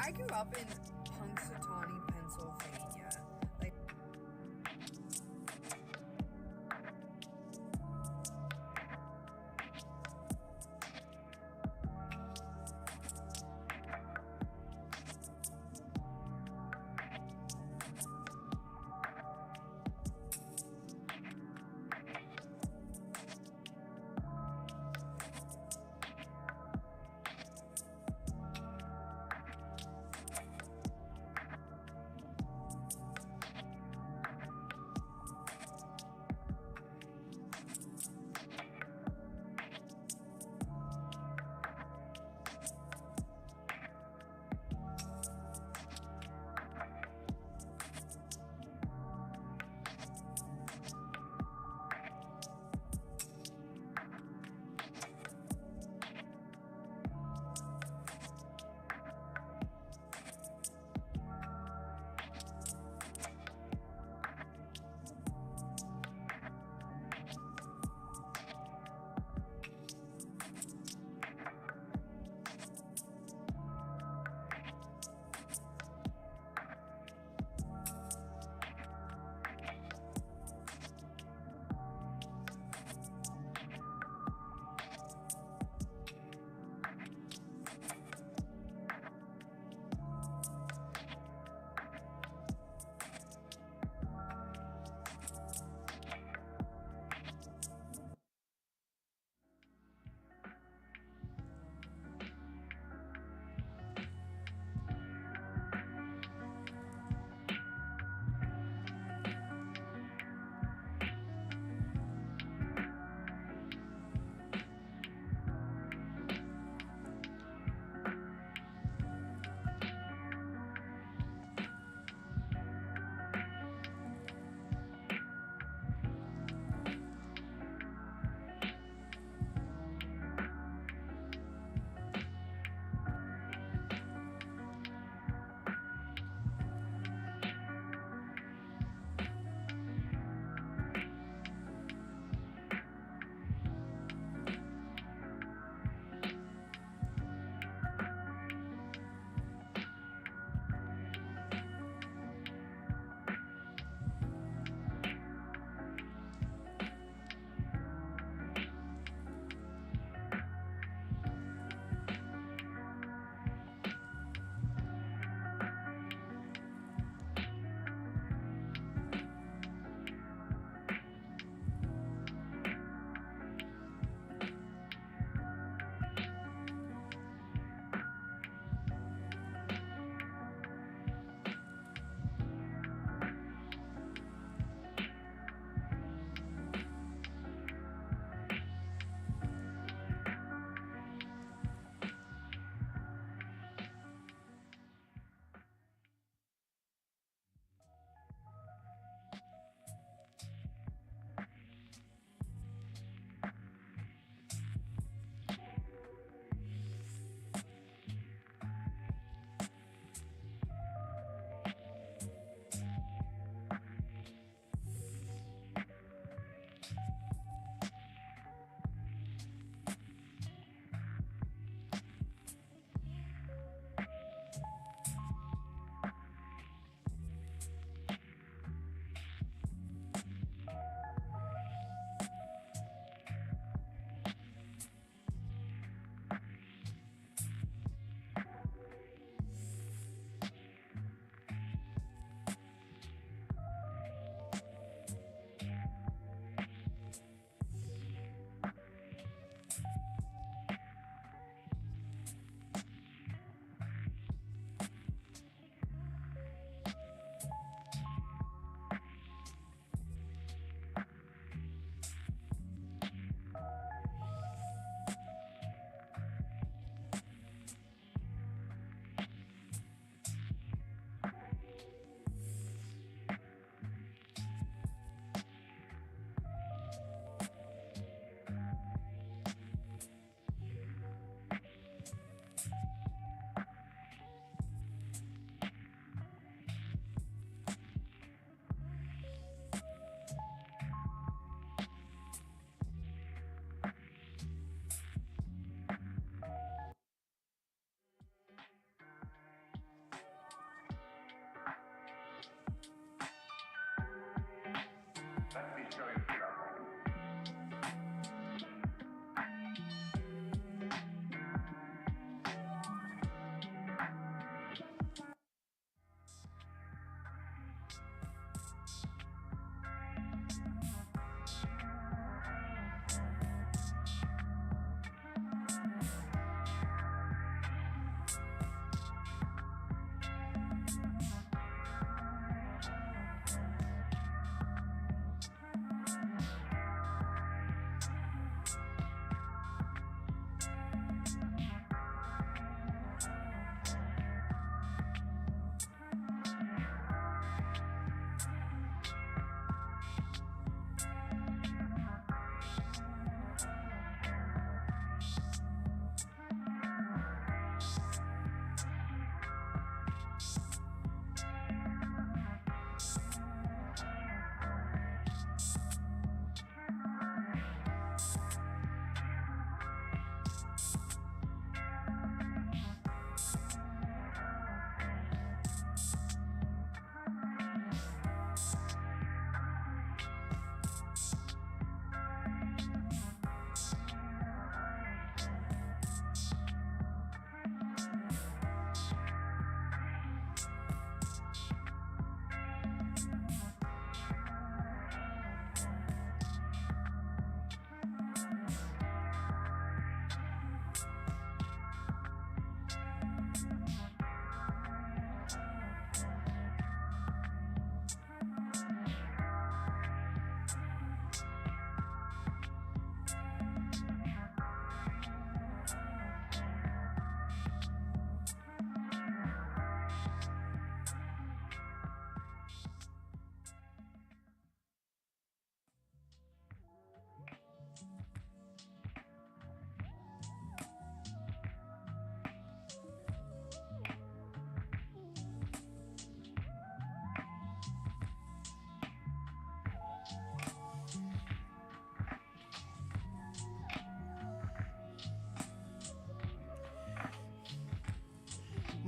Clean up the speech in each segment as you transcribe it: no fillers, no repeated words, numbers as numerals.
I grew up in Punxsutawney, Pennsylvania. Like,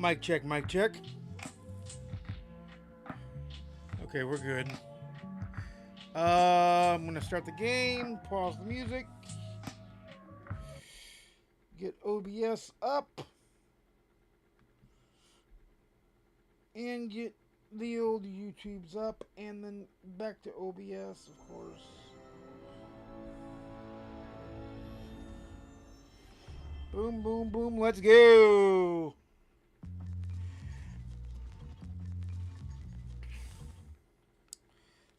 Mic check, mic check. Okay, we're good. I'm gonna start the game, pause the music, get OBS up, and get the old YouTubes up, and then back to OBS, of course. Boom, boom, boom, let's go!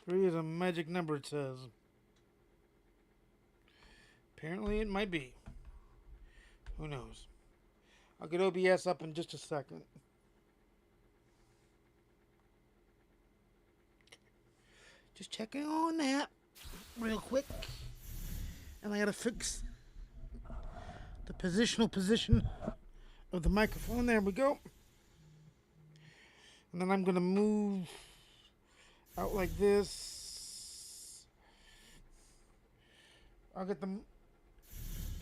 Three is a magic number, it says. Apparently it might be. Who knows? I'll get OBS up in just a second. Just checking on that real quick. And I gotta fix the positional position of the microphone. There we go. And then I'm gonna move out like this. I'll get them.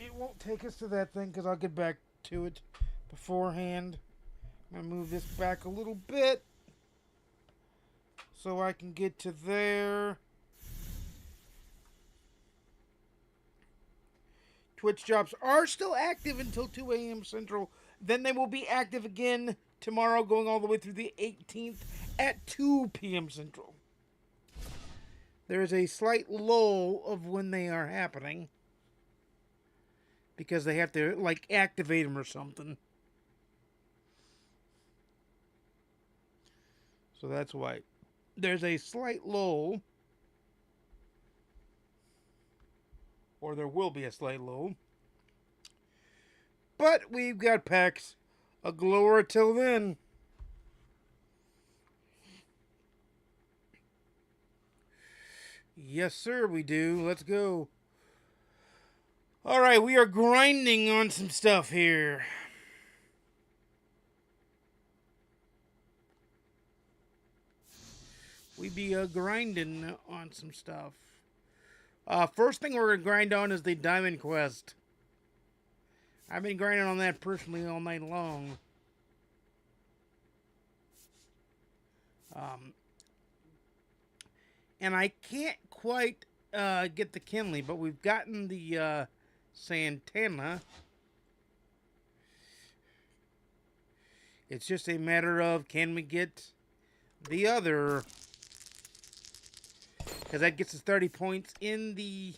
It won't take us to that thing because I'll get back to it beforehand. I'm gonna move this back a little bit so I can get to there. Twitch drops are still active until 2 a.m. Central. Then they will be active again tomorrow, going all the way through the 18th at 2 p.m. Central. There is a slight lull of when they are happening because they have to, like, activate them or something. So that's why there's a slight lull, or there will be a slight lull. But we've got packs galore till then. Yes, sir, we do. Let's go. All right, we are grinding on some stuff here. We be grinding on some stuff. First thing we're going to grind on is the Diamond Quest. I've been grinding on that personally all night long. And I can't quite get the Kinley, but we've gotten the Santana. It's just a matter of, can we get the other? Because that gets us 30 points in the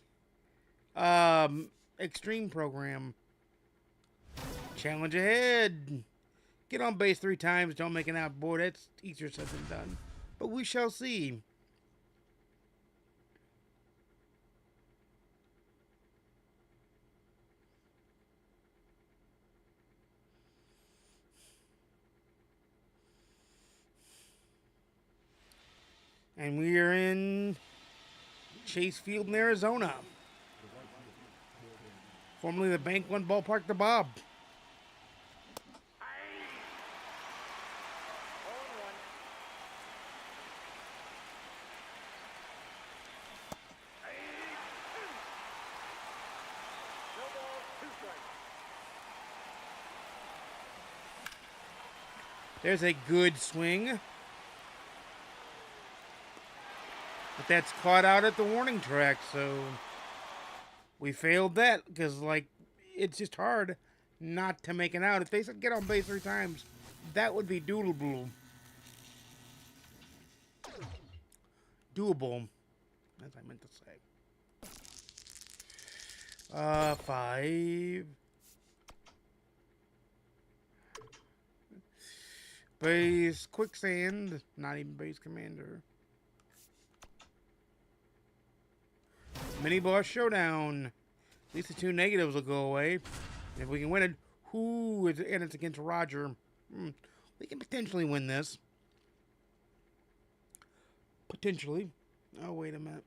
Extreme program. Challenge ahead. Get on base 3 times. Don't make an out. Boy, that's easier said than done. But we shall see. And we are in Chase Field in Arizona. Formerly the Bank One Ballpark, the Bob. There's a good swing. But that's caught out at the warning track, so we failed that because, like, it's just hard not to make an out. If they said get on base 3 times, that would be doable. Doable, as I meant to say. 5. Base Quicksand, not even base Commander. Mini Boss Showdown. At least the 2 negatives will go away. And if we can win it, and it's against Roger. We can potentially win this. Potentially. Oh, wait a minute.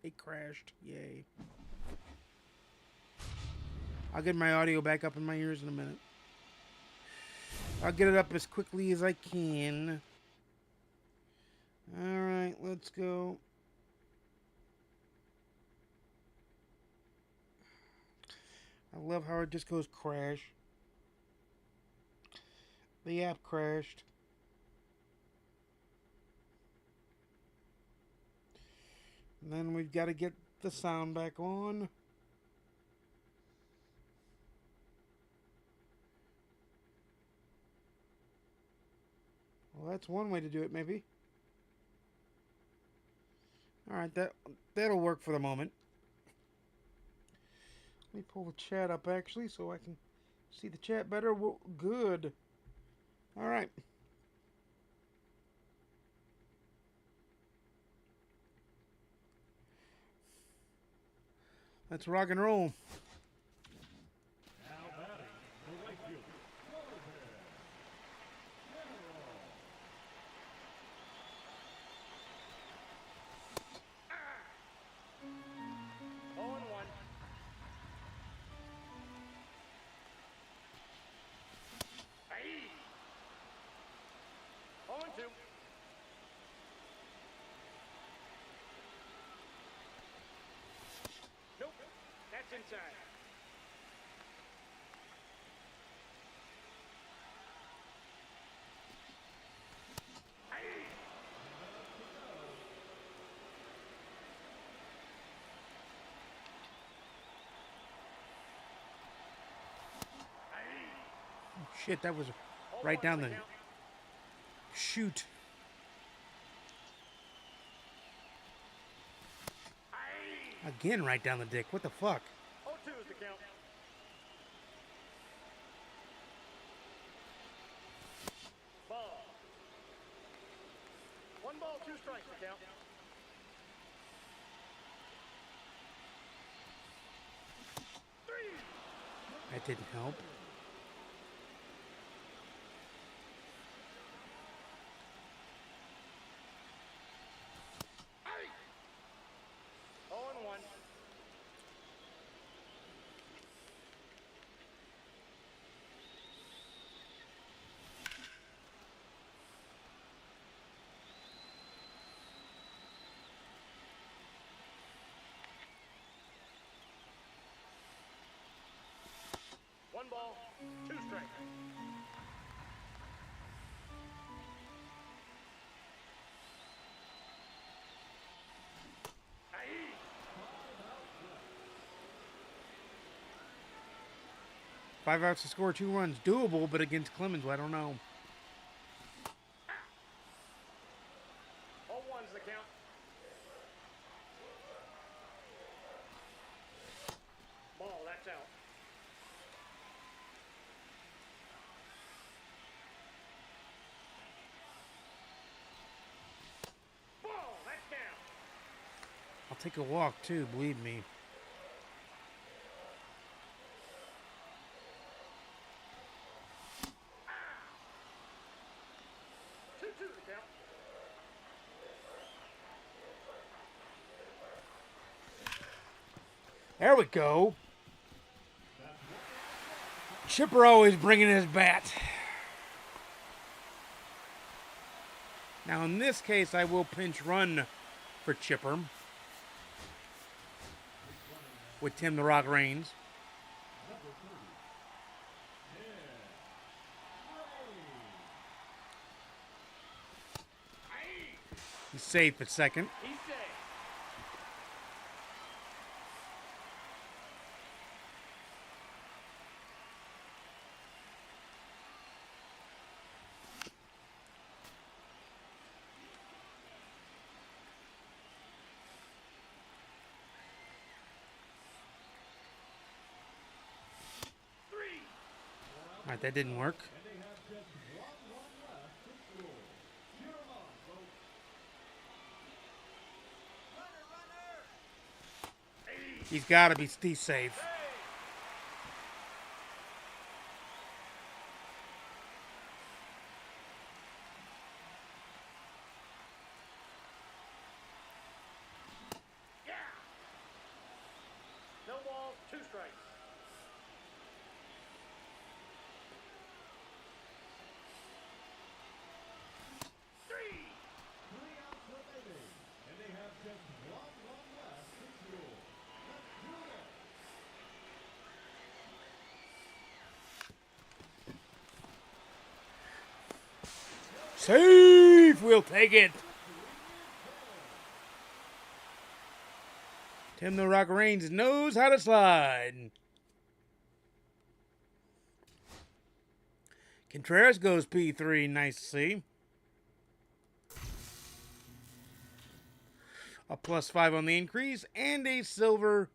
It crashed. Yay. I'll get my audio back up in my ears in a minute. I'll get it up as quickly as I can. Alright, let's go. I love how it just goes crash. The app crashed. And then we've got to get the sound back on. Well, that's one way to do it, maybe. Alright, that'll work for the moment. Let me pull the chat up, actually, so I can see the chat better. Well, good. Alright. Let's rock and roll. Nope, that's inside. Shit, that was right down the chute. Again, right down the dick. What the fuck? 0-2 is the count. Ball. 1 ball, 2 strikes the count. That didn't help. One ball, 2 strikes. Five outs to score 2 runs. Doable, but against Clemens, I don't know. 0-1's the count. Ball, that's out. Ball, that's down. I'll take a walk, too, believe me. There we go. Chipper always bringing his bat. Now, in this case, I will pinch run for Chipper with Tim the Rock Reigns. He's safe at second. He's safe. All right, that didn't work. He's got to be safe. Yeah. No balls, 2 strikes. Safe! We'll take it. Tim the Rock Reigns knows how to slide. Contreras goes P3. Nice to see. A +5 on the increase and a silver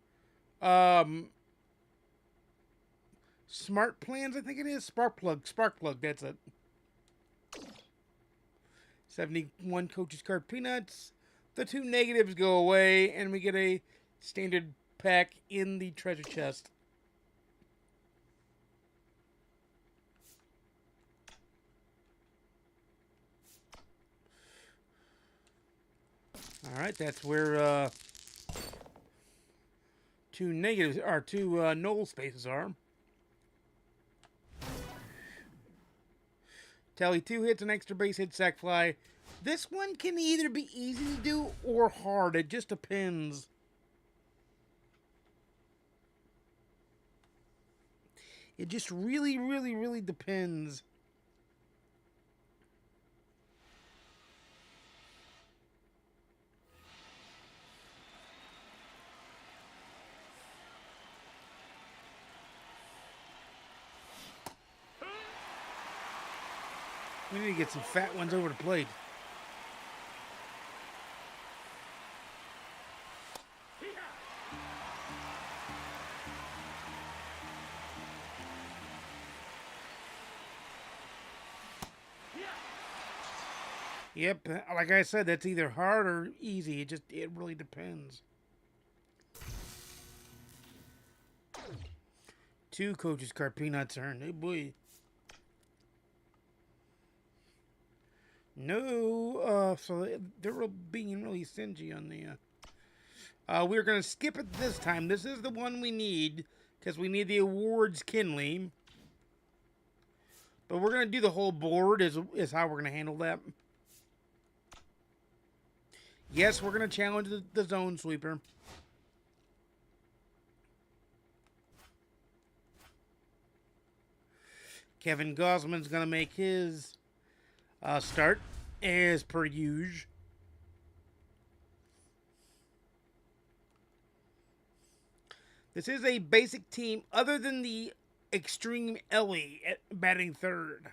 smart plans, I think it is. Spark plug, that's it. 71 coaches card peanuts. The 2 negatives go away and we get a standard pack in the treasure chest. All right, that's where 2 negatives or 2 null spaces are. Tally 2 hits, an extra base hit, sack fly. This one can either be easy to do or hard. It just depends. It just really, really, really depends. We need to get some fat ones over the plate. Yep, like I said, that's either hard or easy. It really depends. 2 coaches card peanuts earned. Oh boy. No, so they're being really stingy on the. We're gonna skip it this time. This is the one we need because we need the awards Kinley. But we're gonna do the whole board. Is how we're gonna handle that. Yes, we're gonna challenge the zone sweeper. Kevin Gosman's gonna make his start as per usual. This is a basic team other than the Extreme Ellie at batting third.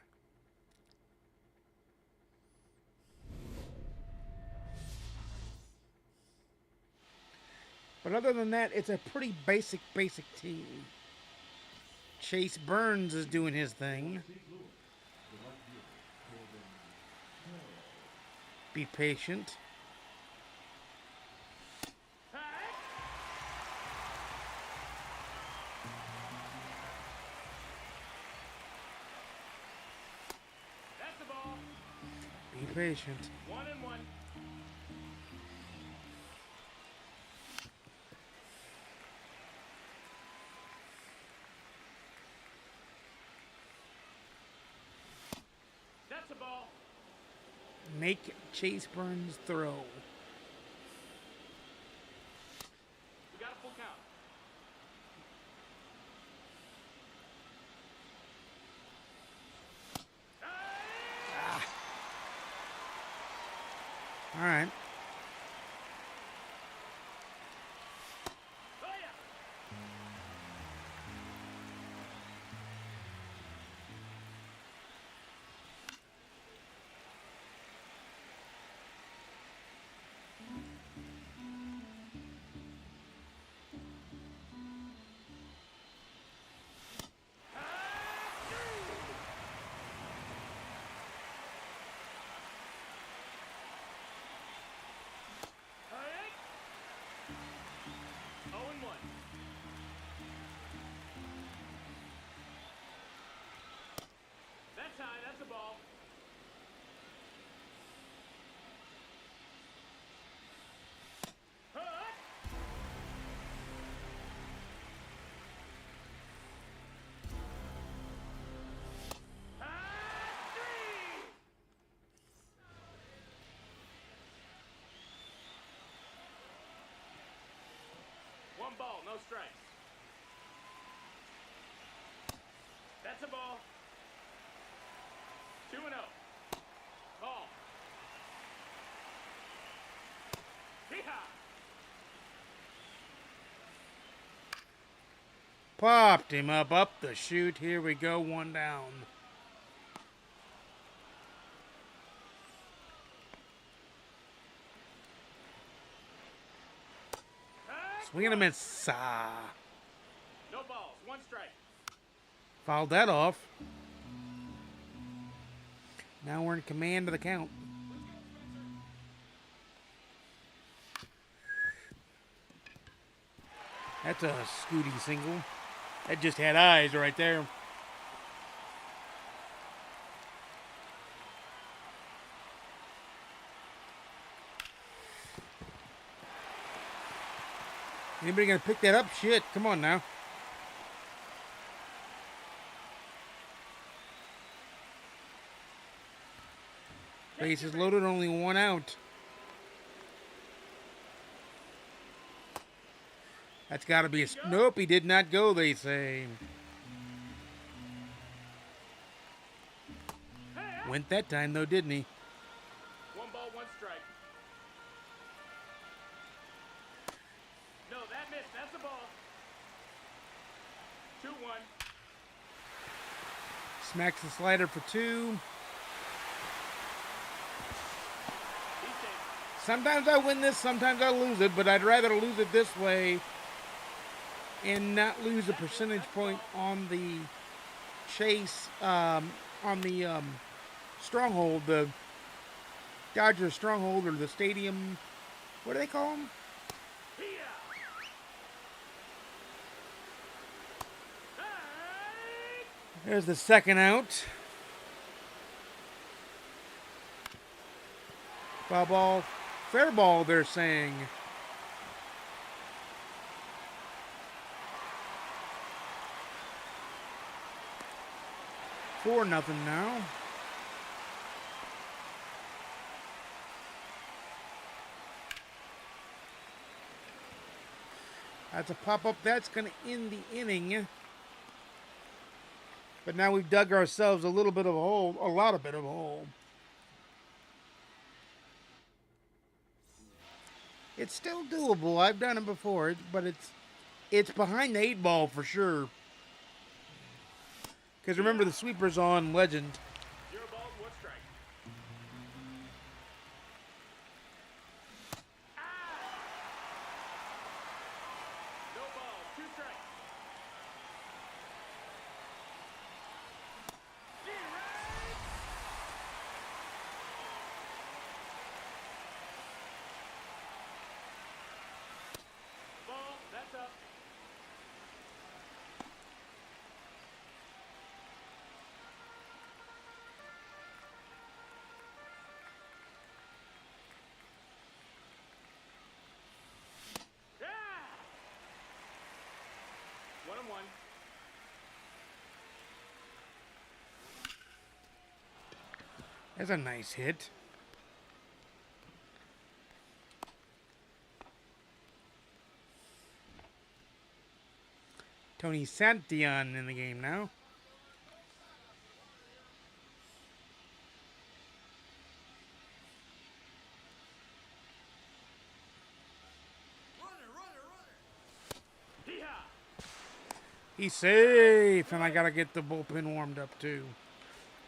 But other than that, it's a pretty basic team. Chase Burns is doing his thing. Be patient. That's the ball. Be patient. 1-1. That's the ball. Make Chase Burns throw. We got a full count. All right. Oh, yeah. That's high, that's the ball. One ball, no strikes. That's a ball. 2-0. Ball. Popped him up the chute. Here we go, one down. Swing and a miss. No balls. One strike. Fouled that off. Now we're in command of the count. That's a Scooty single. That just had eyes right there. Anybody gonna pick that up? Shit, come on now. Bases loaded, only one out. That's got to be a... Nope, he did not go, they say. Went that time, though, didn't he? One ball, one strike. No, that missed. That's a ball. 2-1. Smacks the slider for 2. Sometimes I win this, sometimes I lose it, but I'd rather lose it this way and not lose a percentage point on the chase, on the stronghold, the Dodgers stronghold, or the stadium. What do they call them? There's the second out. Foul ball. Fair ball, they're saying. Four nothing now. That's a pop-up. That's going to end the inning. But now we've dug ourselves a little bit of a hole, a lot of bit of a hole. It's still doable. I've done it before, but it's behind the 8 ball for sure. Because remember, the sweeper's on Legend. 0 balls, 1 strike. No balls, 2 strikes. Ball, that's up. Yeah! 1-1. That's a nice hit. Tony Santillan in the game now. He's safe, and I gotta get the bullpen warmed up too.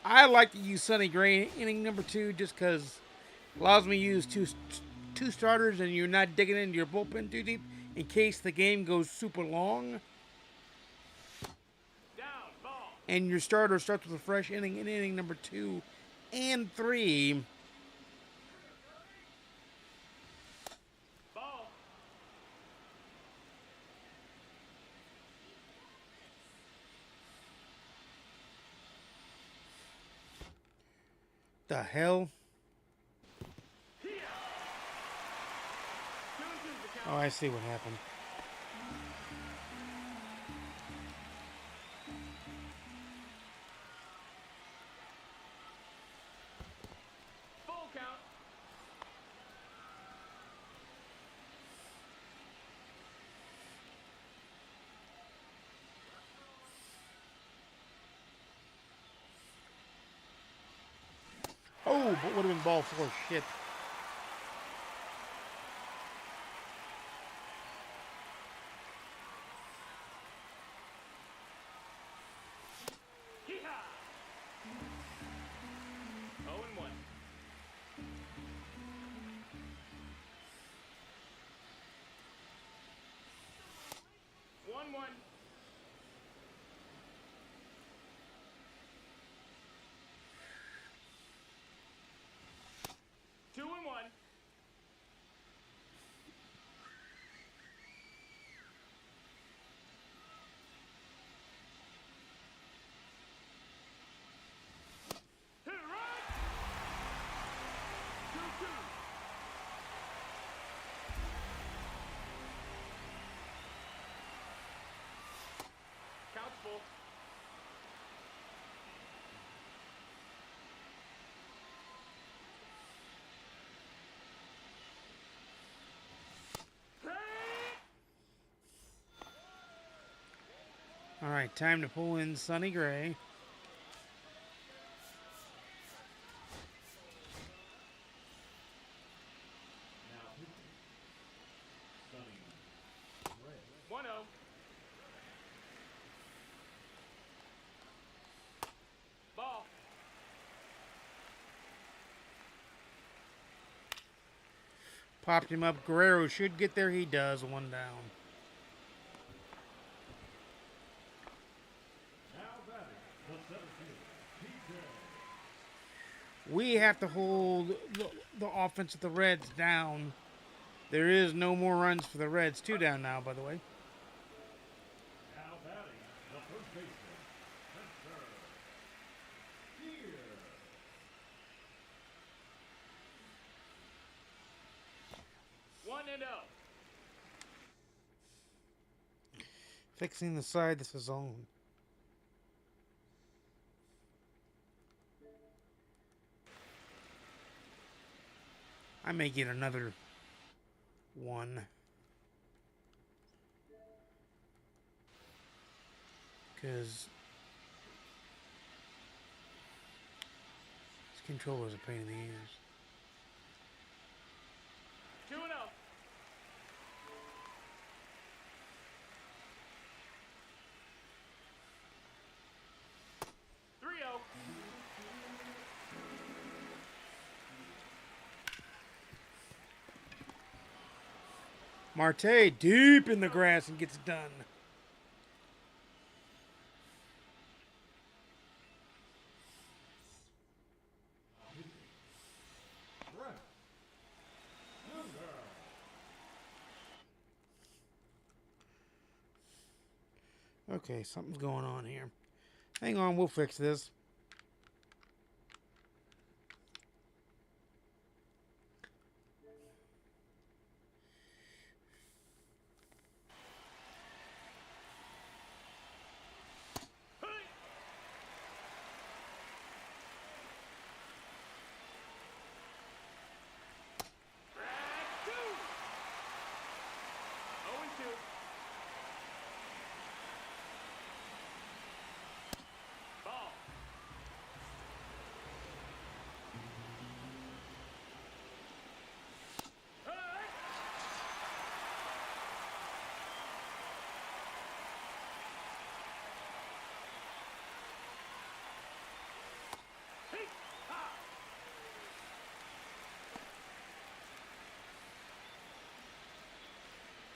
I like to use Sonny Gray inning number 2 just because it allows me to use two starters, and you're not digging into your bullpen too deep in case the game goes super long. Down, ball. And your starter starts with a fresh inning in inning number 2 and 3. Ball. The hell? 2-2 the count. Oh, I see what happened. Full count. Oh, but would have been ball 4. Shit. Alright, time to pull in Sonny Gray. Now pitching. Sonny Gray. 1-0. Ball. Popped him up. Guerrero should get there. He does. One down. Now batting the center fielder, PJ. We have to hold the offense of the Reds down. There is no more runs for the Reds. 2 down now, by the way. Now batting the first baseman, Spencer. Here. 1-0. Fixing the side. This is zone. I may get another one. Because this controller is a pain in the ears. 2-0. Marte deep in the grass and gets it done. Okay, something's going on here. Hang on, we'll fix this.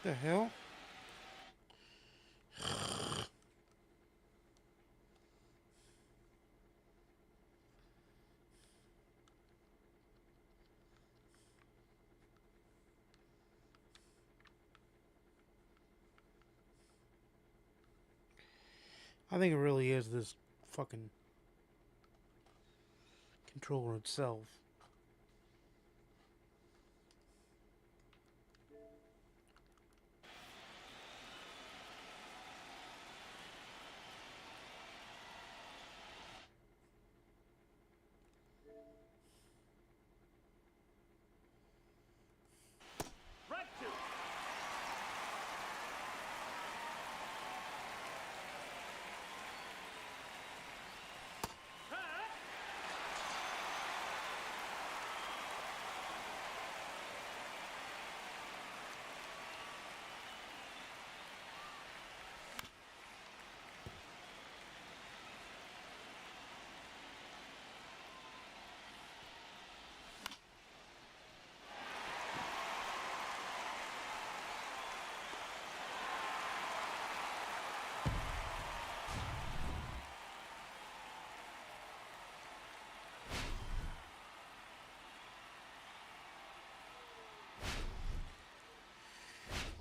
The hell? I think it really is this fucking controller itself.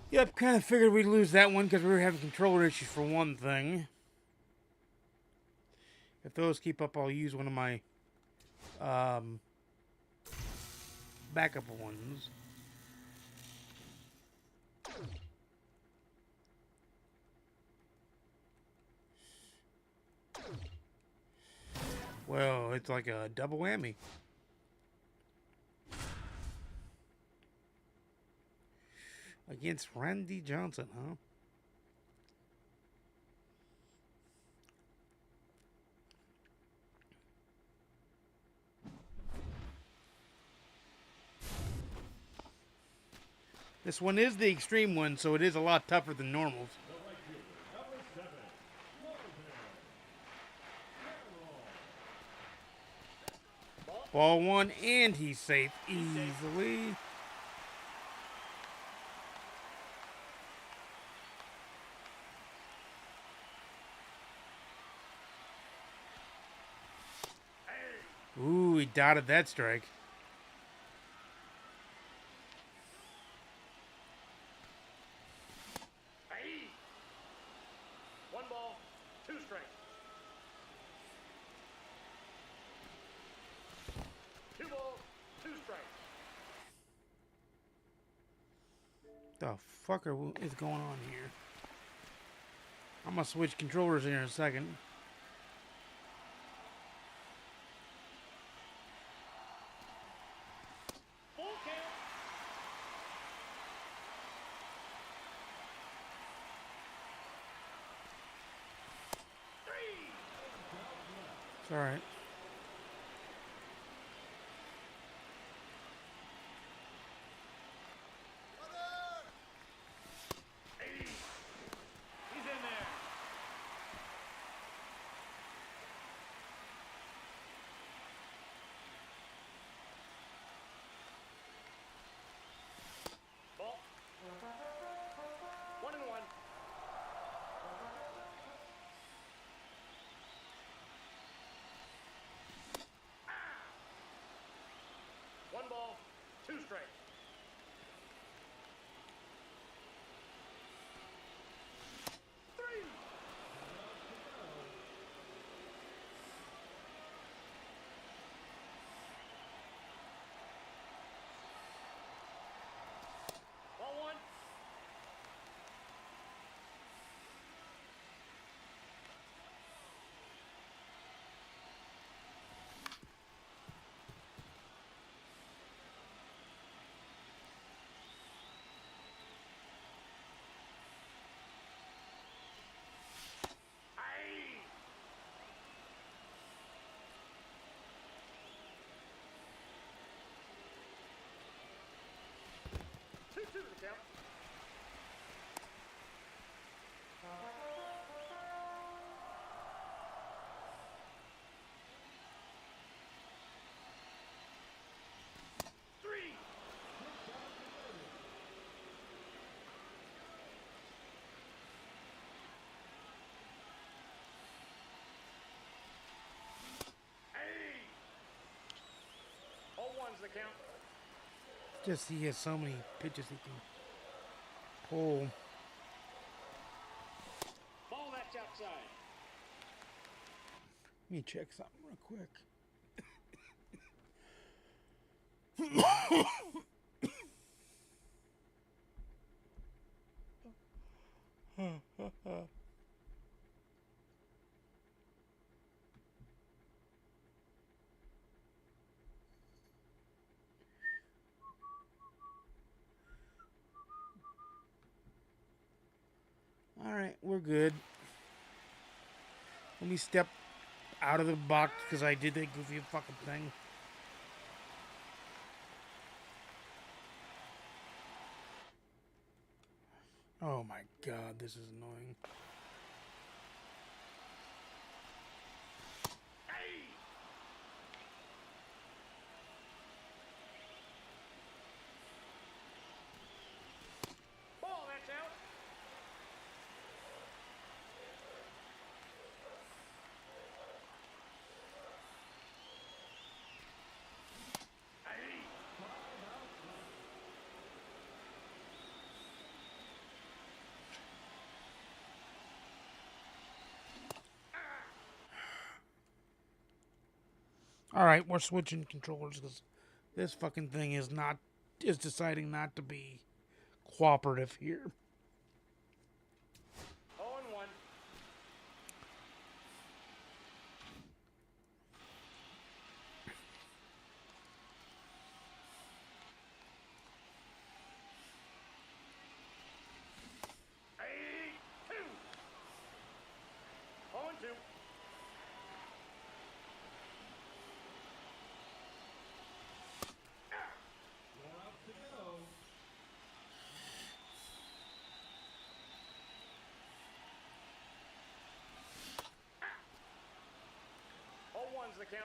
Yep, kind of figured we'd lose that one because we were having controller issues for one thing. If those keep up, I'll use one of my backup ones. Well, it's like a double whammy. Against Randy Johnson, huh? This one is the extreme one, so it is a lot tougher than normals. Ball one, and he's safe easily. Ooh, he dotted that strike. Hey. 1 ball, 2 strikes. 2 balls, 2 strikes. The fucker is going on here? I'm gonna switch controllers here in a second. Full count. Three. It's alright. Hey. He's in there. Ball. 1-1. 1 ball, 2 strikes. 3. Ball 1. Hey. 2-2 the count. Three. Hey. All ones the count. Just he has so many pitches he can pull. Ball that's outside. Let me check something real quick. Alright, we're good. Let me step out of the box because I did that goofy fucking thing. Oh my god, this is annoying. Hey. Ball that's out. Hey. Alright, we're switching controllers because this fucking thing is deciding not to be cooperative here. 0-1. Hey. 2. 0-2. the count.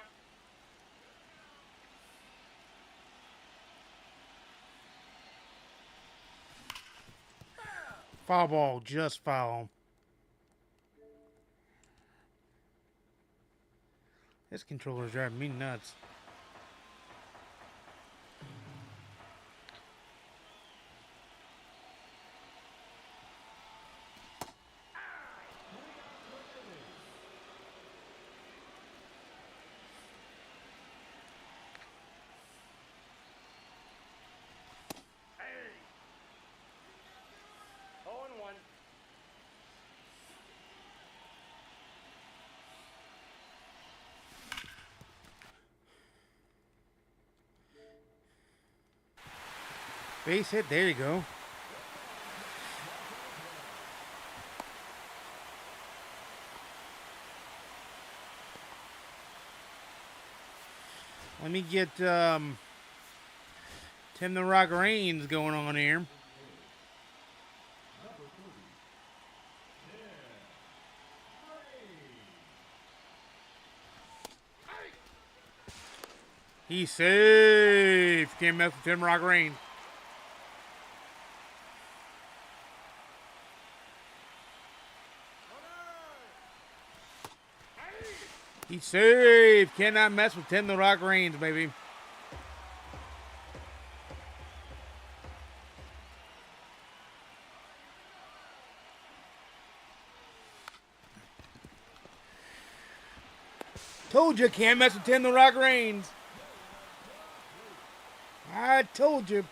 Foul ball, just foul. This controller's driving me nuts. Hey. 0-1. Base hit, there you go. Let me get Tim the Rock Reigns going on here. He's safe. Can't mess with Tim Rock Reigns. He's safe. Cannot mess with Tim the Rock Reigns, baby. Told you, can't mess with Tim the Rock Reigns. I told you.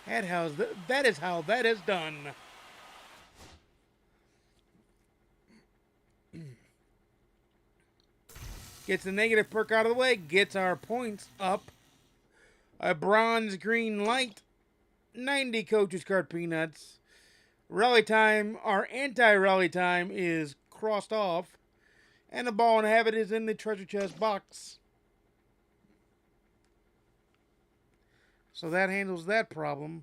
That is how that is done. Gets the negative perk out of the way. Gets our points up. A bronze green light. 90 coaches card peanuts. Rally time. Our anti-rally time is crossed off. And the ball and habit is in the treasure chest box. So that handles that problem.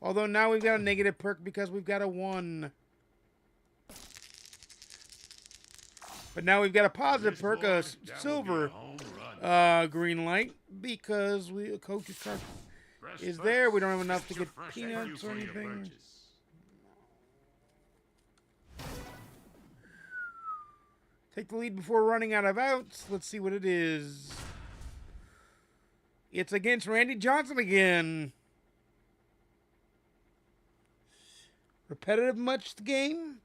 Although now we've got a negative perk because we've got a 1. But now we've got a positive perk, a silver green light, because a coach's card is there. We don't have enough to get peanuts or anything. Take the lead before running out of outs. Let's see what it is. It's against Randy Johnson again. Repetitive much the game?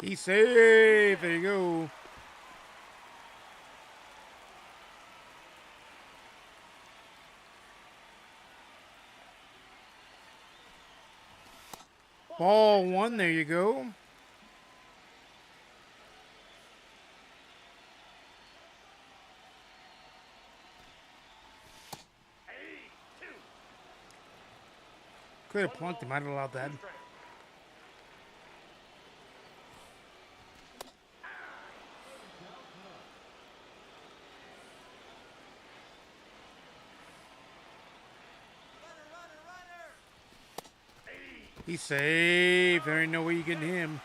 He's safe. There you go. Ball 1. There you go. Could have plunked him. I'd have allowed that. He's safe. There ain't no way you getting him.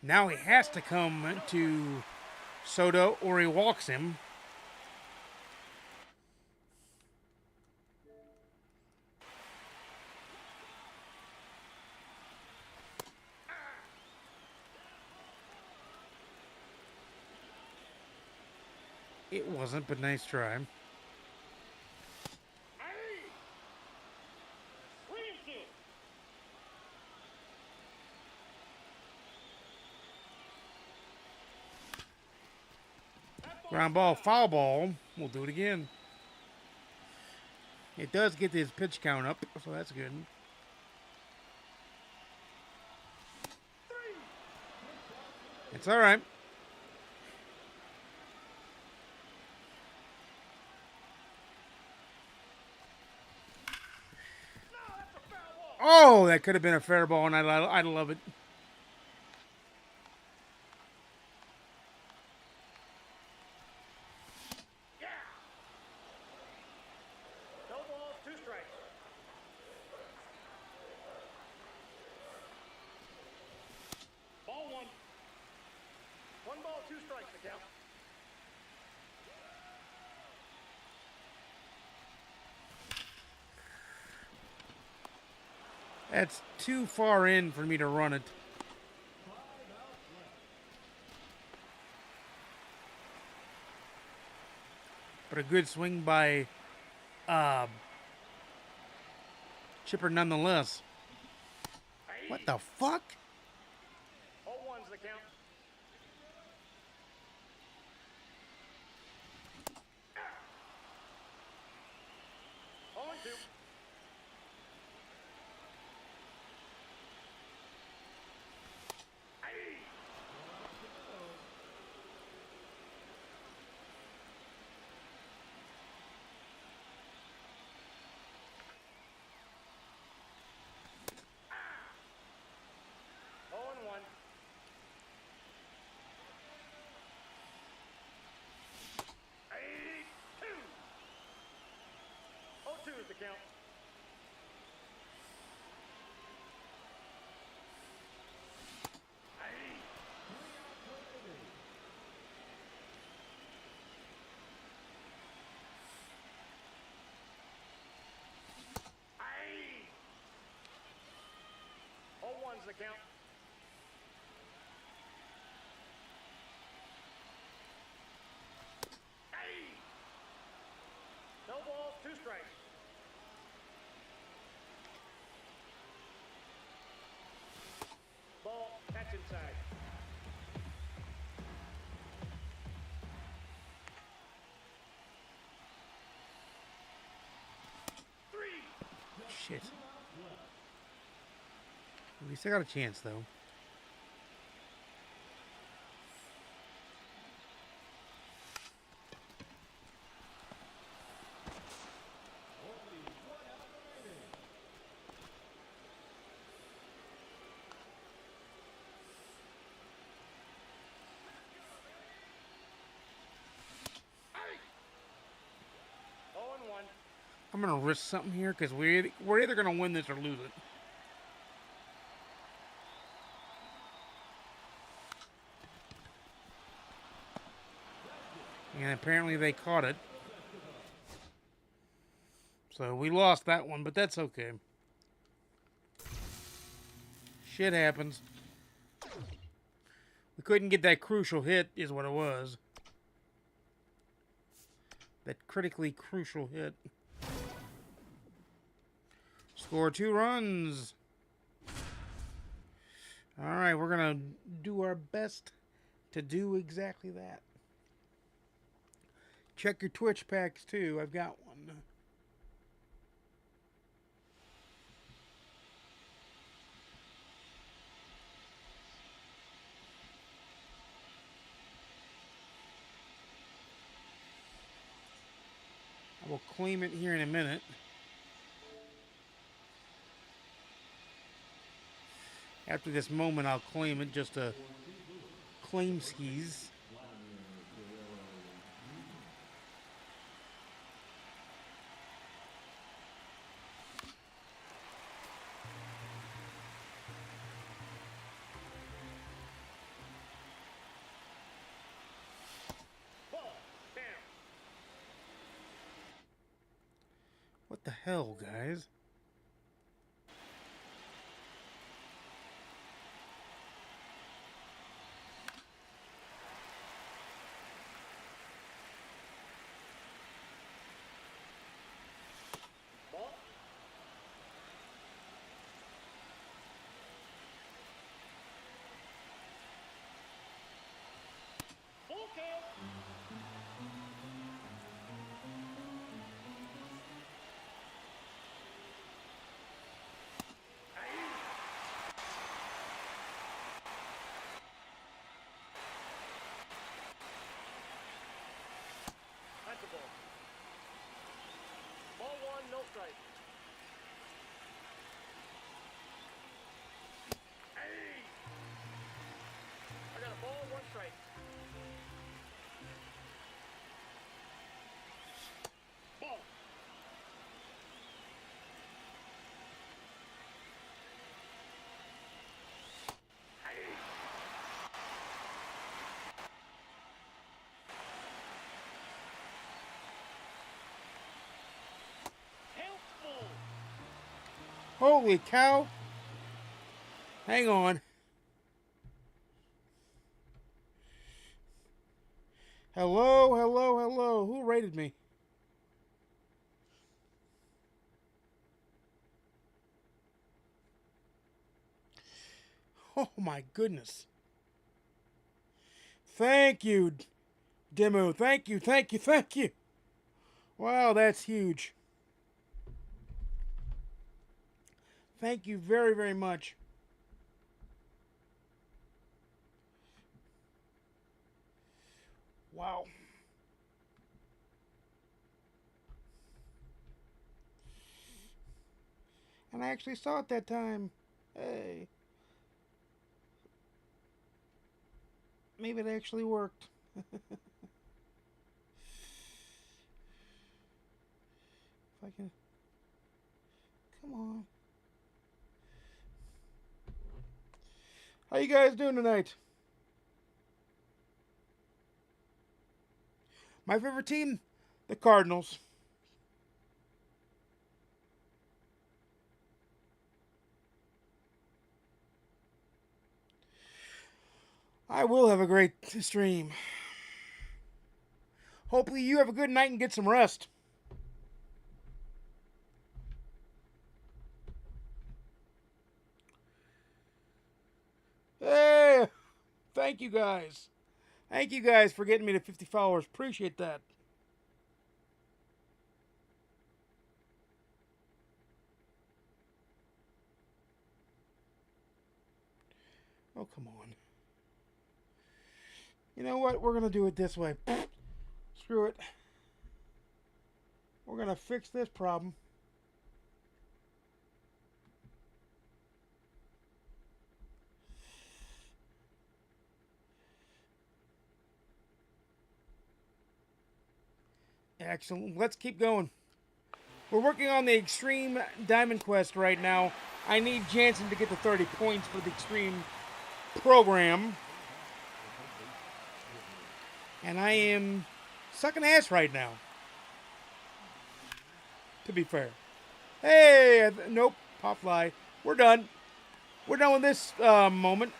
Now he has to come to Soto or he walks him. It wasn't, but nice try. Ground ball, foul ball. We'll do it again. It does get his pitch count up, so that's good. It's all right. Oh, that could have been a fair ball, and I'd love it. No balls, 2 strikes. Ball 1. 1 ball, 2 strikes to count. That's too far in for me to run it. But a good swing by Chipper nonetheless. What the fuck? All 1's the count. All 2. All 1. 2. 2 is the count. All 1's the count. No balls, 2 strikes. Ball, that's inside. Shit. At least I got a chance, though. All 1. I'm going to risk something here because we're either going to win this or lose it. And apparently they caught it. So we lost that one, but that's okay. Shit happens. We couldn't get that crucial hit, is what it was. That critically crucial hit. Score 2 runs. All right, we're going to do our best to do exactly that. Check your Twitch packs, too. I've got one. I will claim it here in a minute. After this moment, I'll claim it just to claim skis. What the hell, guys? Holy cow. Hang on. Hello, hello, hello. Who rated me? Oh my goodness. Thank you, Demu. Thank you, thank you, thank you. Wow, that's huge. Thank you very, very much. Wow. And I actually saw it that time. Hey. Maybe it actually worked. If I can... Come on. How you guys doing tonight? My favorite team? The Cardinals. I will have a great stream. Hopefully you have a good night and get some rest. Hey, thank you guys. Thank you guys for getting me to 50 followers. Appreciate that. Oh, come on. You know what? We're going to do it this way. Screw it. We're going to fix this problem. Excellent. Let's keep going. We're working on the Extreme Diamond Quest right now. I need Jansen to get the 30 points for the Extreme program. And I am sucking ass right now. To be fair. Hey, nope, pop fly. We're done. We're done with this moment.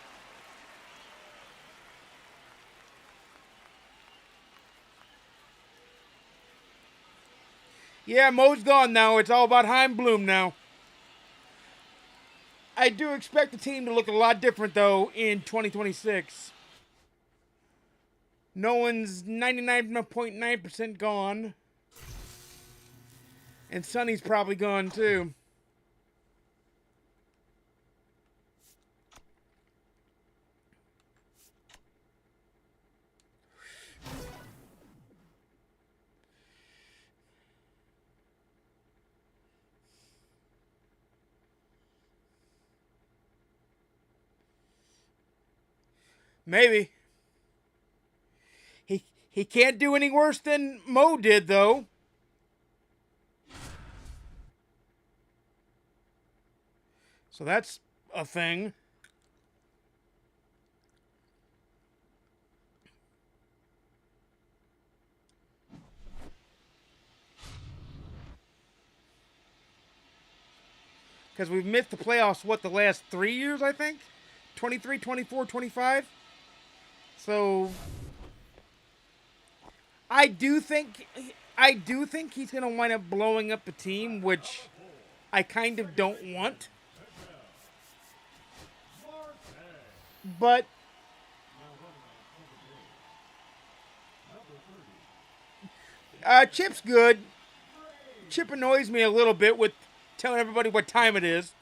Yeah, Mo's gone now. It's all about Heim Bloom now. I do expect the team to look a lot different, though, in 2026. No one's 99.9% gone. And Sonny's probably gone, too. Maybe. He can't do any worse than Mo did, though. So that's a thing. Because we've missed the playoffs, what, the last 3 years, I think? 23, 24, 25? So I do think he's going to wind up blowing up the team, which I kind of don't want. But Chip's good. Chip annoys me a little bit with telling everybody what time it is.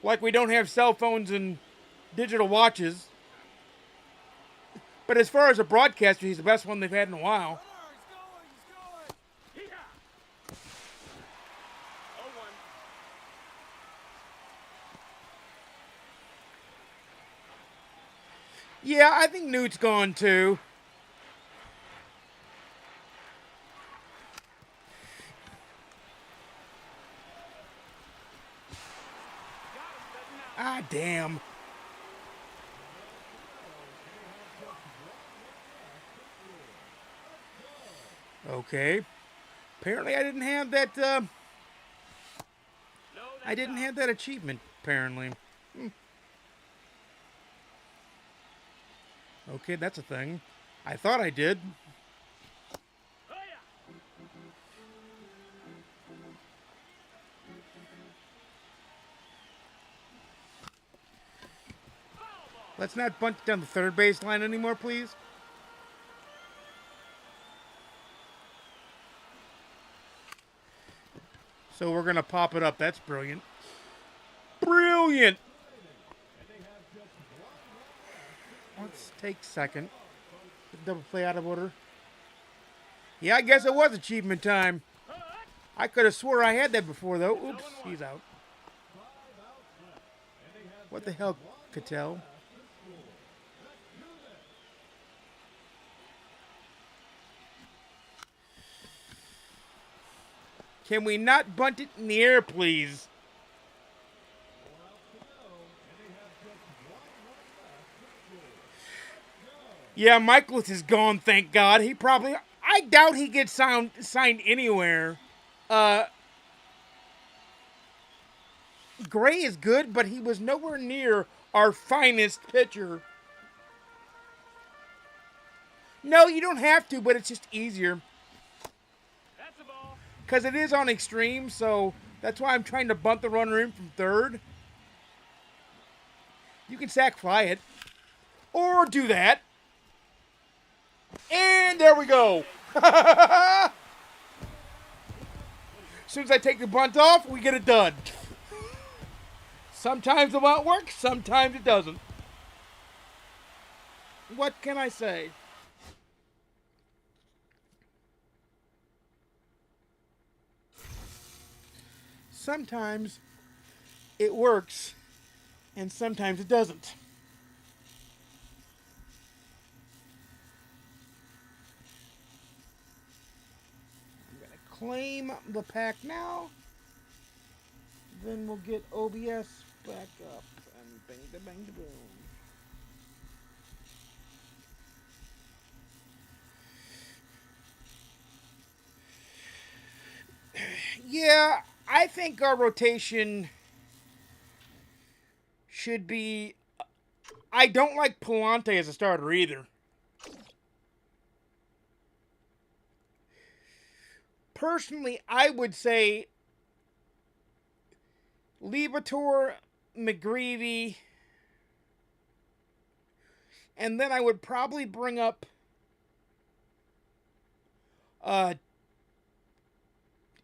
Like we don't have cell phones and digital watches. But as far as a broadcaster, he's the best one they've had in a while. Yeah, I think Newt's gone too. Ah, damn. Okay. Apparently I didn't have that, I didn't have that achievement, apparently. Okay, that's a thing. I thought I did. Let's not bunt down the third base line anymore, please. So we're going to pop it up. That's brilliant. Brilliant! Let's take second. Double play out of order. Yeah, I guess it was achievement time. I could have swore I had that before, though. Oops, he's out. What the hell, Cattell? Can we not bunt it in the air, please? Yeah, Michaelis is gone, thank God. He probably... I doubt he gets signed anywhere. Gray is good, but he was nowhere near our finest pitcher. No, you don't have to, but it's just easier. That's a ball. Because it is on extreme, so that's why I'm trying to bunt the runner in from third. You can sack fly it. Or do that. And there we go. As soon as I take the bunt off, we get it done. Sometimes the bunt works, sometimes it doesn't. What can I say? Sometimes it works, and sometimes it doesn't. I'm going to claim the pack now. Then we'll get OBS back up and bang da bang da boom. Yeah, I think our rotation should be... I don't like Palante as a starter either. Personally, I would say Liberatore, McGreevy, and then I would probably bring up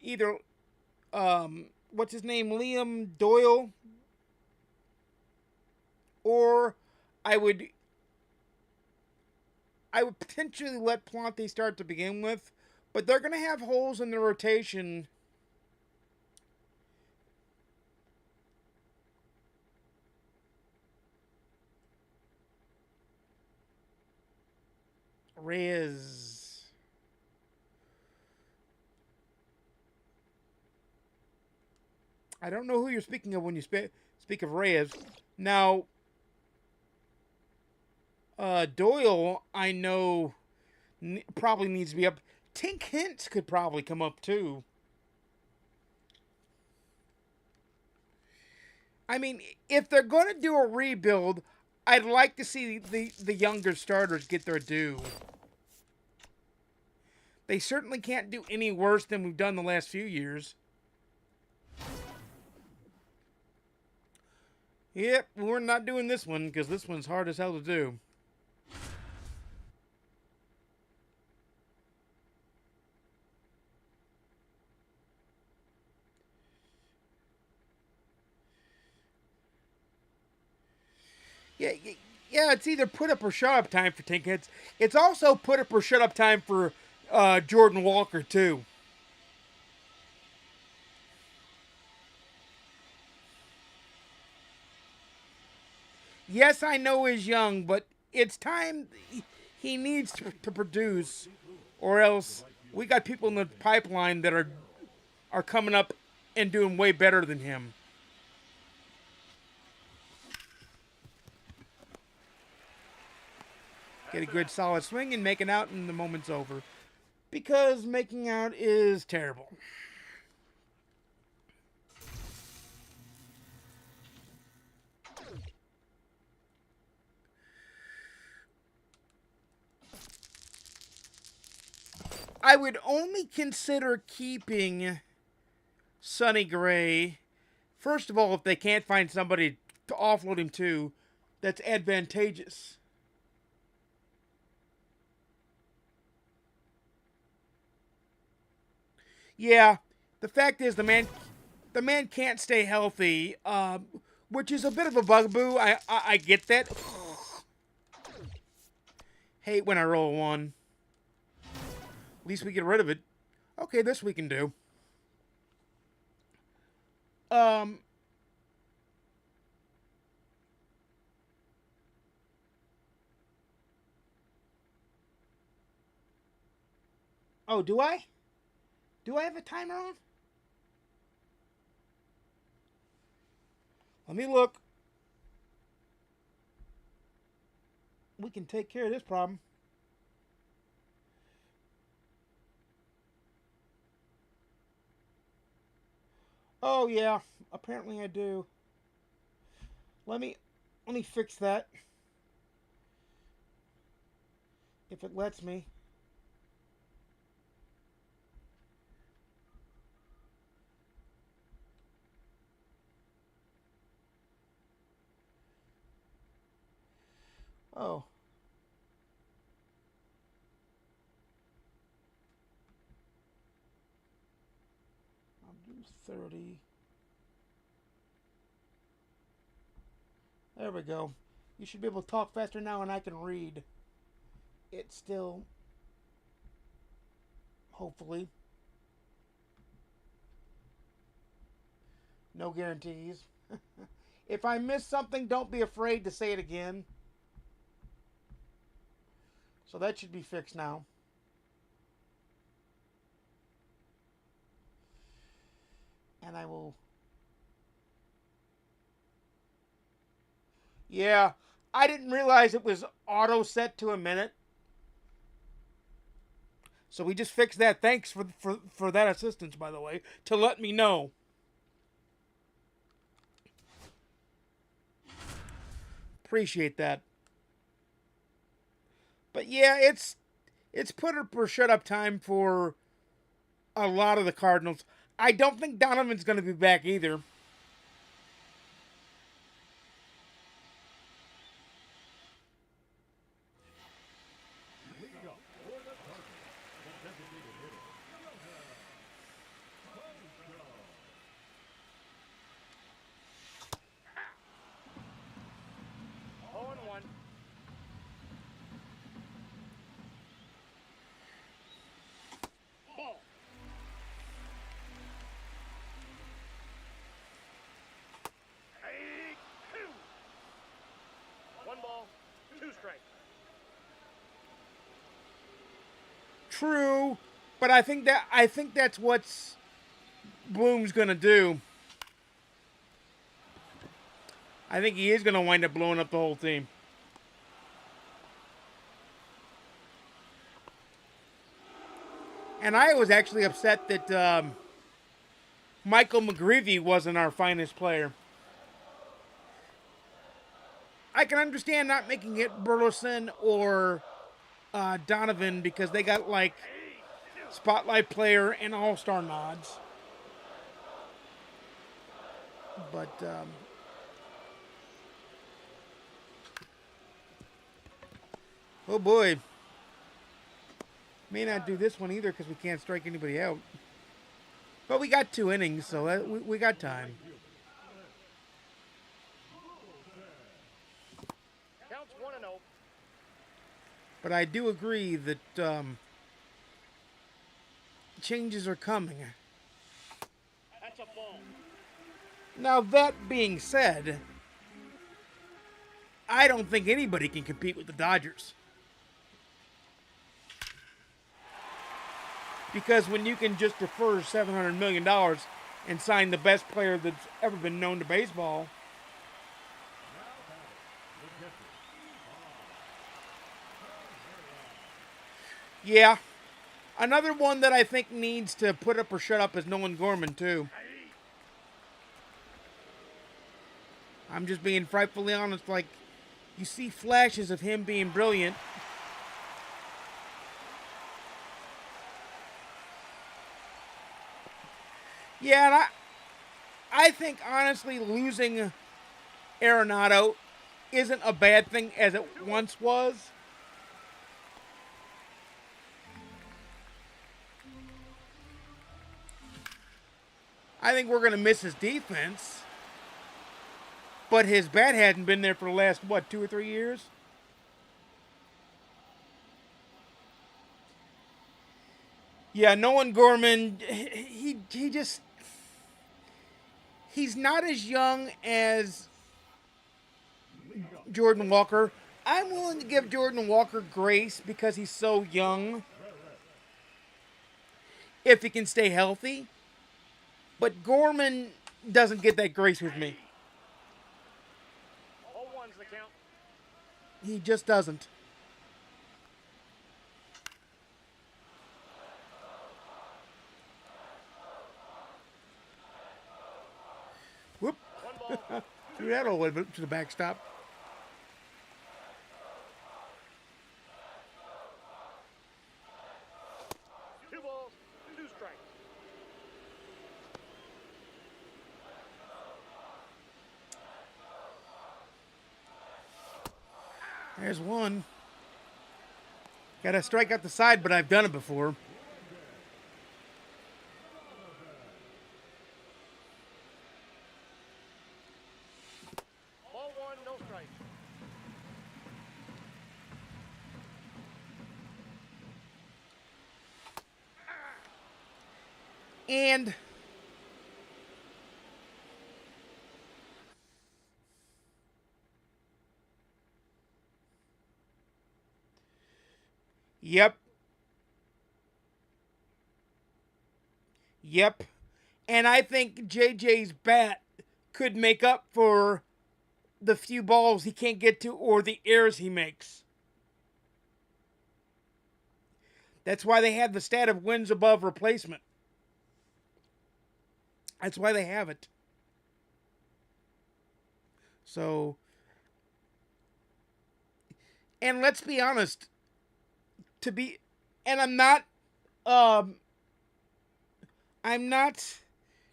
either what's his name, Liam Doyle, or I would potentially let Palante start to begin with, but they're going to have holes in the rotation. Reyes. I don't know who you're speaking of when you speak of Reyes. Now, Doyle, I know, probably needs to be up. Tink Hintz could probably come up too. I mean, if they're going to do a rebuild, I'd like to see the younger starters get their due. They certainly can't do any worse than we've done the last few years. Yep, we're not doing this one because this one's hard as hell to do. Yeah, it's either put up or shut up time for Tink Hintz. It's also put up or shut up time for Jordan Walker, too. Yes, I know he's young, but it's time he needs to produce, or else we got people in the pipeline that are coming up and doing way better than him. Get a good solid swing and making out, and the moment's over. Because making out is terrible. I would only consider keeping Sonny Gray. First of all, if they can't find somebody to offload him to, that's advantageous. Yeah, the fact is the man can't stay healthy, which is a bit of a bugaboo. I get that. Hate when I roll one. At least we get rid of it. Okay, this we can do. Oh, do I? Do I have a timer on? Let me look. We can take care of this problem. Oh yeah, apparently I do. Let me fix that. If it lets me. Oh. I'll do 30. There we go. You should be able to talk faster now and I can read. It still. Hopefully. No guarantees. If I miss something, don't be afraid to say it again. So that should be fixed now. And I will... Yeah, I didn't realize it was auto set to a minute. So we just fixed that. Thanks for that assistance, by the way, to let me know. Appreciate that. But yeah, it's put up or shut up time for a lot of the Cardinals. I don't think Donovan's going to be back either. True, but I think that's what's Bloom's gonna do. I think he is gonna wind up blowing up the whole team. And I was actually upset that Michael McGreevy wasn't our finest player. I can understand not making it Burleson or Donovan because they got like spotlight player and all-star nods. But oh boy, may not do this one either because we can't strike anybody out. But we got 2 innings, so we got time. Counts 1-0. But I do agree that changes are coming. That's a ball. Now, that being said, I don't think anybody can compete with the Dodgers. Because when you can just defer $700 million and sign the best player that's ever been known to baseball... Yeah. Another one that I think needs to put up or shut up is Nolan Gorman, too. I'm just being frightfully honest. Like, you see flashes of him being brilliant. Yeah, and I think honestly losing Arenado isn't a bad thing as it once was. I think we're going to miss his defense, but his bat hadn't been there for the last, what, 2 or 3 years? Yeah, Nolan Gorman, he just, he's not as young as Jordan Walker. I'm willing to give Jordan Walker grace because he's so young if he can stay healthy. But Gorman doesn't get that grace with me. All one's the count. He just doesn't. Whoop. One ball. Threw that all the way to the backstop. Two balls, two strikes. There's one. Got to strike out the side, but I've done it before. Ball one, no strikes. And yep. Yep. And I think JJ's bat could make up for the few balls he can't get to or the errors he makes. That's why they have the stat of wins above replacement. That's why they have it. So, and let's be honest, and I'm not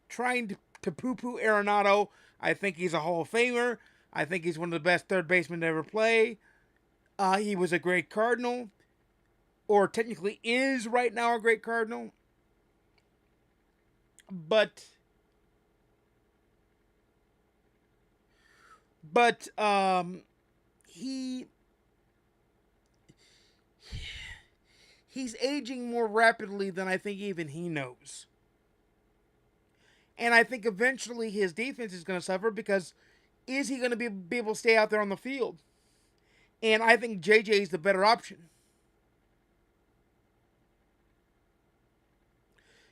trying to poo-poo Arenado. I think he's a Hall of Famer. I think he's one of the best third basemen to ever play. He was a great Cardinal, or technically is right now a great Cardinal. But he's aging more rapidly than I think even he knows. And I think eventually his defense is going to suffer because is he going to be able to stay out there on the field? And I think JJ is the better option.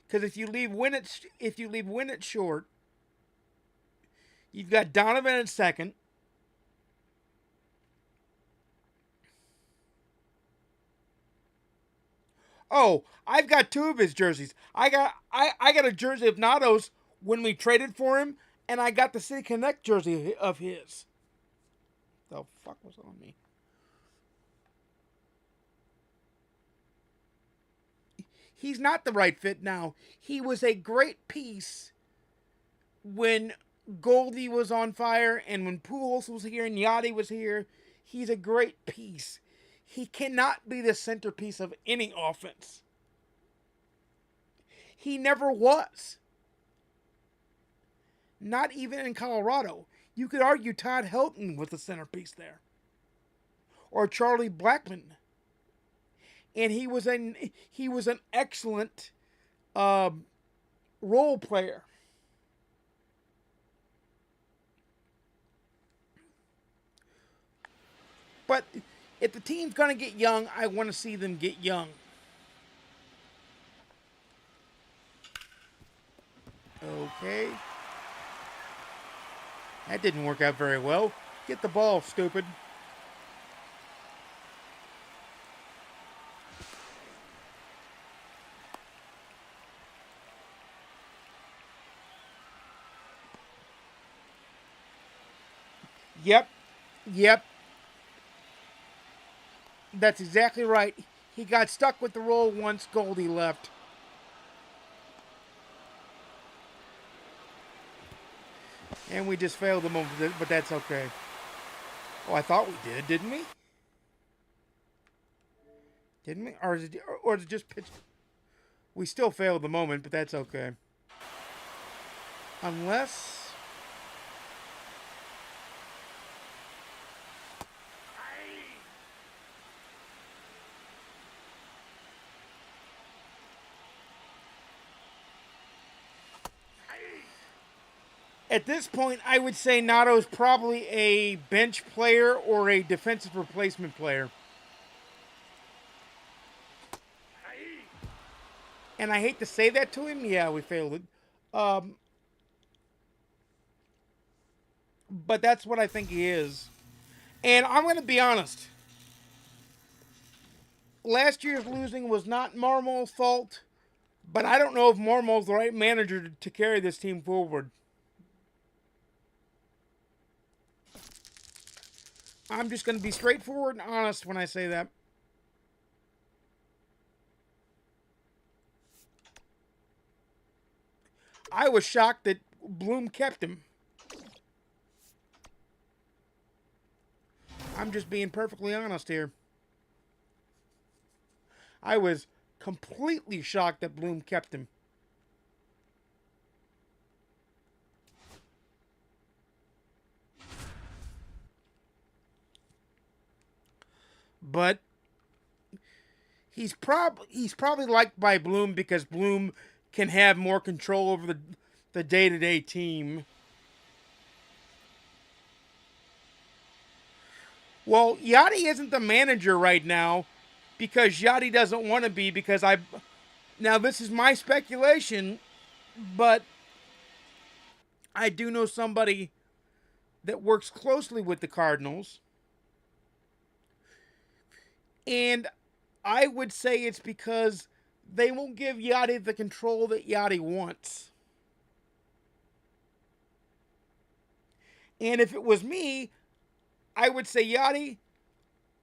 Because if you leave Winnett short, you've got Donovan at second. Oh, I've got two of his jerseys. I got a jersey of Nato's when we traded for him, and I got the City Connect jersey of his. The fuck was on me? He's not the right fit now. He was a great piece when Goldie was on fire and when Pujols was here and Yachty was here. He's a great piece. He cannot be the centerpiece of any offense. He never was. Not even in Colorado. You could argue Todd Helton was the centerpiece there. Or Charlie Blackmon. And he was an excellent role player. But if the team's going to get young, I want to see them get young. Okay. That didn't work out very well. Get the ball, stupid. Yep. That's exactly right. He got stuck with the role once Goldie left. And we just failed the moment, but that's okay. Oh, I thought we did, didn't we? Didn't we? Or is it just pitched? We still failed the moment, but that's okay. Unless... At this point, I would say Nato's probably a bench player or a defensive replacement player. And I hate to say that to him. Yeah, we failed it. But that's what I think he is. And I'm going to be honest. Last year's losing was not Marmol's fault. But I don't know if Marmol's the right manager to carry this team forward. I'm just going to be straightforward and honest when I say that. I was shocked that Bloom kept him. I'm just being perfectly honest here. I was completely shocked that Bloom kept him. But he's probably liked by Bloom because Bloom can have more control over the day-to-day team. Well, Yachty isn't the manager right now because Yachty doesn't want to be because now this is my speculation, but I do know somebody that works closely with the Cardinals. And I would say it's because they won't give Yachty the control that Yachty wants. And if it was me, I would say, Yachty,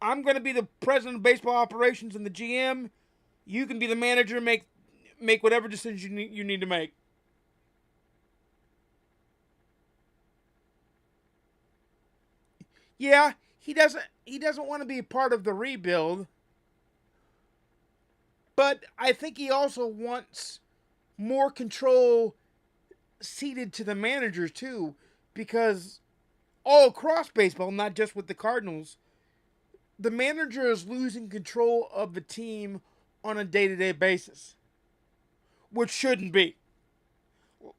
I'm going to be the president of baseball operations and the GM. You can be the manager and make whatever decision you need to make. Yeah, he doesn't want to be part of the rebuild. But I think he also wants more control ceded to the managers too, because all across baseball, not just with the Cardinals, the manager is losing control of the team on a day-to-day basis, which shouldn't be.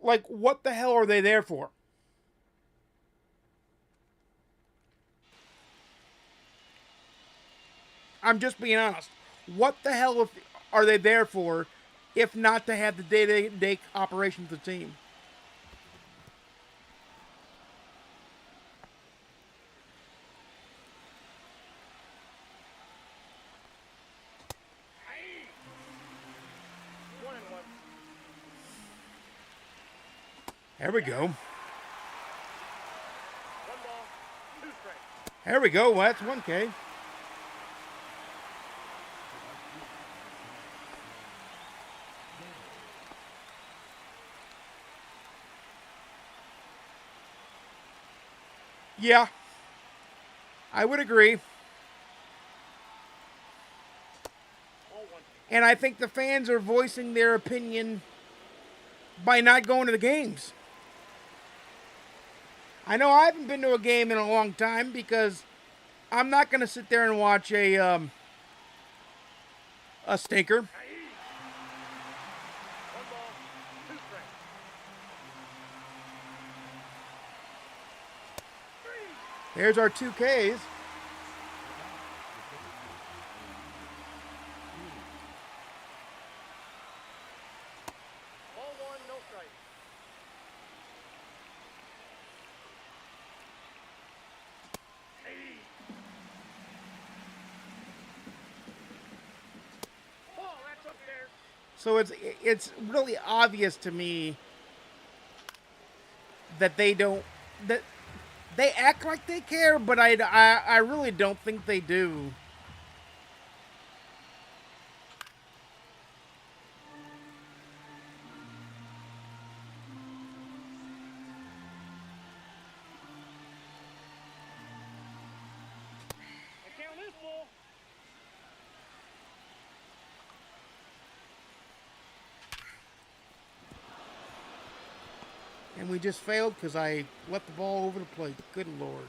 Like, what the hell are they there for? I'm just being honest. What the hell are they there for if not to have the day-to-day operations of the team? There we go. There we go. Well, that's 1K. Yeah, I would agree. And I think the fans are voicing their opinion by not going to the games. I know I haven't been to a game in a long time because I'm not going to sit there and watch a stinker. There's our 2Ks. Ball one, no strike. Ball, that's up there. So it's really obvious to me that they act like they care, but I really don't think they do. And we just failed because I left the ball over the plate. Good Lord.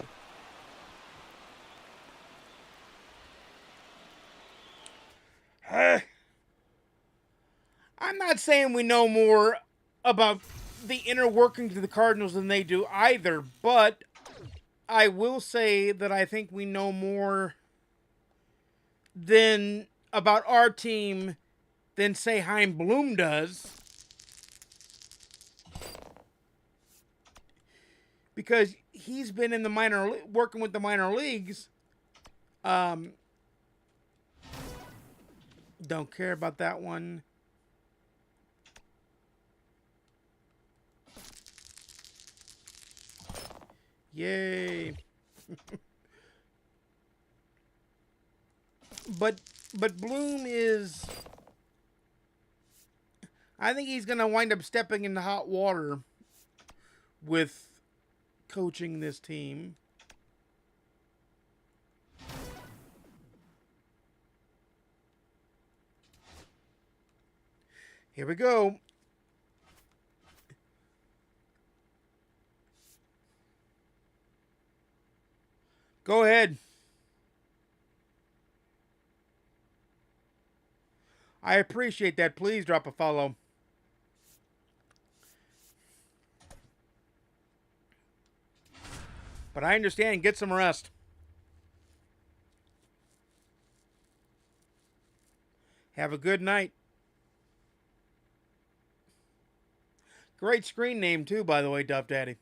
I'm not saying we know more about the inner workings of the Cardinals than they do either, but I will say that I think we know more than about our team than, say, Chaim Bloom does. Because he's been in the working with the minor leagues. Don't care about that one. Yay. But Bloom is, I think he's going to wind up stepping into hot water with coaching this team. Here we go. Go ahead. I appreciate that. Please drop a follow. But I understand. Get some rest. Have a good night. Great screen name, too, by the way, Duff Daddy.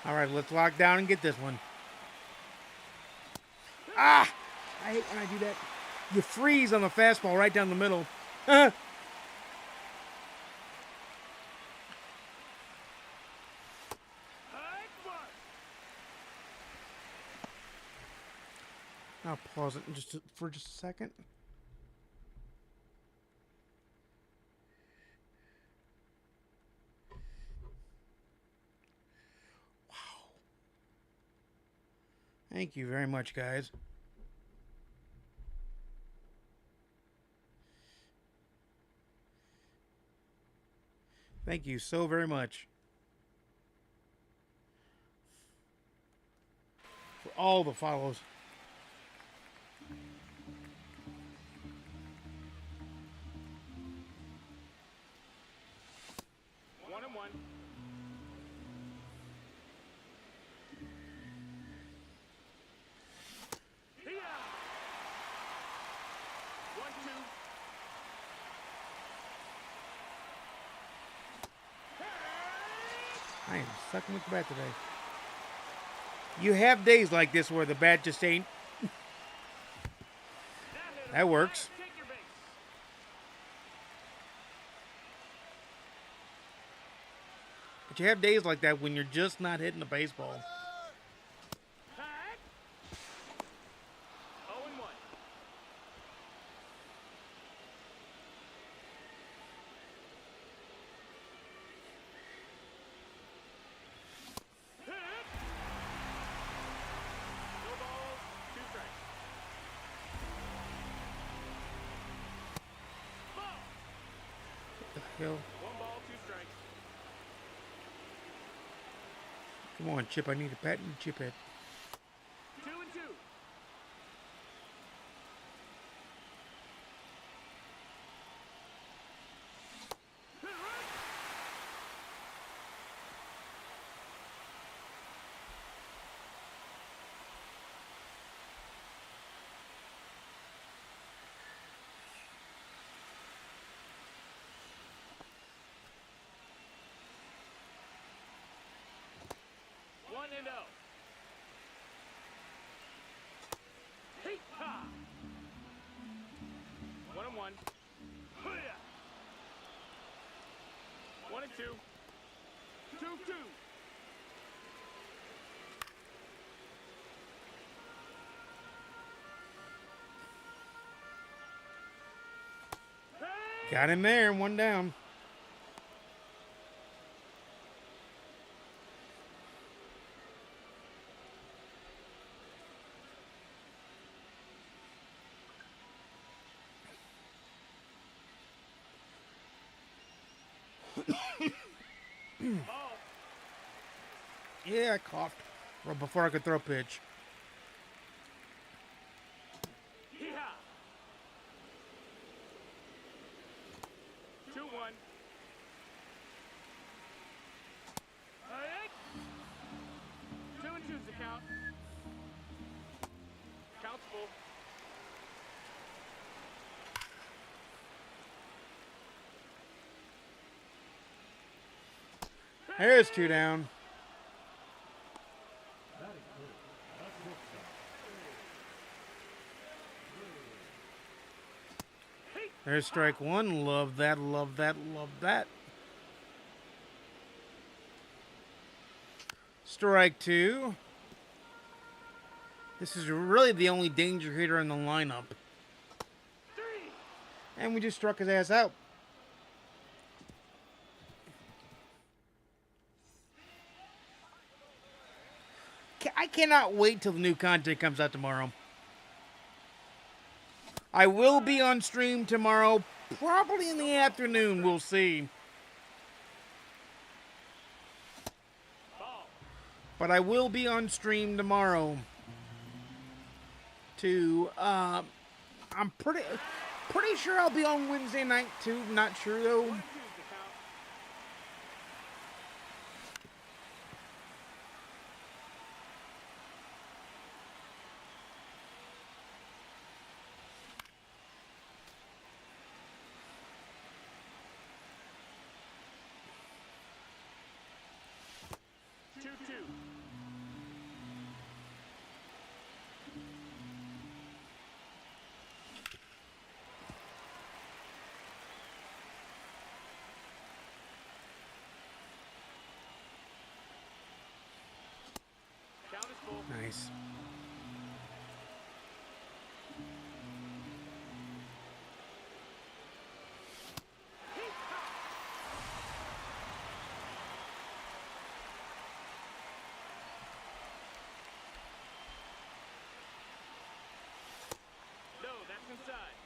All right, let's lock down and get this one. Ah! I hate when I do that. You freeze on the fastball right down the middle. I'll pause it for just a second. Wow. Thank you very much, guys. Thank you so very much for all the follows. I am sucking with the bat today. You have days like this where the bat just ain't. That works. But you have days like that when you're just not hitting the baseball. Hill. Come on, Chip. I need a bat and chip hit. 2-2. 0. Hey, ha! 1-1. 1-2. 2-2. Got him there, one down. Yeah, I coughed right before I could throw a pitch. Hee-haw! 2-1. Hey! 2-2's the count. Count's full. There's two down. There's strike one. Love that, love that, love that. Strike two. This is really the only danger hitter in the lineup. And we just struck his ass out. I cannot wait till the new content comes out tomorrow. I will be on stream tomorrow, probably in the afternoon. We'll see. But I will be on stream tomorrow. I'm pretty sure I'll be on Wednesday night too. Not sure though. 2-2. Count is full. Nice. No, that's inside.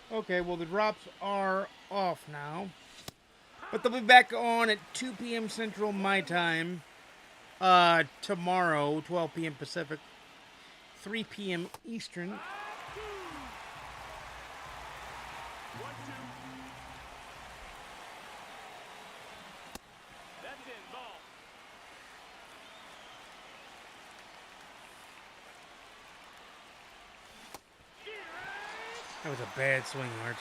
Okay, well, the drops are off now. But they'll be back on at 2 p.m. Central, my time. Tomorrow, 12 p.m. Pacific, 3 p.m. Eastern. 1-2. That's in. Ball. That was a bad swing, Art.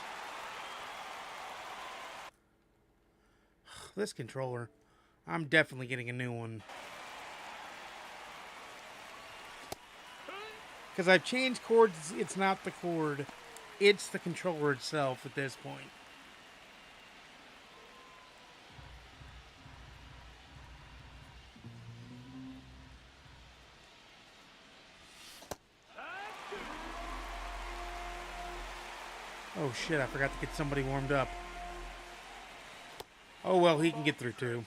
This controller. I'm definitely getting a new one. Because I've changed cords, it's not the cord. It's the controller itself at this point. Oh shit, I forgot to get somebody warmed up. Oh well, he can get through too.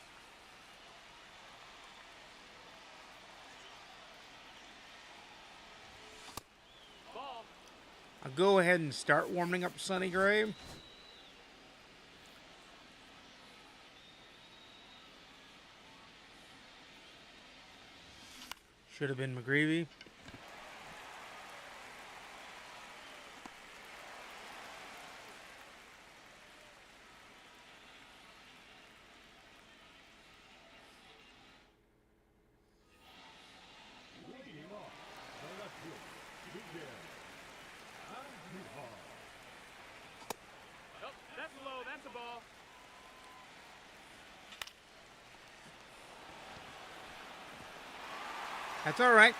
Ball. I'll go ahead and start warming up Sonny Gray. Should have been McGreevy. That's all right.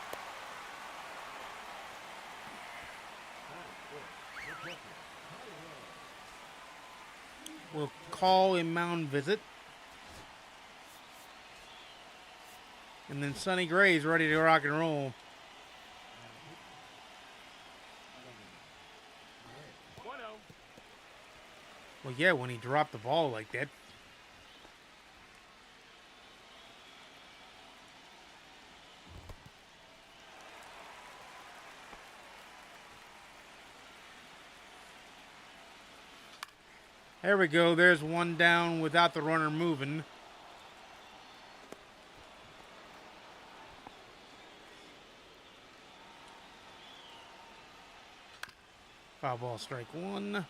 We'll call a mound visit. And then Sonny Gray's ready to rock and roll. 1-0. Well, yeah, when he dropped the ball like that. There we go. There's one down without the runner moving. Foul ball, strike one.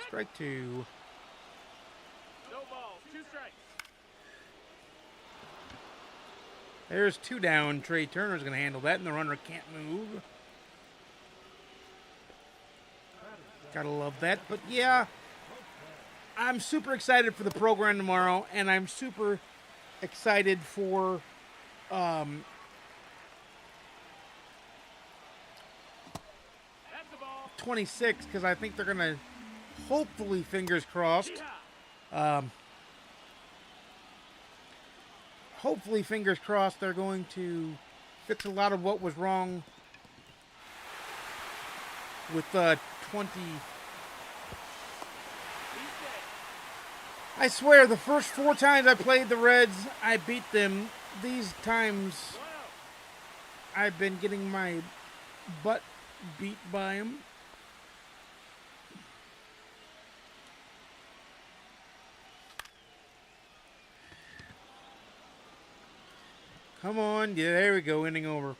Strike two. No balls, 2 strikes. There's two down. Trey Turner's going to handle that, and the runner can't move. Gotta love that. But yeah, I'm super excited for the program tomorrow, and I'm super excited for That's the ball. 26 because I think they're going to, hopefully, fingers crossed, hopefully, fingers crossed, they're going to fix a lot of what was wrong with 20. I swear, the first 4 times I played the Reds, I beat them. These times, I've been getting my butt beat by them. Come on. Yeah, there we go. Inning over.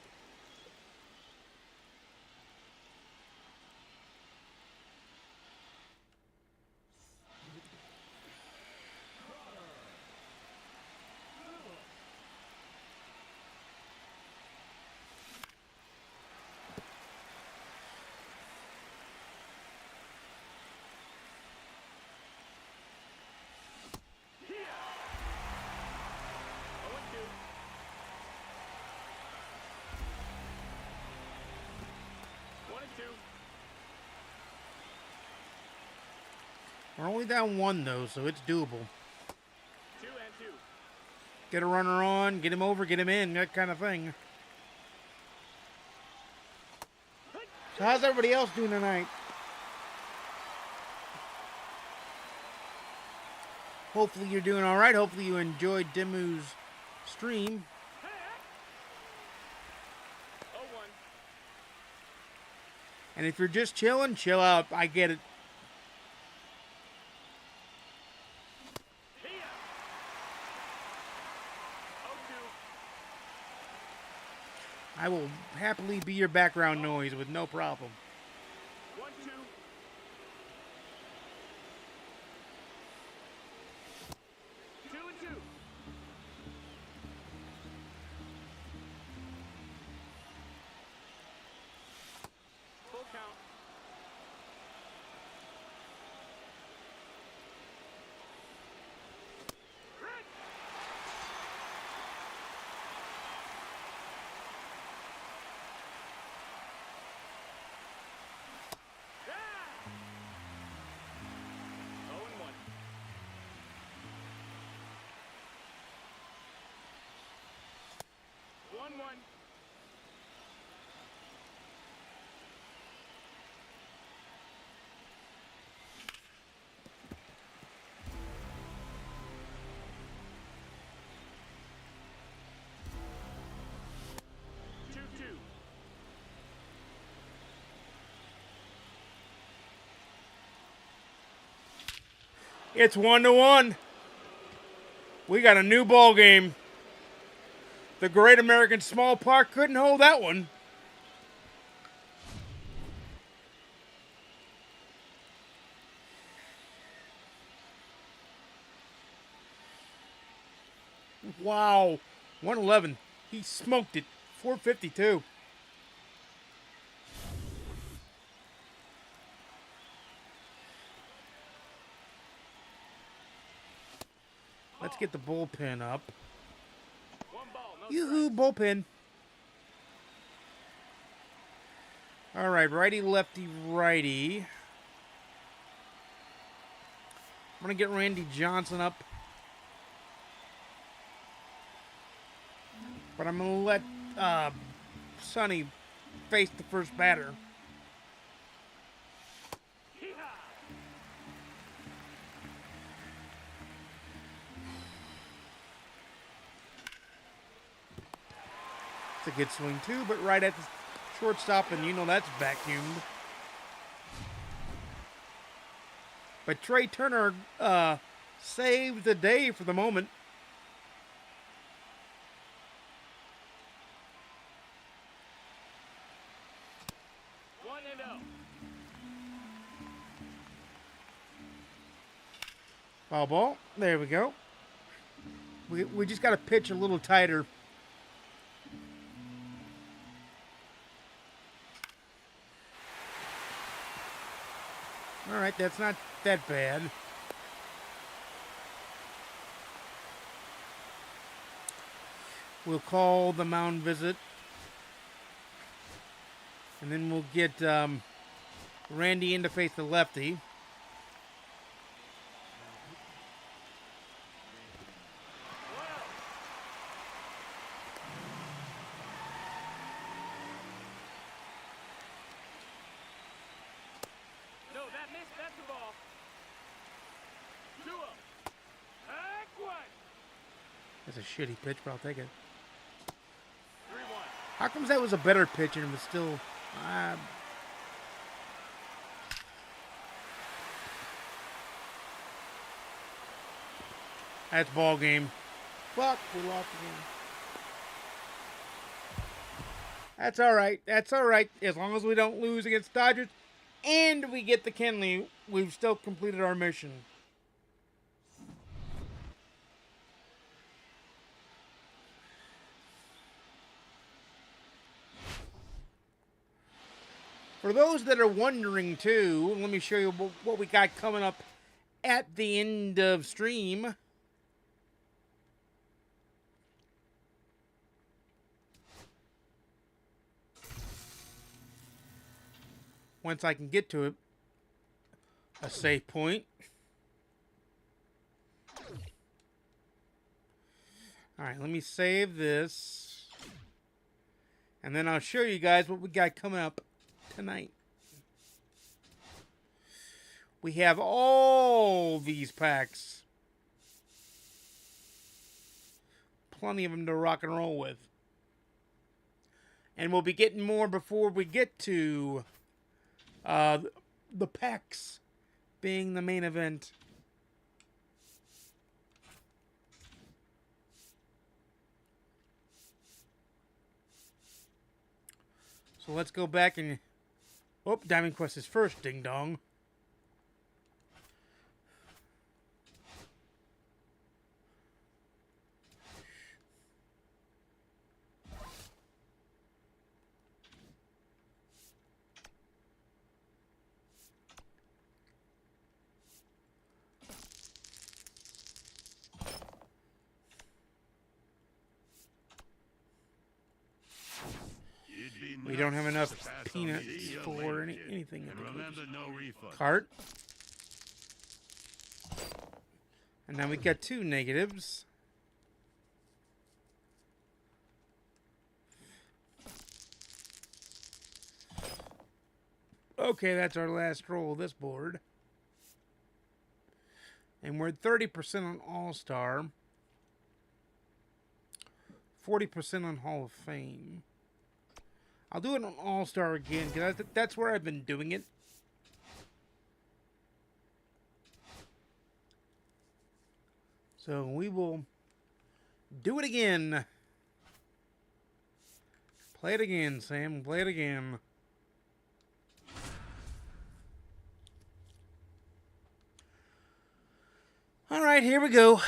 We're only down 1, though, so it's doable. 2-2. Get a runner on, get him over, get him in, that kind of thing. So how's everybody else doing tonight? Hopefully you're doing all right. Hopefully you enjoyed Dimu's stream. 0-1. And if you're just chilling, chill out. I get it. I will happily be your background noise with no problem. 1-2. 2-2. Full count. One. It's 1-1. We got a new ball game. The Great American Small Park couldn't hold that one. Wow. 111. He smoked it. 452. Let's get the bullpen up. One ball, no Yoo-hoo, bullpen. All right, righty, lefty, righty. I'm going to get Randy Johnson up. But I'm going to let Sonny face the first batter. It's a good swing, too, but right at the shortstop, and you know that's vacuumed. But Trey Turner saved the day for the moment. One and oh. Foul ball. There we go. We just got to pitch a little tighter. All right, that's not that bad. We'll call the mound visit. And then we'll get Randy in to face the lefty. No, that missed. That's the ball. 2-0. Conquest. That's a shitty pitch, but I'll take it. 3-1. How comes that was a better pitch and it was still... that's ball game. Fuck, we lost the game. That's all right. That's all right. As long as we don't lose against Dodgers and we get the Kenley, we've still completed our mission. For those that are wondering, too, let me show you what we got coming up at the end of stream. Once I can get to it, a save point. All right, let me save this. And then I'll show you guys what we got coming up tonight. We have all these packs. Plenty of them to rock and roll with. And we'll be getting more before we get to the packs being the main event. So let's go back and... Oh, Diamond Quest is first, ding dong. We don't have enough peanuts for anything. Cart. And now we got two negatives. Okay, that's our last roll of this board. And we're at 30% on All-Star. 40% on Hall of Fame. I'll do it on All-Star again, because that's where I've been doing it. So we will do it again. Play it again, Sam. Play it again. All right, here we go.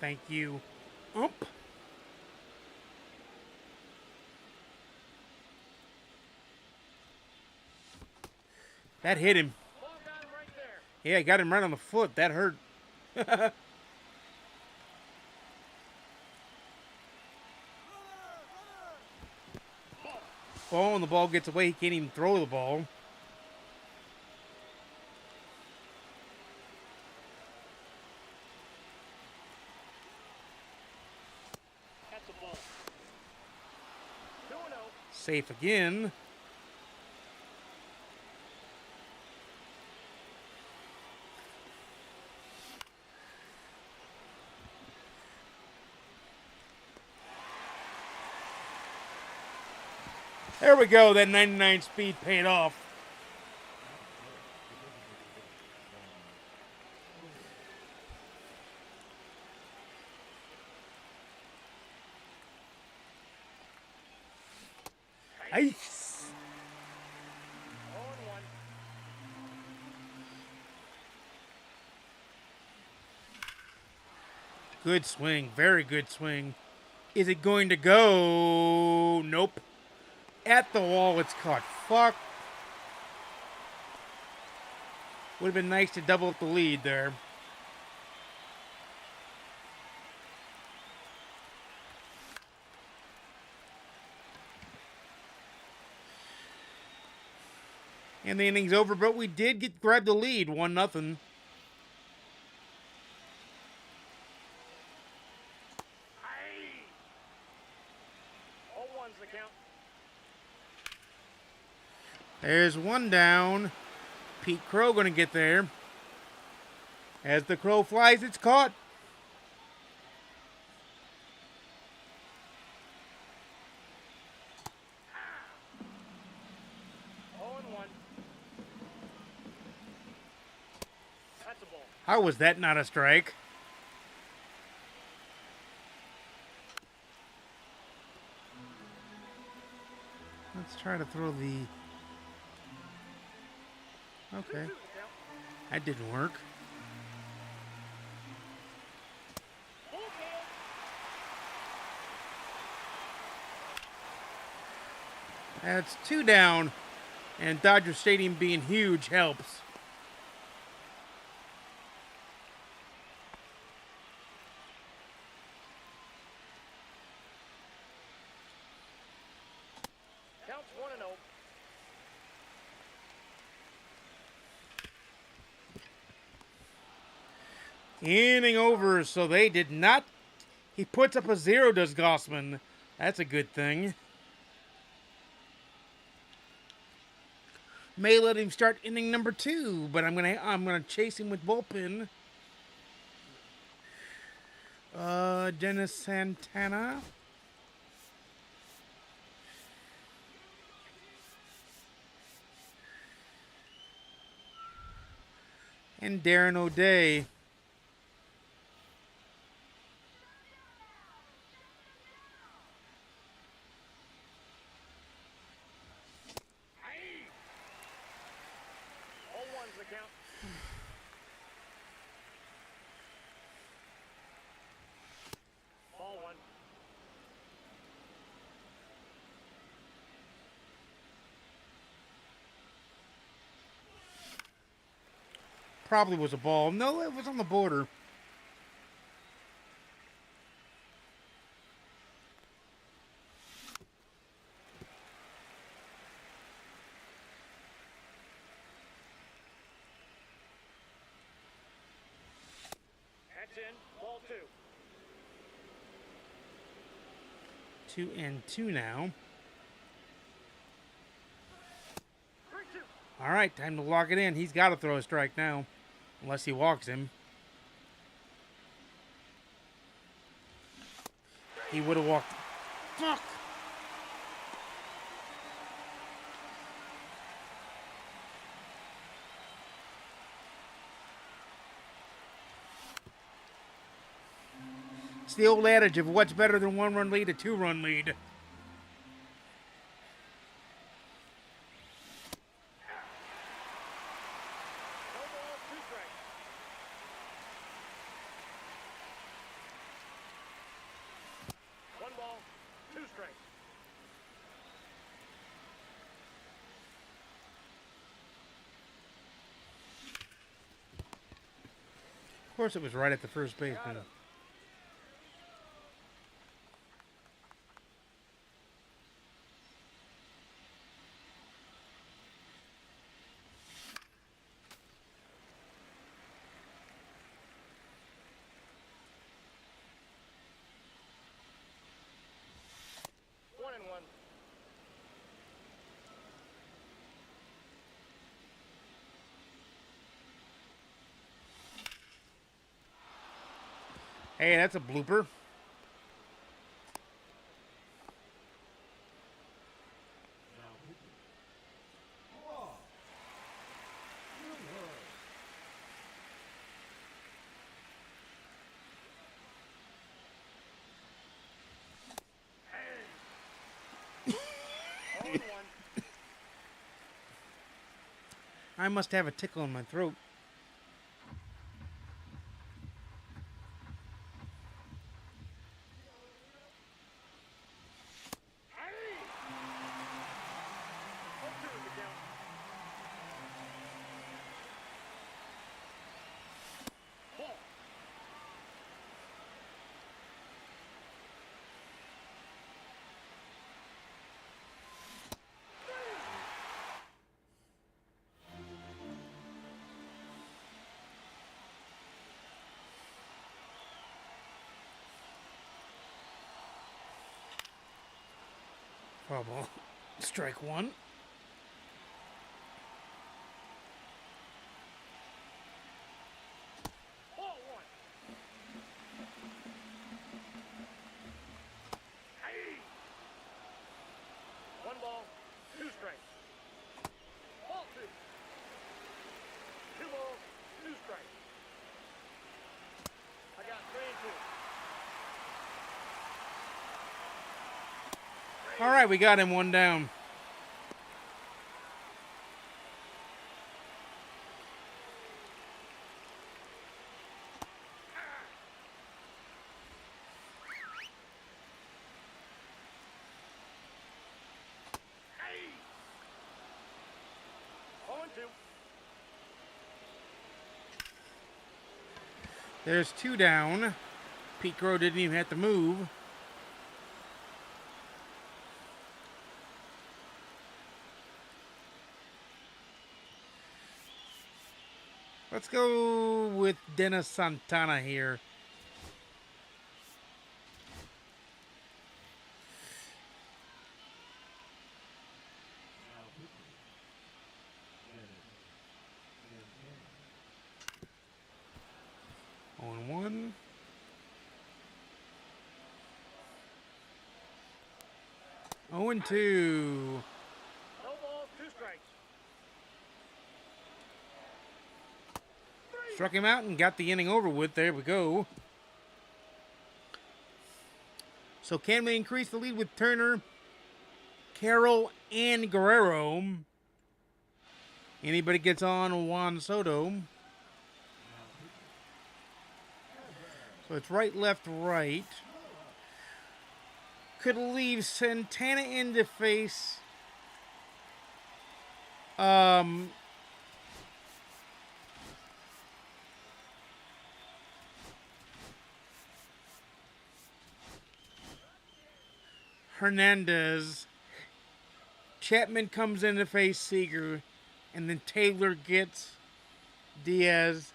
Thank you. Ump. That hit him. Ball got him right there. Yeah, got him right on the foot. That hurt. Oh, and the ball gets away. He can't even throw the ball. That's a ball. 2-0. Safe again. There we go. That 99 speed paid off. Nice. 0-1. Good swing. Very good swing. Is it going to go? Nope. At the wall, it's caught. Fuck. Would have been nice to double up the lead there. And the inning's over, but we did grab the lead, 1-0. Aye. 0-1's the count. There's one down. Pete Crow going to get there. As the crow flies, it's caught. That's a ball. How was that not a strike? Let's try to throw the... Okay. That didn't work. That's 2 down, and Dodger Stadium being huge helps. Counts 1-0. Inning over, so they did not... He puts up a 0, does Gossman. That's a good thing. May let him start inning number 2, but I'm gonna chase him with bullpen. Dennis Santana. And Darren O'Day. The count. Ball 1. Probably was a ball. No, it was on the border. That's in. Ball 2. 2-2 now. 3-2. All right, time to lock it in. He's got to throw a strike now, unless he walks him. He would have walked. Fuck! It's the old adage of what's better than 1-run lead, a 2-run lead. No balls, 2 strikes. Of course, it was right at the first baseman. One and one. Hey, that's a blooper. One and one. I must have a tickle in my throat. One, two is the count. Ball. Foul ball. Strike one. Ball one. Hey. One ball, two strikes. Ball two. Two balls, two strikes. I got 3 and 2. All right, we got him one down. Hey. 0 and 2. There's two down. Pete Crow didn't even have to move. Let's go with Dennis Santana here. On one. Oh and two. No balls, two strikes. Struck him out and got the inning over with. There we go. So can we increase the lead with Turner, Carroll, and Guerrero? Anybody gets on Juan Soto. So it's right, left, right. Could leave Santana in to face Hernandez. Chapman comes in to face Seager, and then Taylor gets Diaz.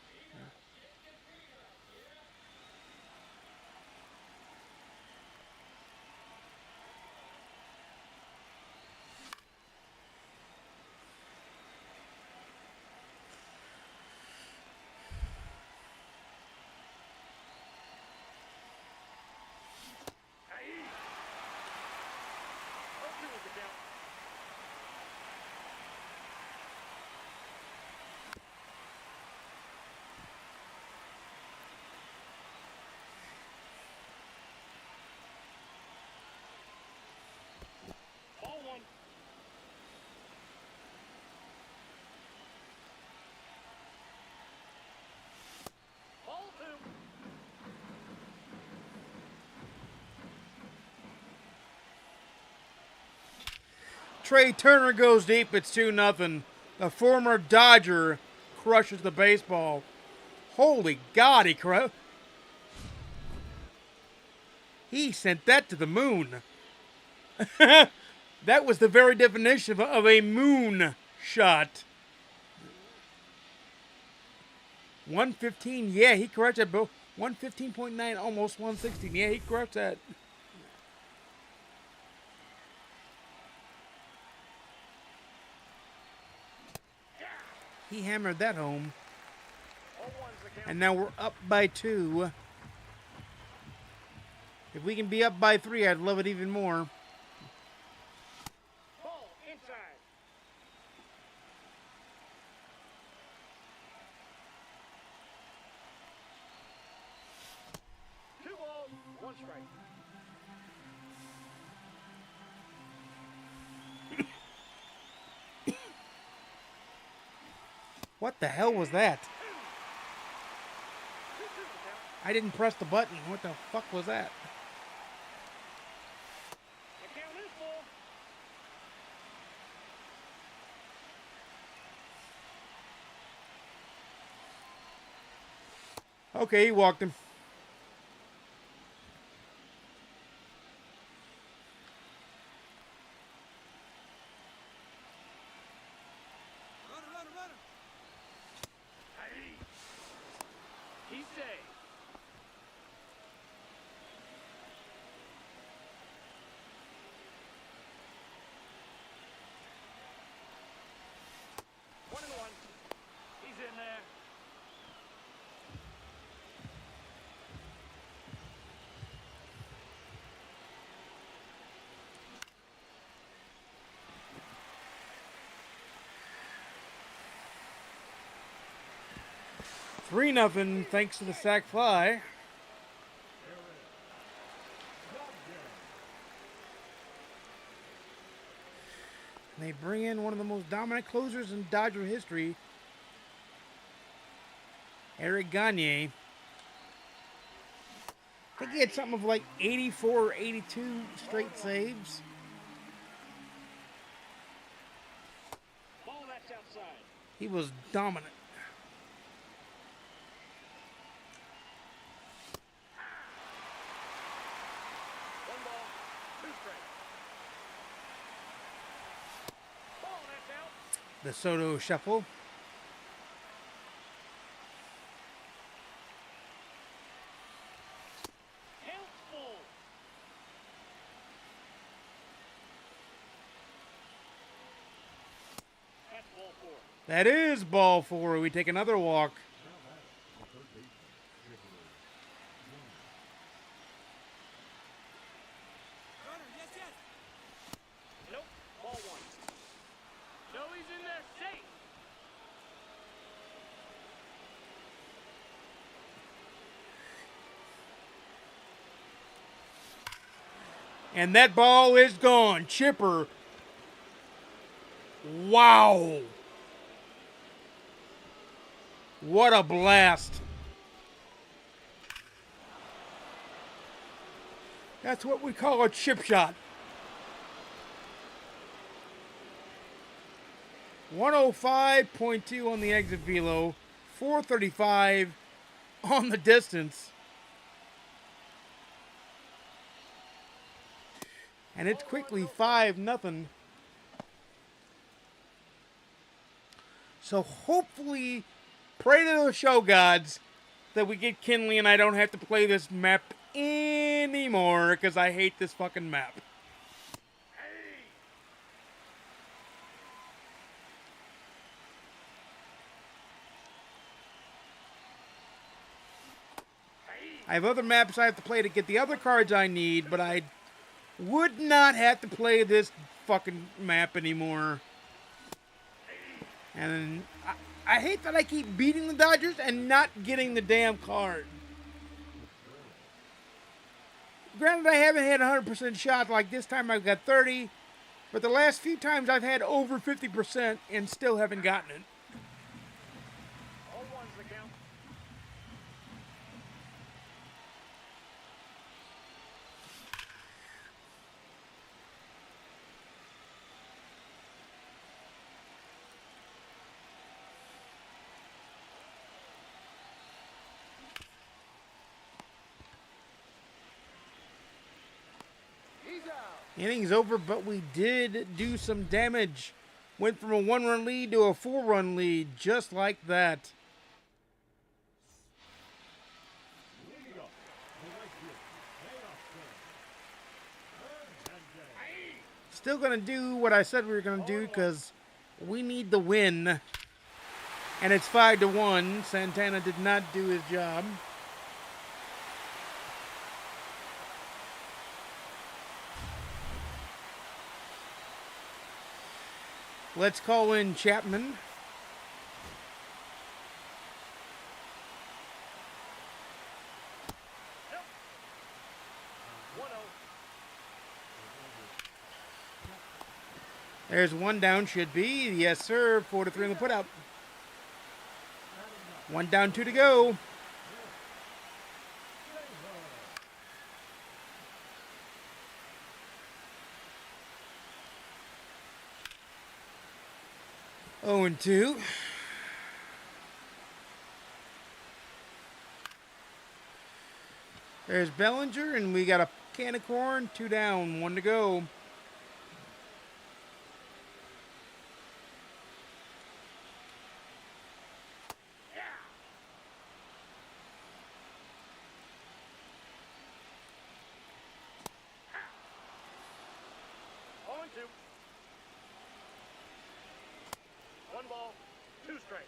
Hey. 0-2 is the count. Ball one. Ball two. Trey Turner goes deep. It's 2-0. The former Dodger crushes the baseball. Holy God, he sent that to the moon. That was the very definition of a moon shot. 115, yeah, he corrects that, bro. 115.9, almost 116. Yeah, he corrects that. He hammered that home. And now we're up by 2. If we can be up by 3, I'd love it even more. Ball inside. Two balls, one strike. What the hell was that? 2-2 the count. I didn't press the button. What the fuck was that? The count is full. Okay, he walked him. He say. One and one. He's in there. Three nothing, thanks to the sac fly. And they bring in one of the most dominant closers in Dodger history, Eric Gagne. I think he had something of like 84 or 82 straight saves. Ball that's outside. He was dominant. One ball, two strikes. Ball that's out. The Soto shuffle. Count full. That's ball four. That is ball 4. We take another walk. Nope. Ball one. No, he's in there safe. And that ball is gone. Chipper. Wow. What a blast. That's what we call a chip shot. 105.2 on the exit velo. 435 on the distance. And it's quickly 5-0. So hopefully, pray to the show gods that we get Kinley and I don't have to play this map anymore because I hate this fucking map. I have other maps I have to play to get the other cards I need, but I would not have to play this fucking map anymore. And I hate that I keep beating the Dodgers and not getting the damn card. Granted, I haven't had a 100% shot. Like this time I've got 30. But the last few times I've had over 50% and still haven't gotten it. All one's the count. Inning's over, but we did do some damage. Went from a 1-run lead to a 4-run lead, just like that. Still going to do what I said we were going to do because we need the win. And it's 5-1. Santana did not do his job. Let's call in Chapman. Yep. 1-0. There's one down, should be. Yes, sir. 4-3 on the putout. One down, 2 to go. Oh, and 2. There's Bellinger, and we got a can of corn. 2 down, 1 to go. On 2. 1 ball, 2 strikes.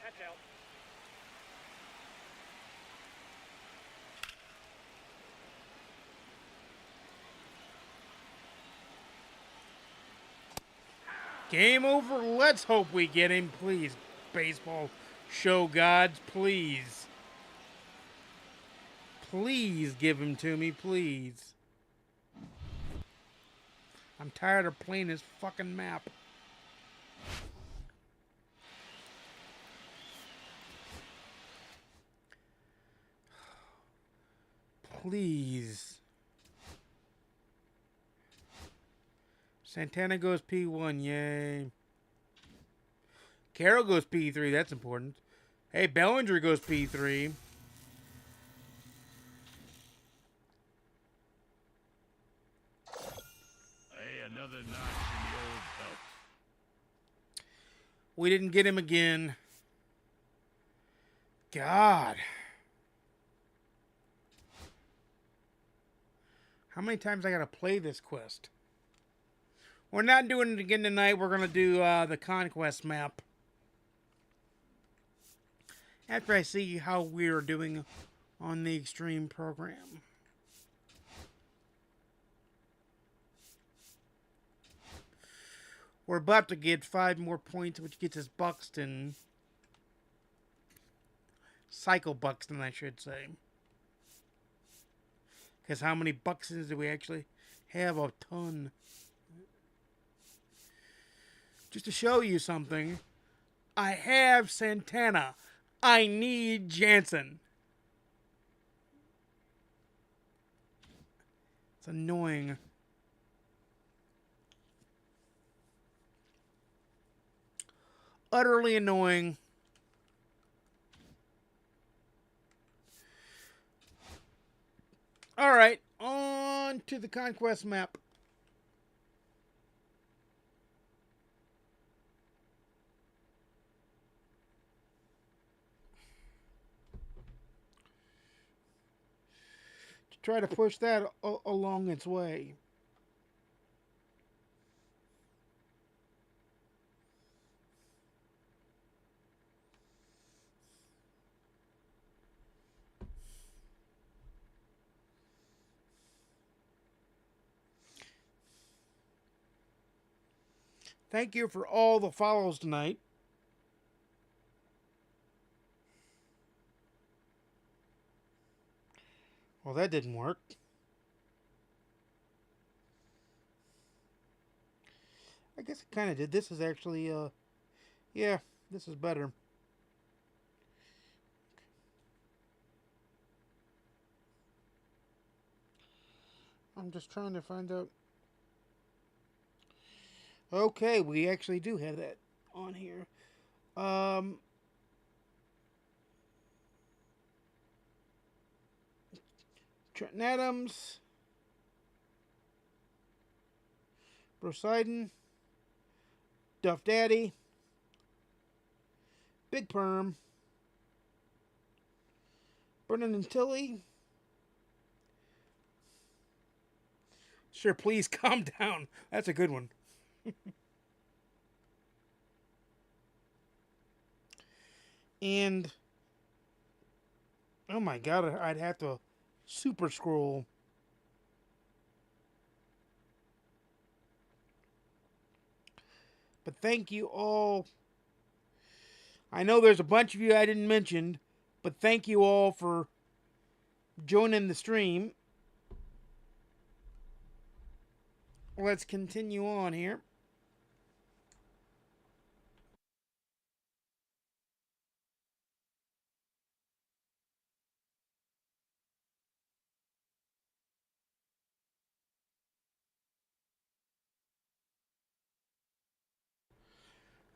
Catch out. Game over. Let's hope we get him. Please, baseball show gods, please. Please give him to me, please. I'm tired of playing this fucking map. Please. Santana goes P1, yay. Carroll goes P3, that's important. Hey, Bellinger goes P3. Hey, another notch in the old belt. We didn't get him again. God. How many times I gotta play this quest? We're not doing it again tonight. We're gonna do the Conquest map. After I see how we're doing on the Extreme program. We're about to get 5 more points, which gets us Buxton. Cycle Buxton, I should say. Because how many Buxtons do we actually have? A ton. Just to show you something, I have Santana. I need Jansen. It's annoying. Utterly annoying. All right, on to the Conquest map. To try to push that along its way. Thank you for all the follows tonight. Well, that didn't work. I guess it kind of did. This is actually, yeah, this is better. I'm just trying to find out. Okay, we actually do have that on here. Trenton Adams. Brosidon. Duff Daddy. Big Perm. Brennan and Tilly. Sure, please calm down. That's a good one. And oh my god, I'd have to super scroll. But thank you all. I know there's a bunch of you I didn't mention, but thank you all for joining the stream. Let's continue on here.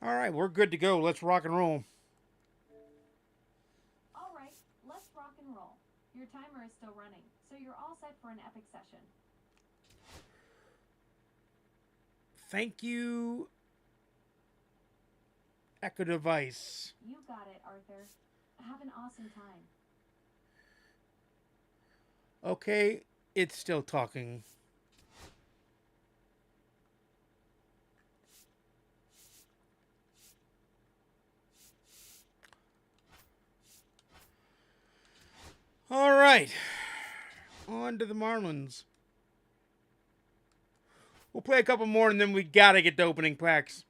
All right, we're good to go. Let's rock and roll. All right, let's rock and roll. Your timer is still running, so you're all set for an epic session. Thank you, Echo Device. You got it, Arthur. Have an awesome time. Okay, it's still talking. All right, on to the Marlins. We'll play a couple more and then we gotta get the opening packs.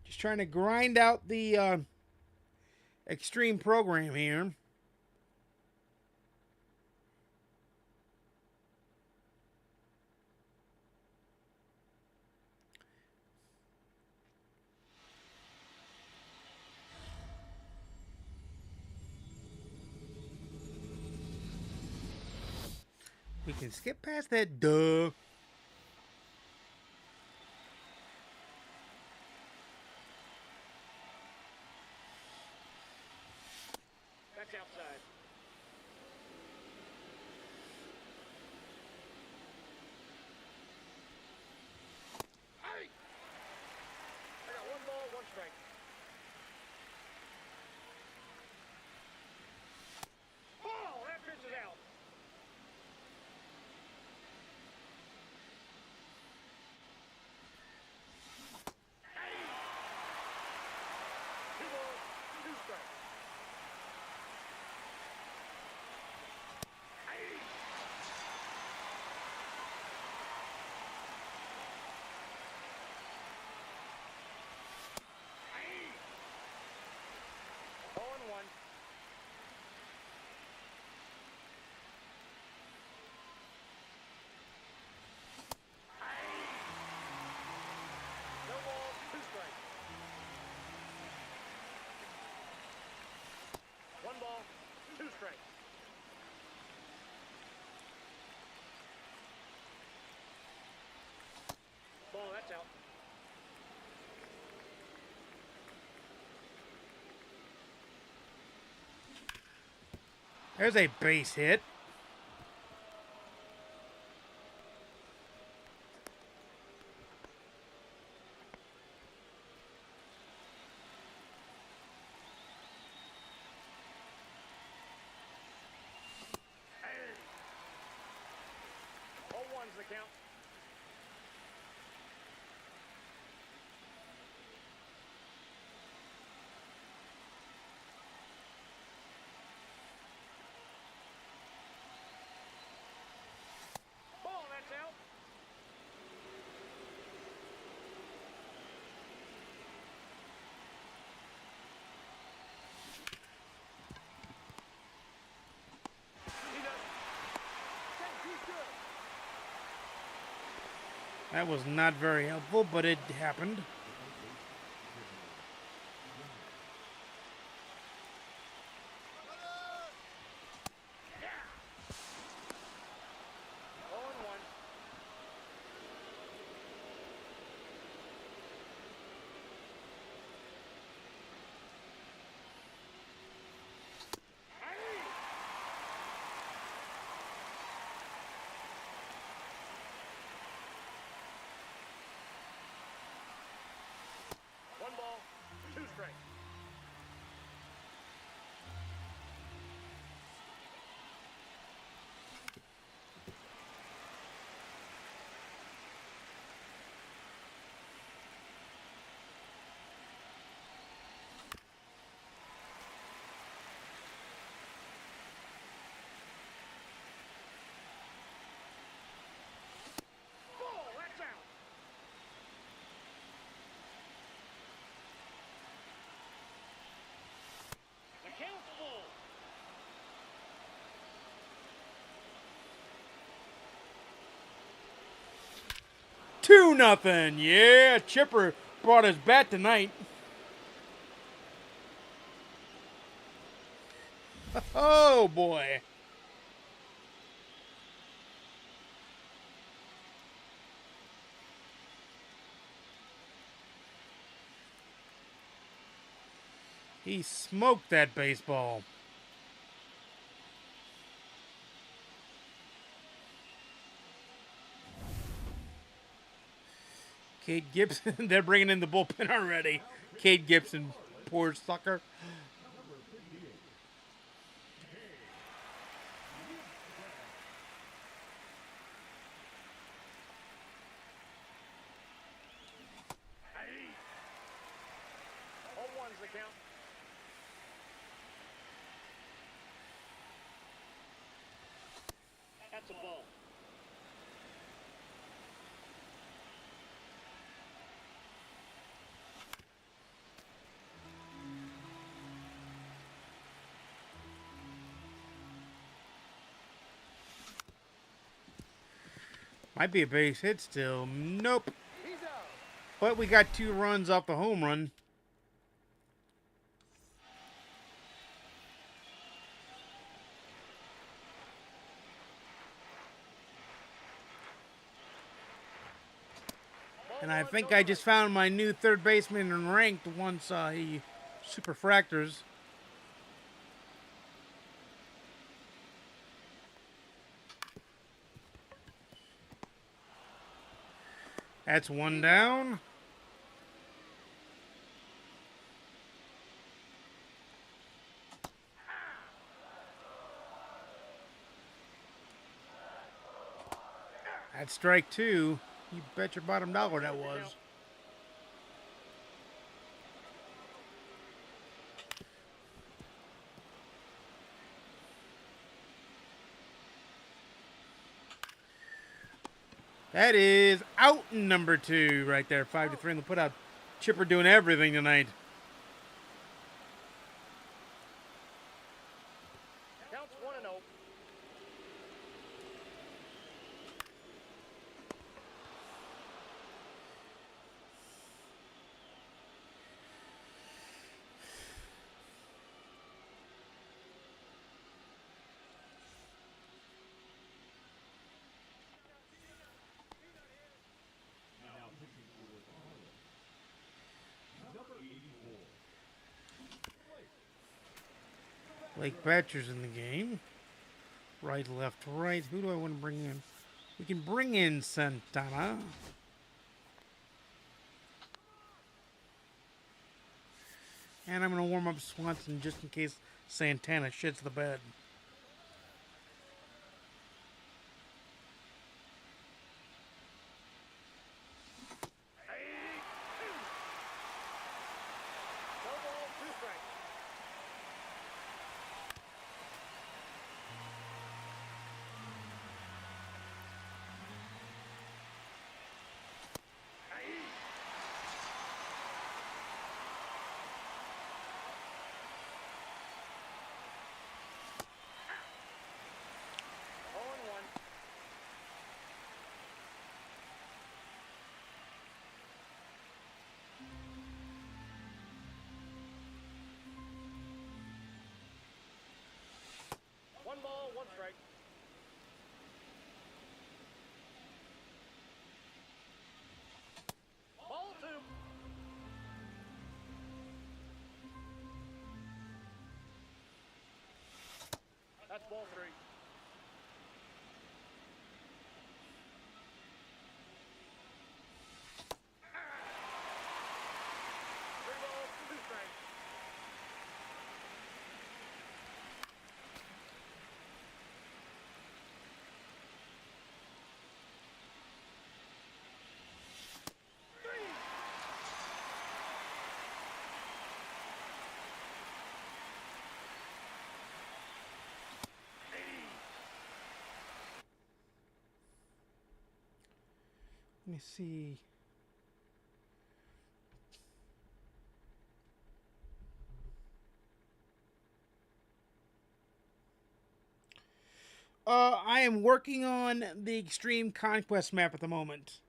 Just trying to grind out the extreme program here. We can skip past that duh. That's outside. Hey! I got one ball, one strike. Ball! That pitch is out. Two balls, two strikes. Oh and one. No balls, two strikes. One ball, two strikes. Ball, that's out. There's a base hit. All one's the count. Ball, that's out. He does. He's good. That was not very helpful, but it happened. Oh and one. 2-0. Yeah, Chipper brought his bat tonight. Oh, boy. He smoked that baseball. Cade Gibson, they're bringing in the bullpen already. Cade Gibson, poor sucker. Home one's the count. That's a ball. Might be a base hit still. Nope. He's out. But we got 2 runs off the home run. And I think I just found my new third baseman in ranked once he super fractors. That's 1 down. That's strike 2. You bet your bottom dollar that was. That is out number 2 right there. 5-3 in the putout. Chipper doing everything tonight. Counts 1-0. Blake Batcher's in the game. Right, left, right. Who do I want to bring in? We can bring in Santana. And I'm going to warm up Swanson just in case Santana shits the bed. No ball, 2 strikes. On 1. One ball, 1 strike. Ball 2. That's ball 3. 3 balls, 2 strikes. Let me see. I am working on the Extreme Conquest map at the moment.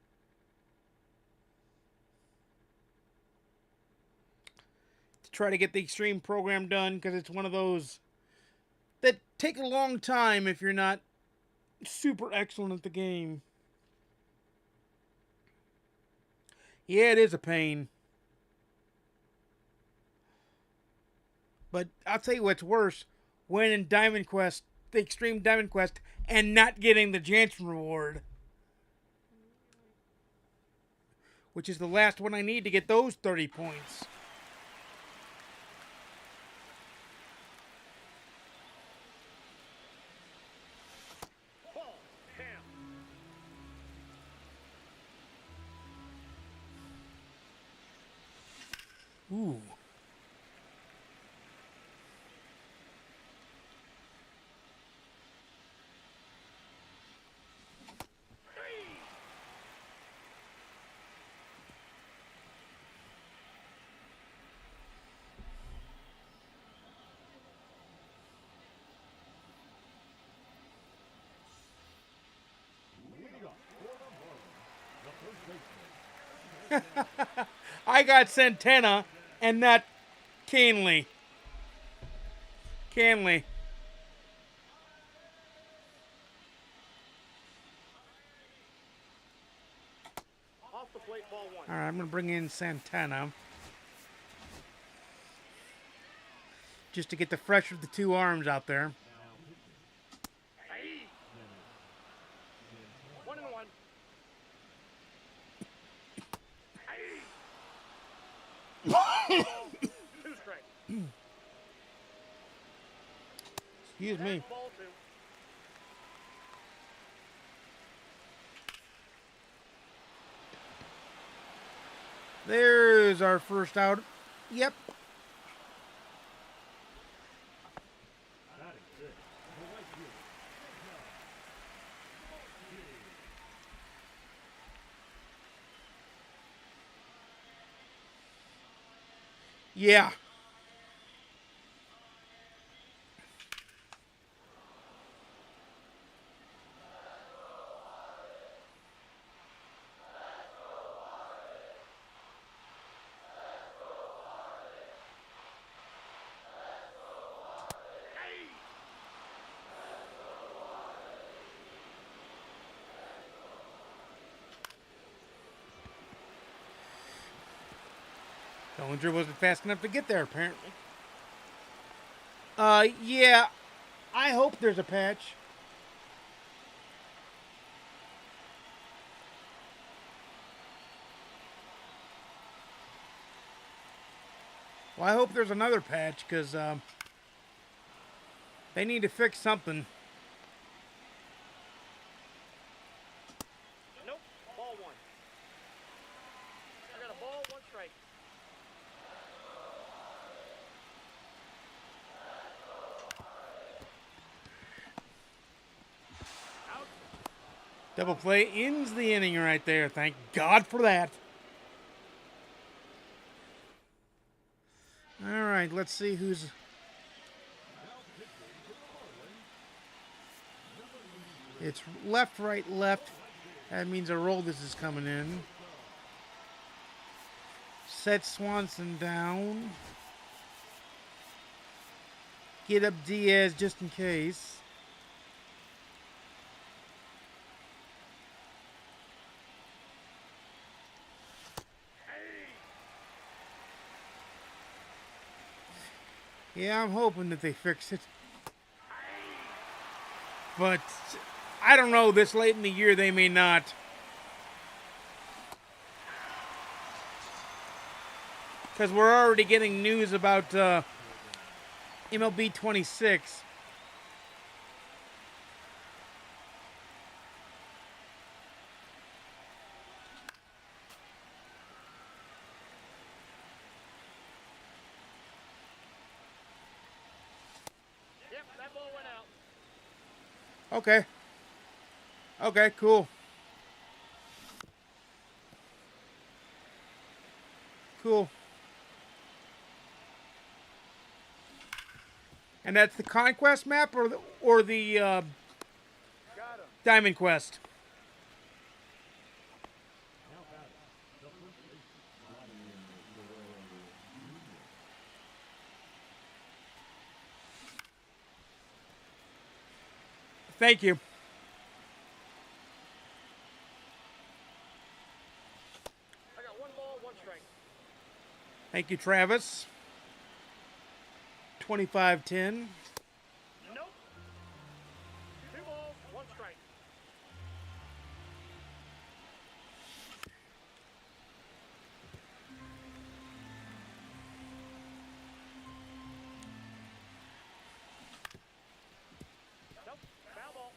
try to get the extreme program done because it's one of those that take a long time if you're not super excellent at the game. Yeah, it is a pain. But I'll tell you what's worse, winning Diamond Quest, the Extreme Diamond Quest, and not getting the Jansen reward. Which is the last one I need to get those 30 points. Ball. Cam. Ooh. I got Santana and not Canley. Canley. Off the plate, ball one. Alright, I'm going to bring in Santana. Just to get the fresh of the two arms out there. Hey. 1-1. Hey. 2 strike. Excuse me. Ball 2. There's our first out. Yep. Yeah. Dillinger wasn't fast enough to get there, apparently. Yeah. I hope there's a patch. Well, I hope there's another patch, because, they need to fix something. Nope. Ball 1. I got a ball, 1 strike. Out. Double play ends the inning right there. Thank God for that. All right, let's see who's... It's left, right, left. That means a roll this is coming in. Set Swanson down. Get up Diaz just in case. Yeah, I'm hoping that they fix it. But I don't know, this late in the year they may not. Because we're already getting news about MLB 26. Yep, that ball went out. Okay. Okay, cool. Cool. And that's the Conquest map or the Got him. Diamond Quest? Thank you. I got 1 ball, 1 strike. Thank you, Travis. 25-10. Nope. 2 balls, 1 strike. Nope. Foul ball.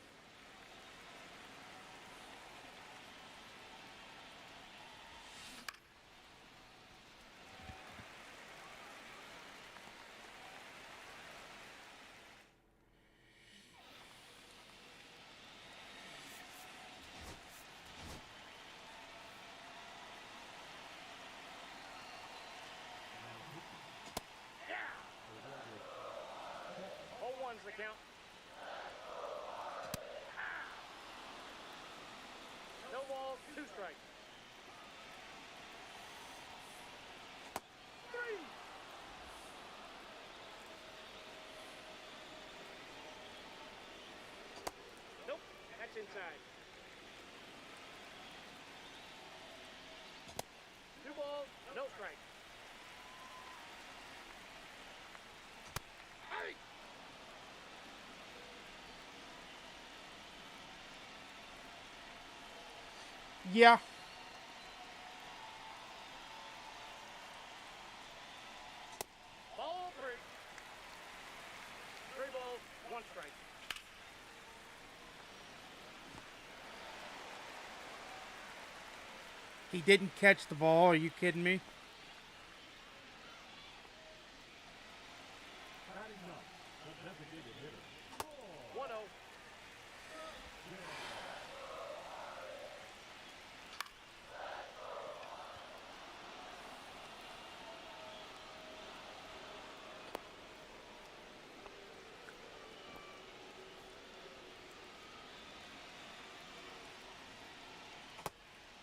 Hole 1's the count. No balls, 2 strikes. 3. Nope, that's inside. 2 balls, no strike. Hey! Yeah. Ball 3. 3 balls, 1 strike. He didn't catch the ball. Are you kidding me? Batting up, the designated hitter. 1-0.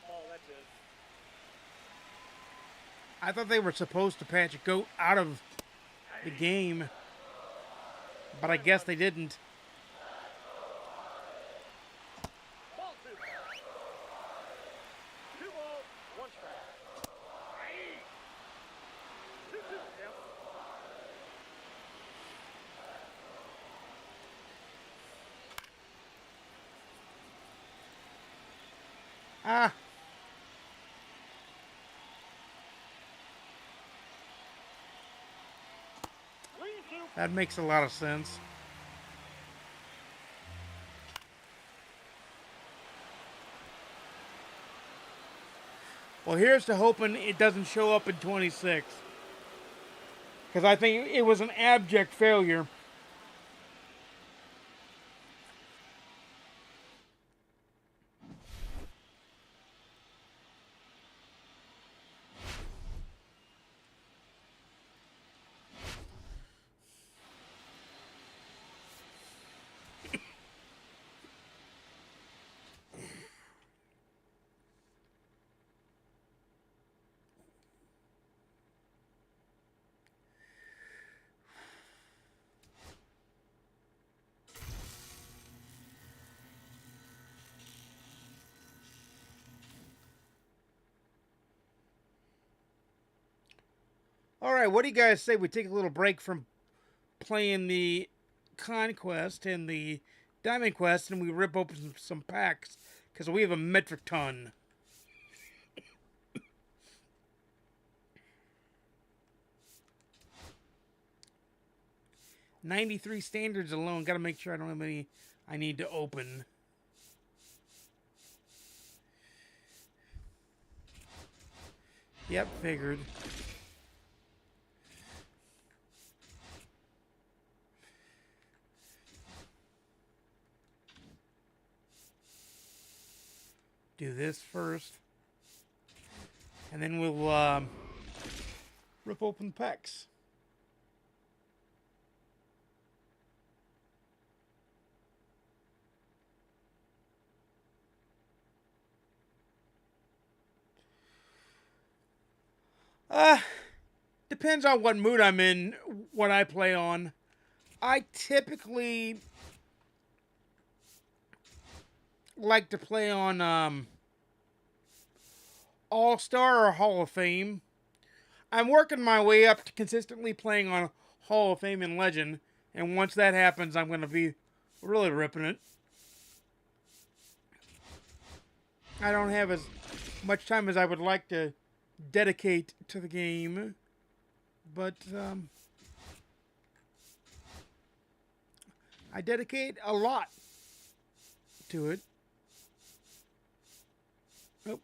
Ball, that's it. I thought they were supposed to patch a goat out of the game, but I guess they didn't. Ball 2. 2 balls, 1 strike. 2-2 count. Ah, 3-2. that makes a lot of sense. Well, here's to hoping it doesn't show up in 26. Because I think it was an abject failure. All right, what do you guys say we take a little break from playing the Conquest and the Diamond Quest and we rip open some packs? Because we have a metric ton. $93 standards alone. Got to make sure I don't have any I need to open. Yep, figured. Do this first. And then we'll rip open the packs. Depends on what mood I'm in, what I play on. I typically like to play on All-Star or Hall of Fame. I'm working my way up to consistently playing on Hall of Fame and Legend, and once that happens, I'm going to be really ripping it. I don't have as much time as I would like to dedicate to the game, but I dedicate a lot to it. Oh.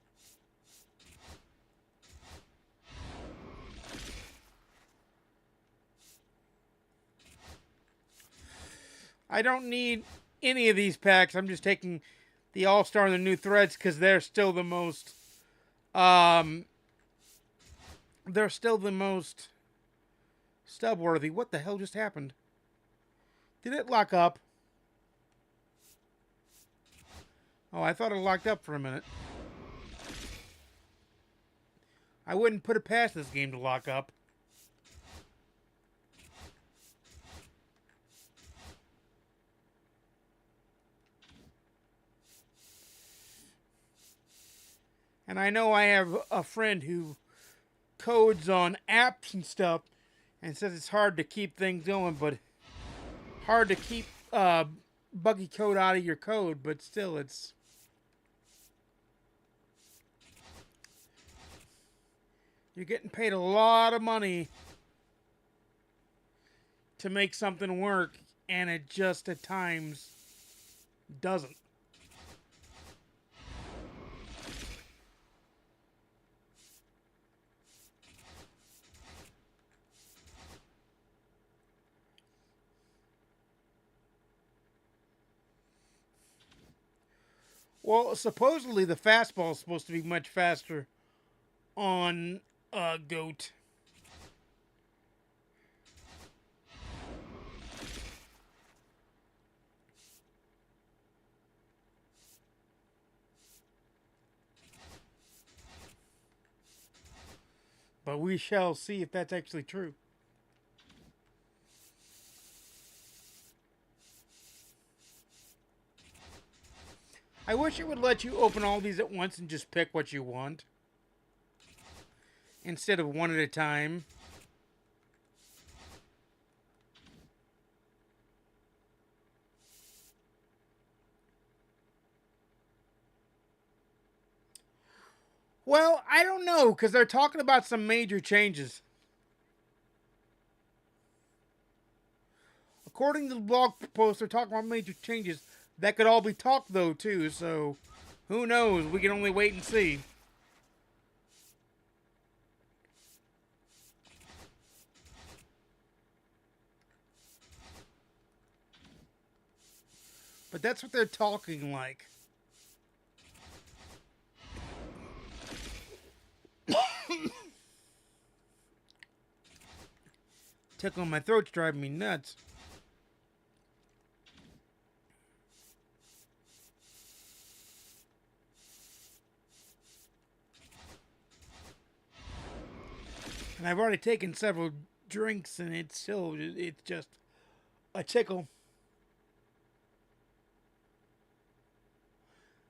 I don't need any of these packs. I'm just taking the All-Star and the new threads because they're still the most stub worthy. What the hell just happened? Did it lock up? Oh, I thought it locked up for a minute. I wouldn't put it past this game to lock up. And I know I have a friend who codes on apps and stuff and says it's hard to keep things going, but hard to keep buggy code out of your code, but still it's... You're getting paid a lot of money to make something work, and it just at times doesn't. Well, supposedly the fastball is supposed to be much faster on GOAT. But we shall see if that's actually true. I wish it would let you open all these at once and just pick what you want, instead of one at a time. Well, I don't know, because they're talking about some major changes. According to the blog post, they're talking about major changes. That could all be talk, though, too, so who knows? We can only wait and see. But that's what they're talking like. Tickling my throat's driving me nuts. And I've already taken several drinks, and it's just a tickle.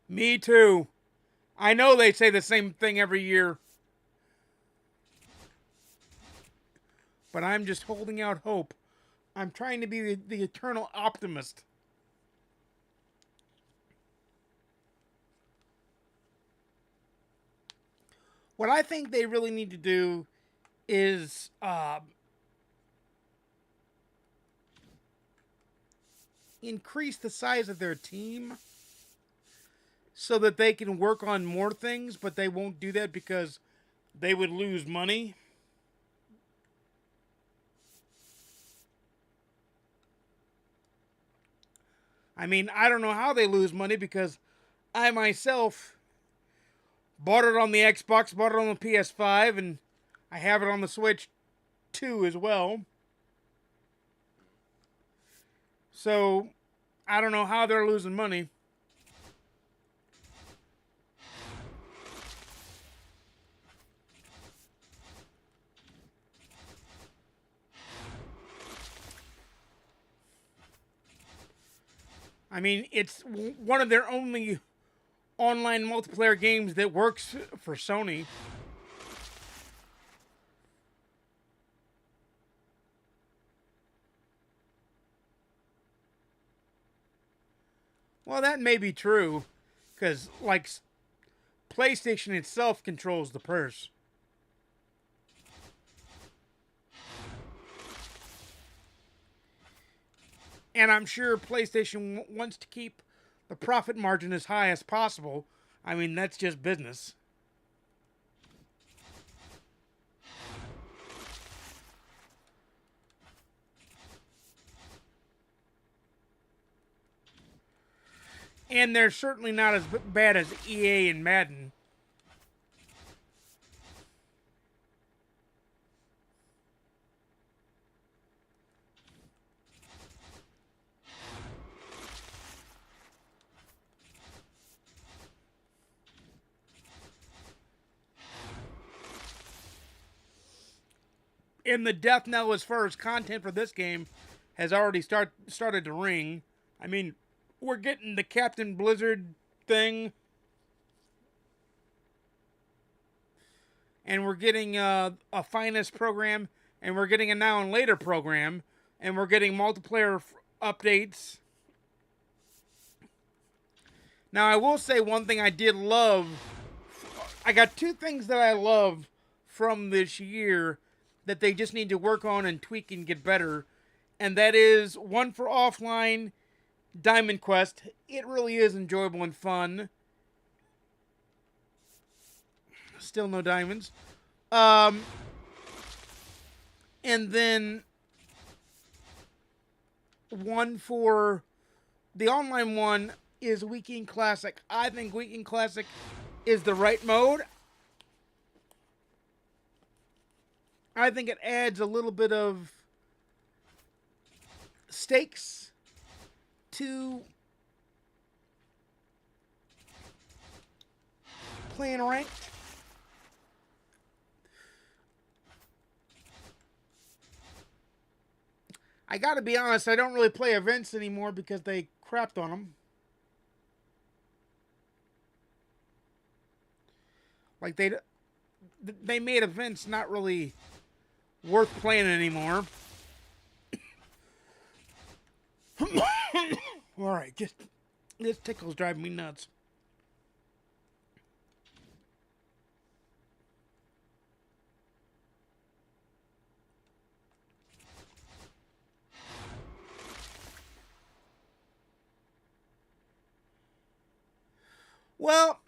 Me too. I know they say the same thing every year. But I'm just holding out hope. I'm trying to be the eternal optimist. What I think they really need to do is increase the size of their team so that they can work on more things, but they won't do that because they would lose money. I mean, I don't know how they lose money because I myself bought it on the Xbox, bought it on the PS5, and I have it on the Switch too as well. So, I don't know how they're losing money. I mean, it's one of their only online multiplayer games that works for Sony. Well, that may be true, because, like, PlayStation itself controls the purse. And I'm sure PlayStation wants to keep the profit margin as high as possible. I mean, that's just business. And they're certainly not as bad as EA and Madden. And the death knell as far as content for this game has already started to ring. I mean, we're getting the Captain Blizzard thing. And we're getting a finest program. And we're getting a now and later program. And we're getting multiplayer updates. Now, I will say one thing I did love. I got two things that I love from this year that they just need to work on and tweak and get better. And that is one for offline, Diamond Quest. It really is enjoyable and fun. Still no diamonds. And then one for the online one is Weekend Classic. I think Weekend Classic is the right mode. I think it adds a little bit of stakes to playing ranked. I gotta be honest, I don't really play events anymore because they crapped on them. Like, they made events not really worth playing anymore. Alright, just this tickle's driving me nuts. Well,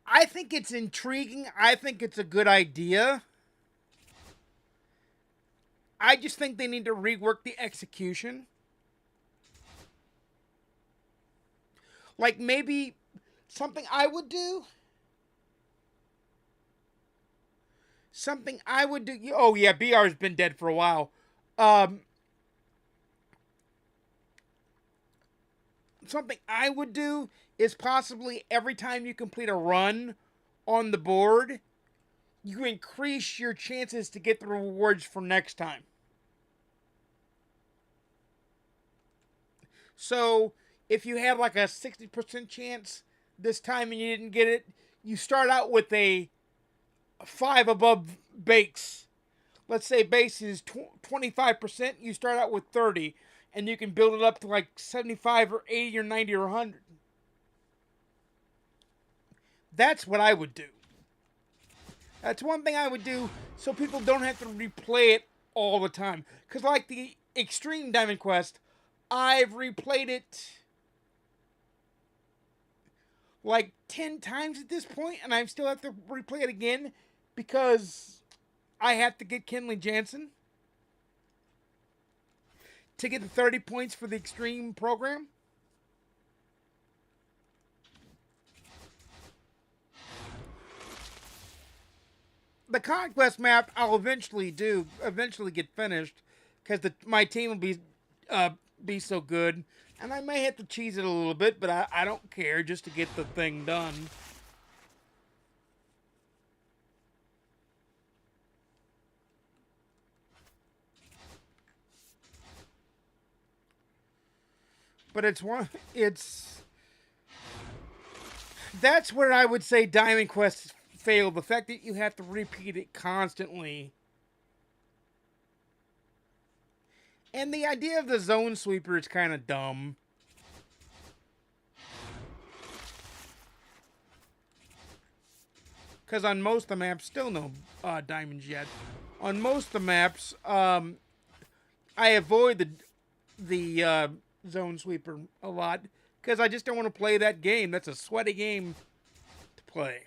I think it's intriguing. I think it's a good idea. I just think they need to rework the execution. Like, maybe something I would do. Something I would do. Oh, yeah, BR's been dead for a while. Something I would do is possibly every time you complete a run on the board, you increase your chances to get the rewards for next time. So, if you have like a 60% chance this time and you didn't get it, you start out with a 5 above base. Let's say base is 25%, you start out with 30, and you can build it up to like 75 or 80 or 90 or 100. That's what I would do. That's one thing I would do so people don't have to replay it all the time. Because like the Extreme Diamond Quest, I've replayed it like 10 times at this point, and I still have to replay it again because I have to get Kenley Jansen to get the 30 points for the Extreme program. The Conquest map I'll eventually get finished, because my team will be so good, and I may have to cheese it a little bit, but I don't care, just to get the thing done. But it's That's where I would say Diamond Quest failed. The fact that you have to repeat it constantly. And the idea of the zone sweeper is kind of dumb. Because on most of the maps, still no diamonds yet. On most of the maps, I avoid the zone sweeper a lot. Because I just don't want to play that game. That's a sweaty game to play.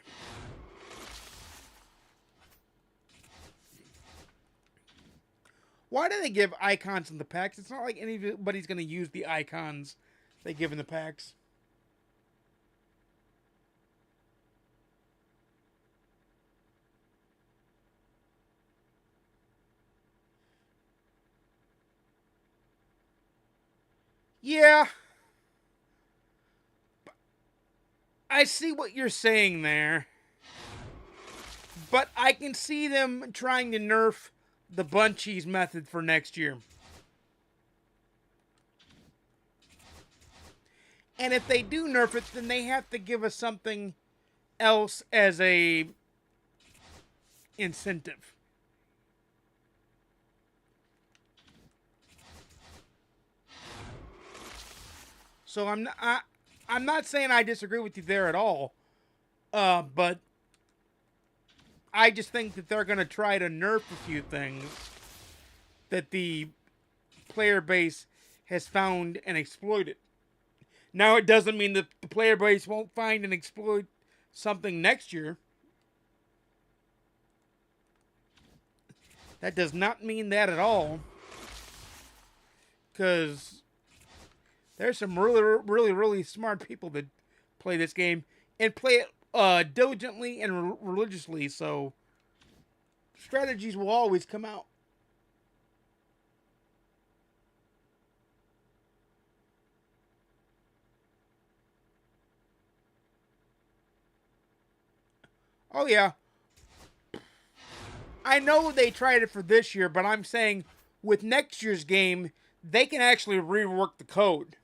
Why do they give icons in the packs? It's not like anybody's going to use the icons they give in the packs. Yeah. I see what you're saying there. But I can see them trying to nerf the bunchies method for next year. And if they do nerf it, then they have to give us something else as a incentive. So I'm not saying I disagree with you there at all. But I just think that they're going to try to nerf a few things that the player base has found and exploited. Now, it doesn't mean that the player base won't find and exploit something next year. That does not mean that at all. Because there's some really smart people that play this game and play it diligently and religiously. So strategies will always come out. Oh, yeah. I know they tried it for this year, but I'm saying with next year's game, they can actually rework the code.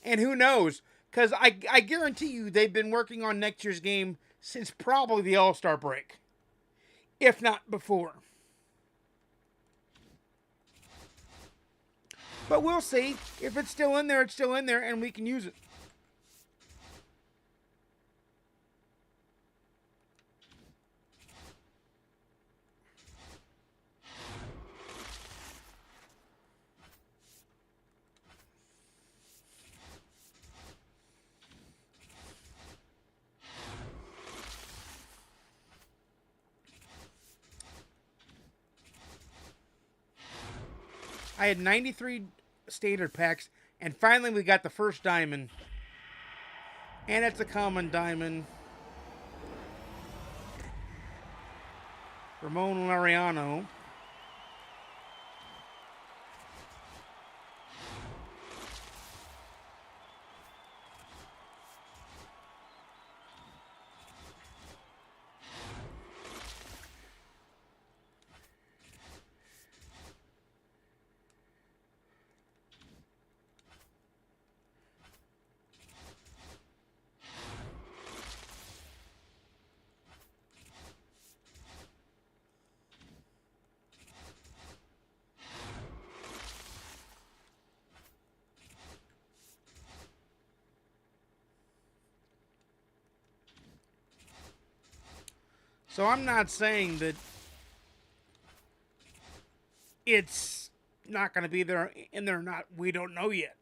And who knows? Because I guarantee you they've been working on next year's game since probably the All-Star break. If not before. But we'll see. If it's still in there, it's still in there, and we can use it. I had 93 standard packs, and finally we got the first diamond. And it's a common diamond. Ramon Laureano. So I'm not saying that it's not going to be there in there or not. We don't know yet.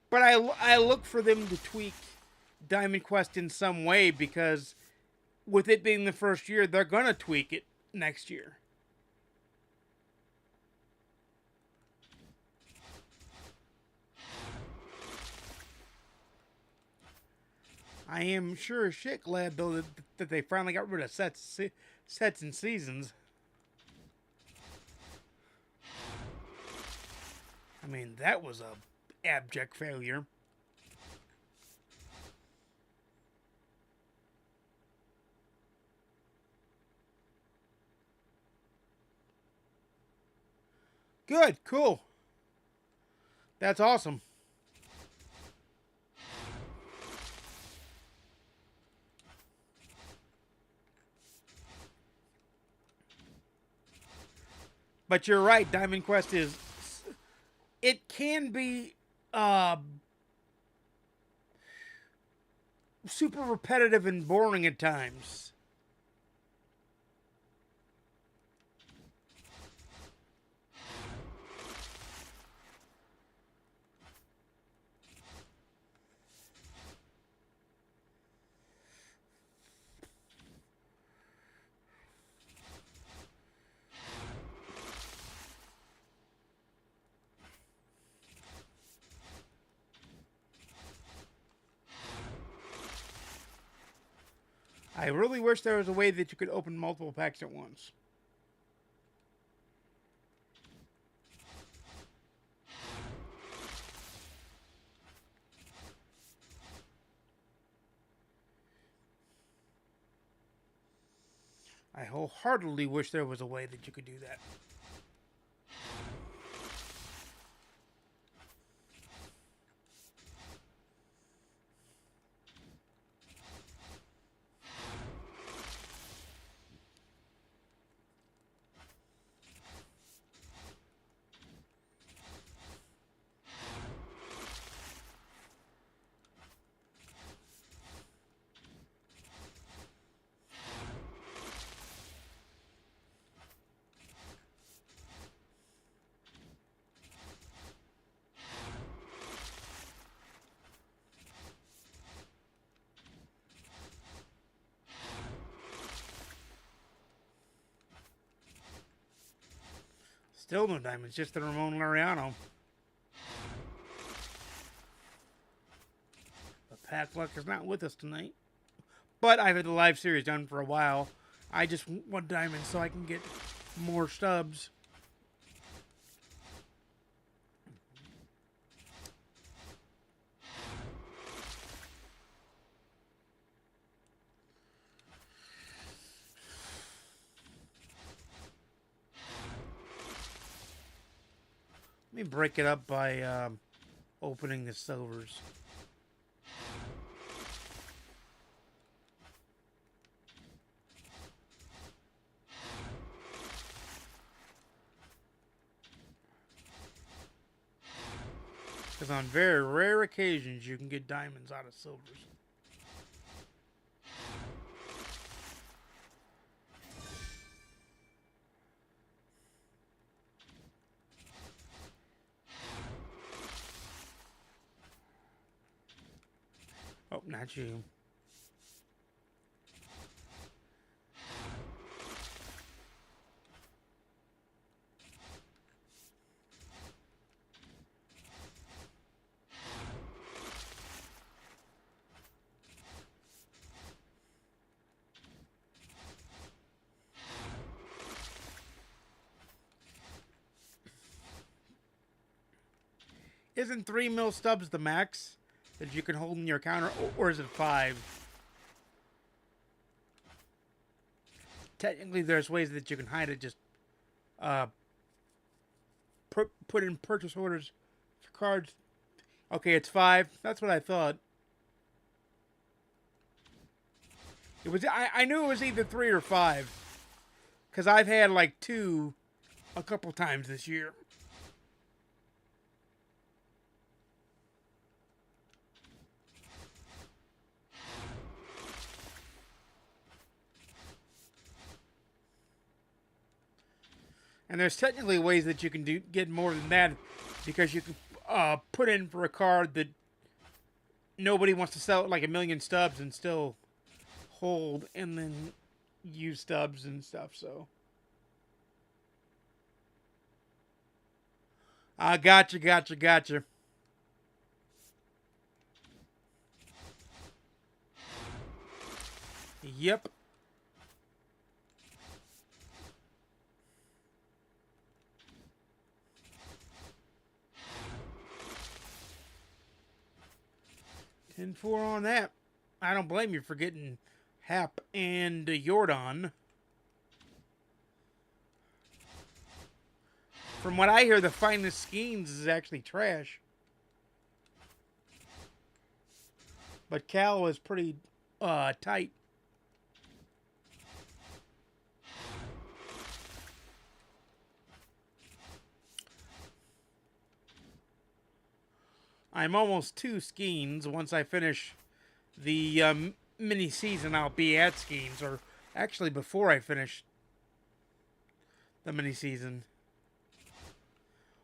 But I look for them to tweak Diamond Quest in some way because with it being the first year, they're going to tweak it next year. I am sure as shit glad, though, that they finally got rid of sets and seasons. I mean, that was a abject failure. Good, cool. That's awesome. But you're right, Diamond Quest is... It can be super repetitive and boring at times. I really wish there was a way that you could open multiple packs at once. I wholeheartedly wish there was a way that you could do that. Still no diamonds, just the Ramon Laureano. But Pack Luck is not with us tonight. But I've had the live series done for a while. I just want diamonds so I can get more stubs. Let me break it up by opening the silvers. Because on very rare occasions you can get diamonds out of silvers. Oh, not you. Isn't 3 mil stubs the max that you can hold in your counter, or is it 5? Technically, there's ways that you can hide it. Just put in purchase orders for cards. Okay, it's 5. That's what I thought. It was. I knew it was either 3 or 5, because I've had like 2 a couple times this year. And there's technically ways that you can get more than that, because you can put in for a card that nobody wants to sell at like 1,000,000 stubs and still hold, and then use stubs and stuff. So I gotcha. Yep. And 4 on that. I don't blame you for getting Hap and Jordan. From what I hear, the finest Skeens is actually trash. But Cal is pretty tight. I'm almost 2 Skeens. Once I finish the mini season, I'll be at Skeens. Or actually, before I finish the mini season.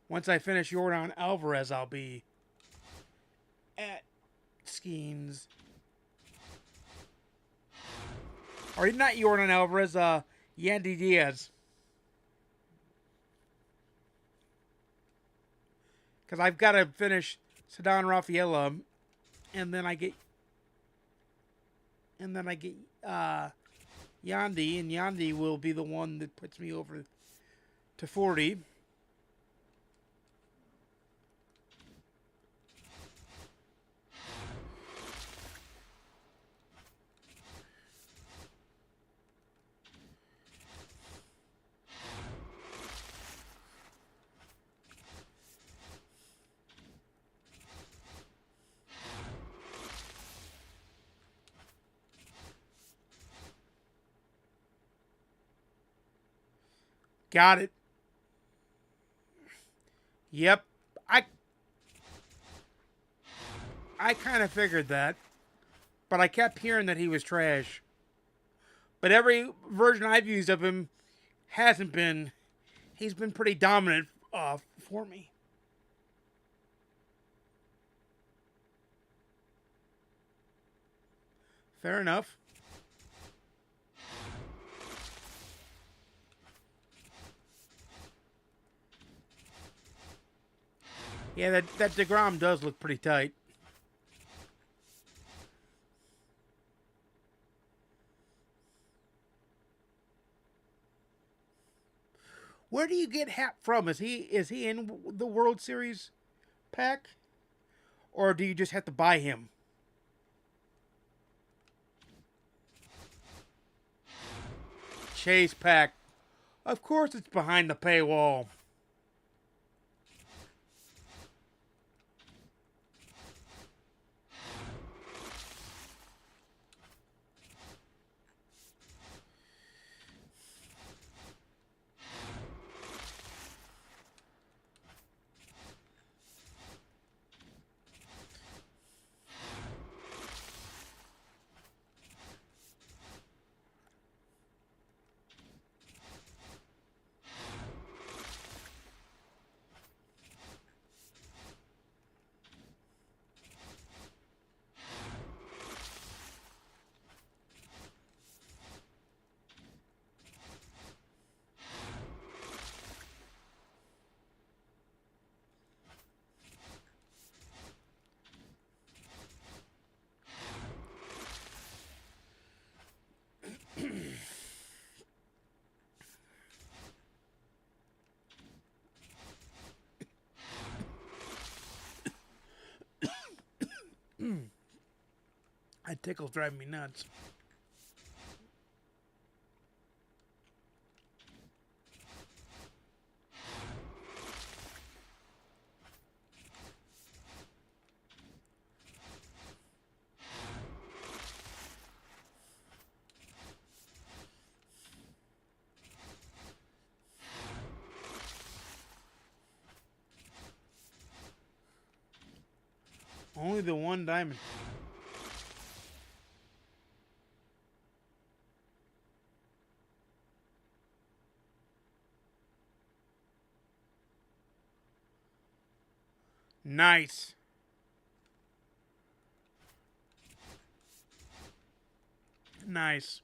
Once I finish Jordan Alvarez, I'll be at Skeens. Or not Jordan Alvarez, Yandy Diaz. Because I've got to finish Ceddanne Rafaela, and then I get Yandy, and Yandy will be the one that puts me over to 40. Got it. Yep. I kind of figured that. But I kept hearing that he was trash. But every version I've used of him hasn't been. He's been pretty dominant for me. Fair enough. Yeah, that DeGrom does look pretty tight. Where do you get Hap from? Is he in the World Series pack? Or do you just have to buy him? Chase pack. Of course it's behind the paywall. That tickle's driving me nuts. Only the one diamond. Nice. Nice.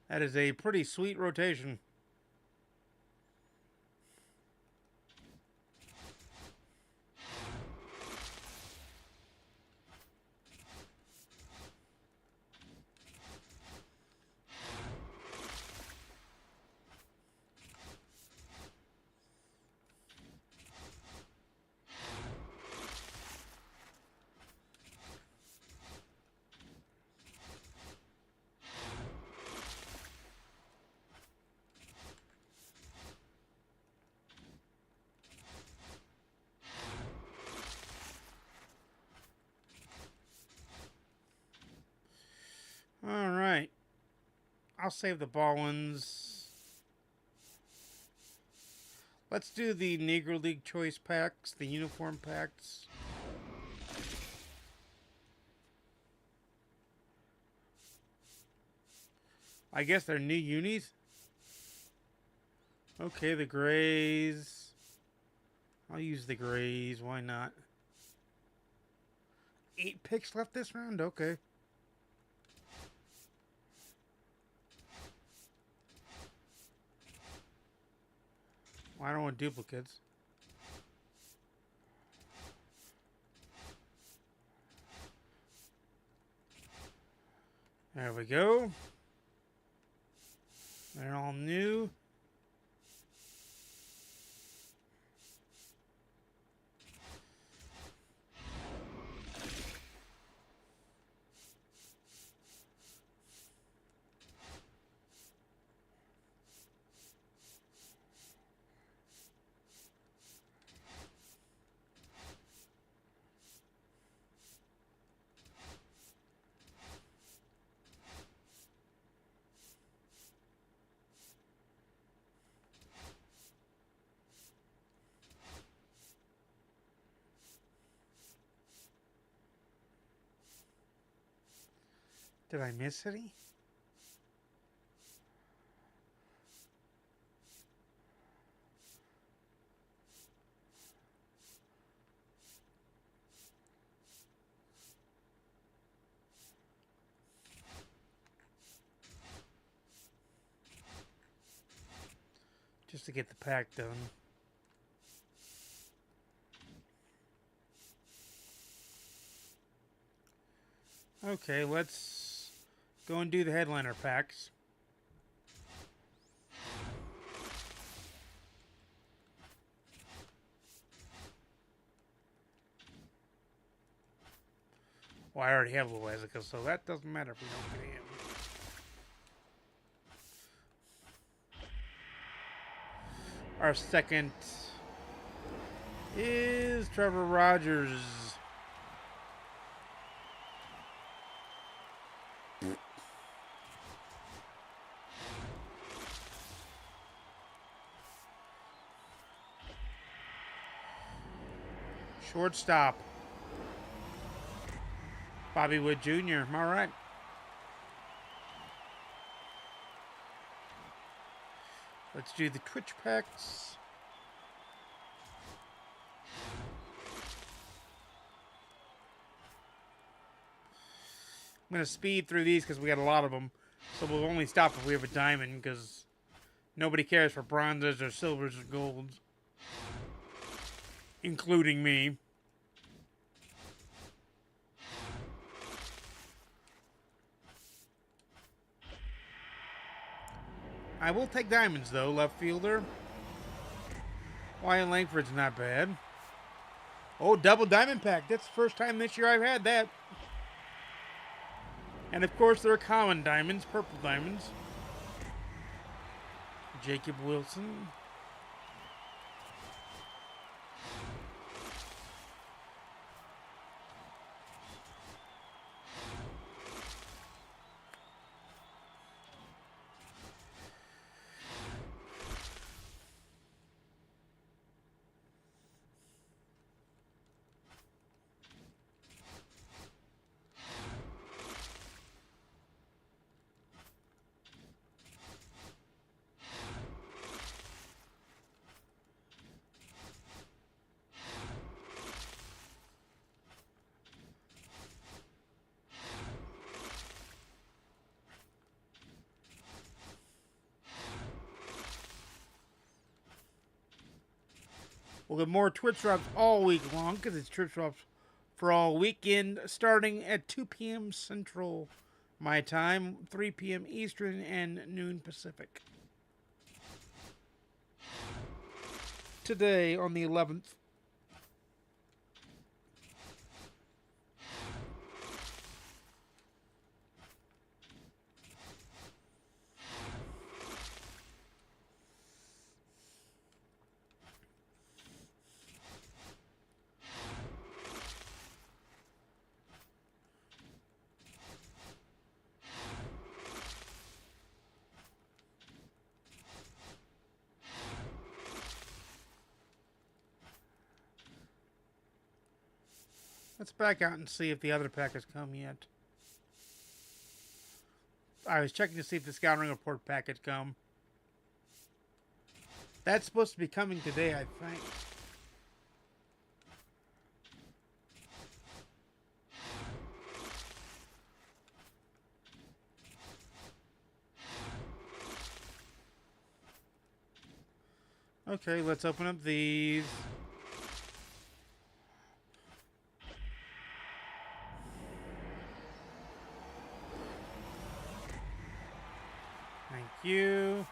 That is a pretty sweet rotation. I'll save the Ballins. Let's do the Negro League choice packs, the uniform packs. I guess they're new unis. Okay, the grays. I'll use the grays. Why not? 8 picks left this round? Okay. Well, I don't want duplicates. There we go. They're all new. Did I miss any? Just to get the pack done. Okay, let's go and do the headliner packs. Well, I already have Loezica, so that doesn't matter if we don't get him. Our second is Trevor Rogers. Shortstop. Bobby Wood Jr. All right. Let's do the Twitch packs. I'm going to speed through these because we got a lot of them. So we'll only stop if we have a diamond because nobody cares for bronzes or silvers or golds. Including me. I will take diamonds, though, left fielder. Wyatt Langford's not bad. Oh, double diamond pack. That's the first time this year I've had that. And, of course, there are common diamonds, purple diamonds. Jacob Wilson. We'll get more Twitch drops all week long because it's Twitch drops for all weekend starting at 2 p.m. Central my time, 3 p.m. Eastern, and noon Pacific. Today on the 11th. Let's back out and see if the other pack has come yet. I was checking to see if the scouting report pack had come. That's supposed to be coming today, I think. Okay, let's open up these. Thank you.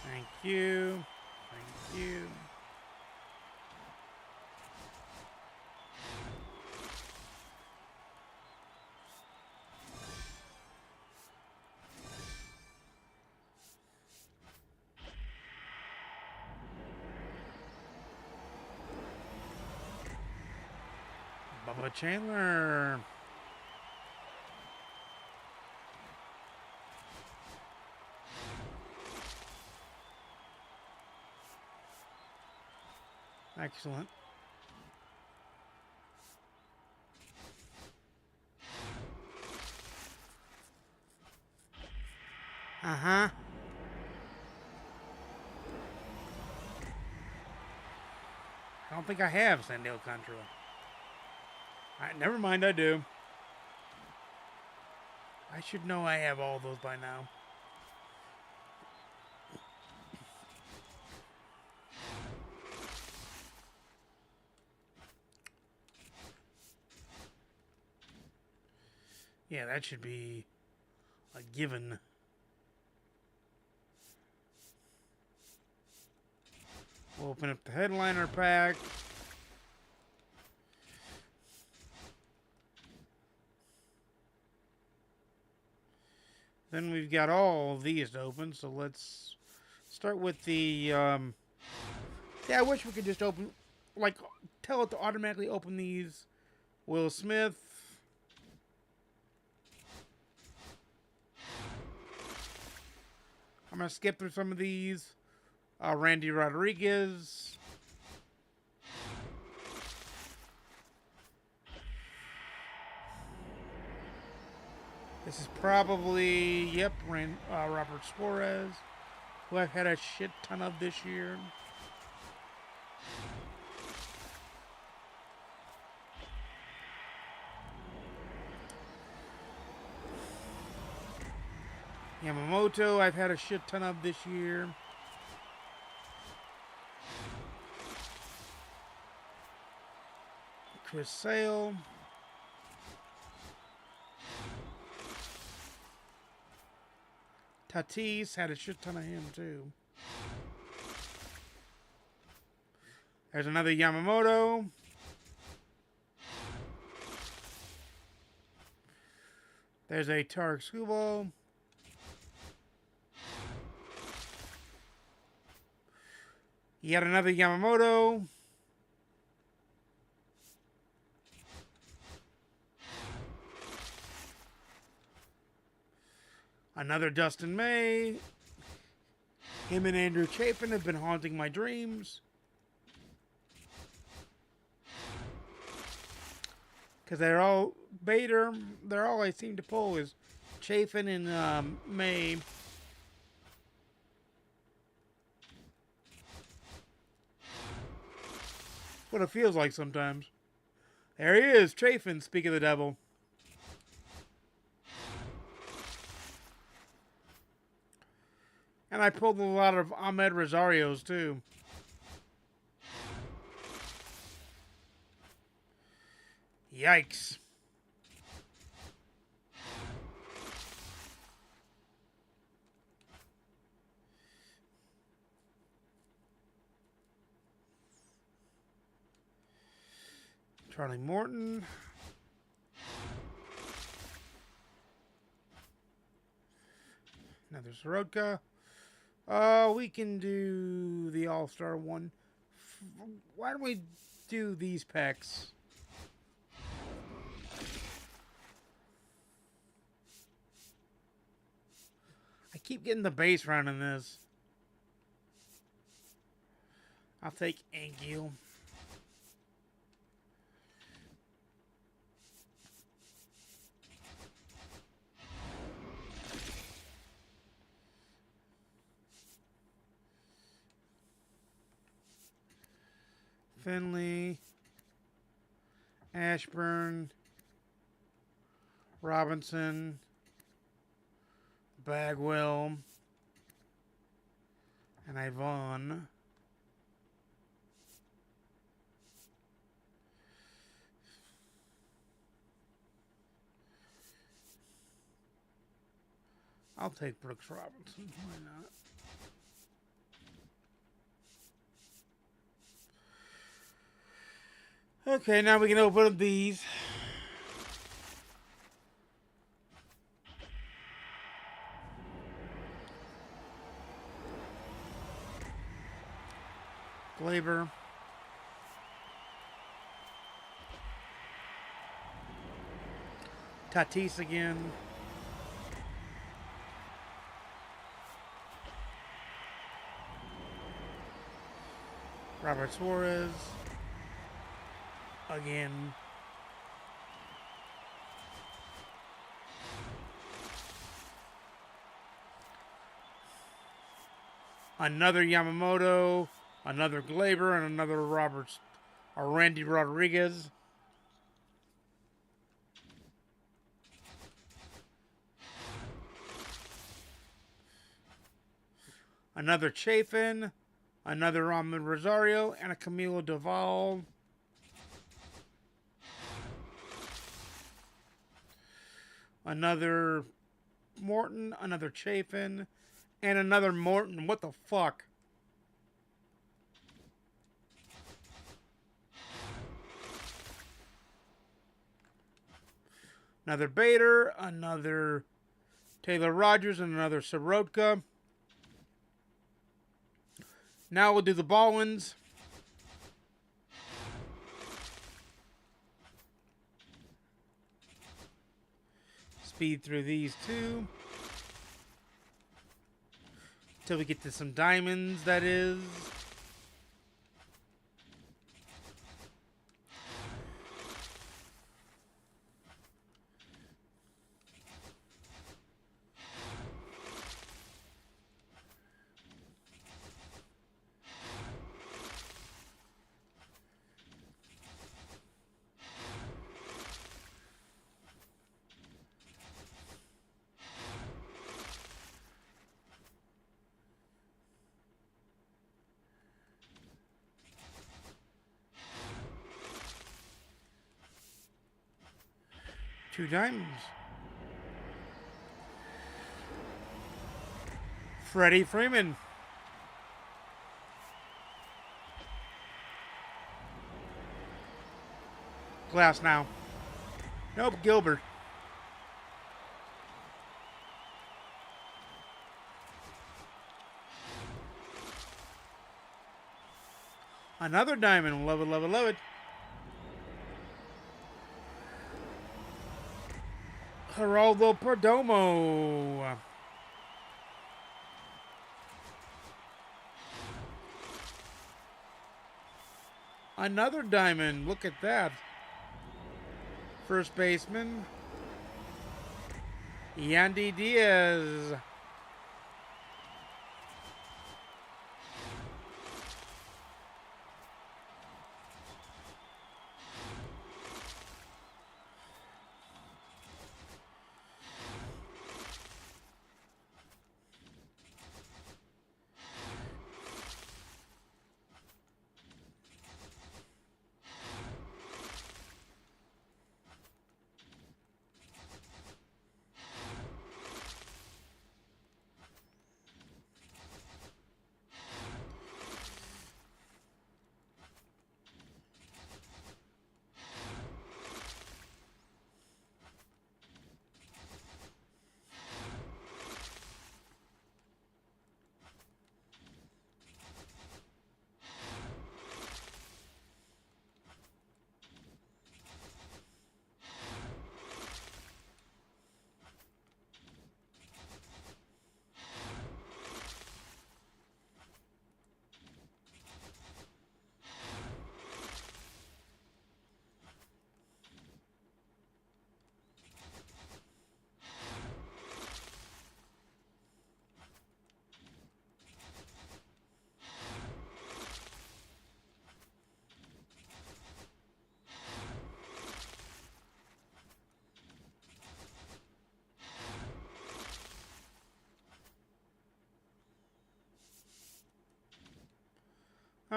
Thank you. Thank you. Bubba Chandler. Excellent. Uh-huh. I don't think I have San Diego Contra. Alright, never mind, I do. I should know I have all those by now. Yeah, that should be a given. We'll open up the headliner pack. Then we've got all of these to open, so let's start with the, yeah, I wish we could just open, like, tell it to automatically open these. Will Smith. I'm going to skip through some of these. Randy Rodriguez. This is probably, yep, Robert Suarez, who I've had a shit ton of this year. Yamamoto, I've had a shit ton of this year. Chris Sale. Tatis, had a shit ton of him too. There's another Yamamoto. There's a Tarek Skubal. Yet another Yamamoto. Another Dustin May. Him and Andrew Chapin have been haunting my dreams. Because they're all Bader. They're all I seem to pull is Chafin and May. What it feels like sometimes. There he is, Chafin, speak of the devil. And I pulled a lot of Ahmed Rosarios too. Yikes. Charlie Morton. Another Soroka. We can do the All-Star one. Why don't we do these packs? I keep getting the base round in this. I'll take Anguille. Finley, Ashburn, Robinson, Bagwell, and Yvonne. I'll take Brooks Robinson. Why not? Okay, now we can open up these. Glaber. Tatis again. Robert Suarez. Again. Another Yamamoto. Another Glaber. And another Roberts. Or Randy Rodriguez. Another Chafin. Another Ahmed Rosario. And a Camilo Doval. Another Morton, another Chafin, and another Morton. What the fuck? Another Bader, another Taylor Rogers, and another Soroka. Now we'll do the Ballins. Speed through these two. Till we get to some diamonds, that is. Two diamonds. Freddie Freeman. Glass now. Nope, Gilbert. Another diamond. Love it, love it, love it. Geraldo Perdomo. Another diamond. Look at that. First baseman. Yandy Diaz.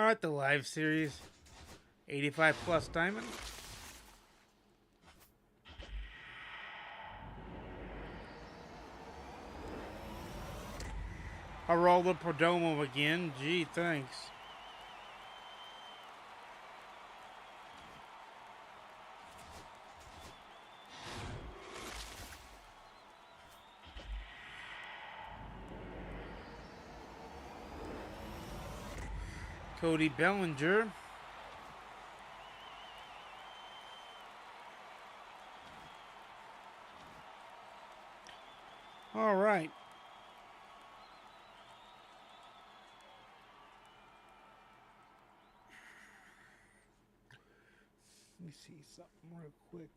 Alright, the live series. 85 plus diamond. Geraldo Perdomo again. Gee, thanks. Cody Bellinger. All right. Let me see something real quick.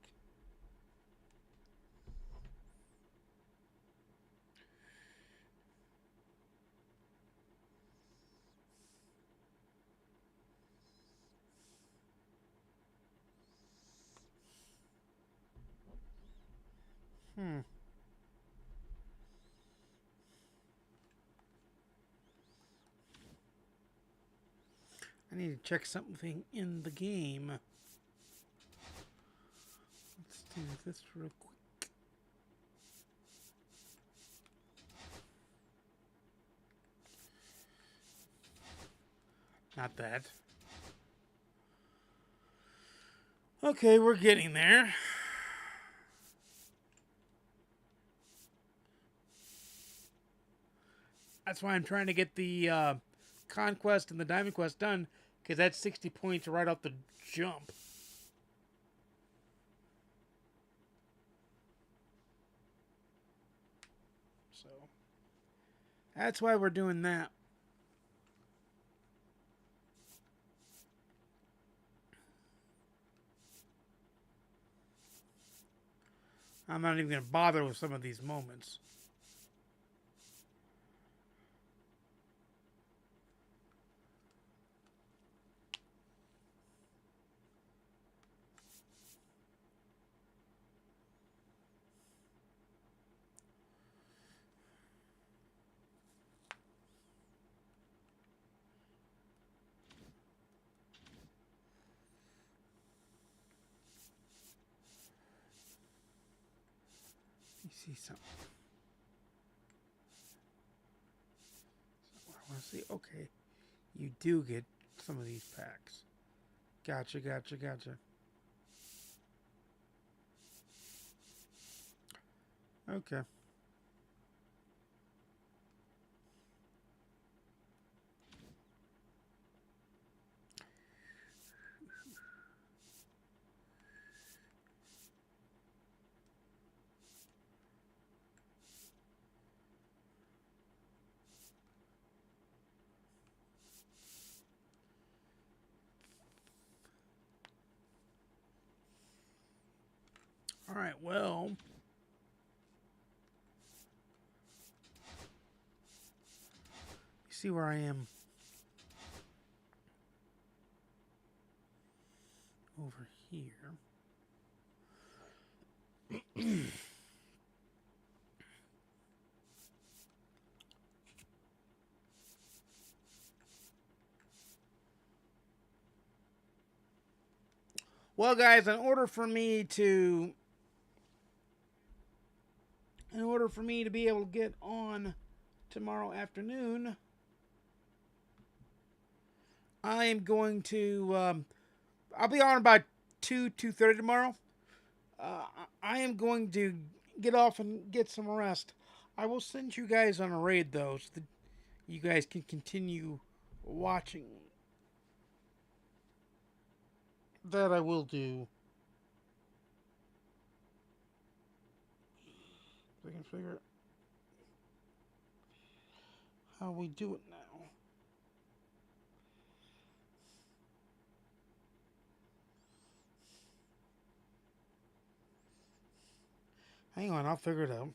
I need to check something in the game. Let's do this real quick. Not that. Okay, we're getting there. That's why I'm trying to get the Conquest and the Diamond Quest done, because that's 60 points right off the jump. So that's why we're doing that. I'm not even going to bother with some of these moments. You see something. So I want to see. Okay, you do get some of these packs. Gotcha. Okay. All right, well, you see where I am over here. Well, guys, in order for me to be able to get on tomorrow afternoon, I am going to I'll be on about 2:30 tomorrow. I am going to get off and get some rest. I will send you guys on a raid, though, so that you guys can continue watching. That I will do. If I can figure out how we do it now. Hang on, I'll figure it out.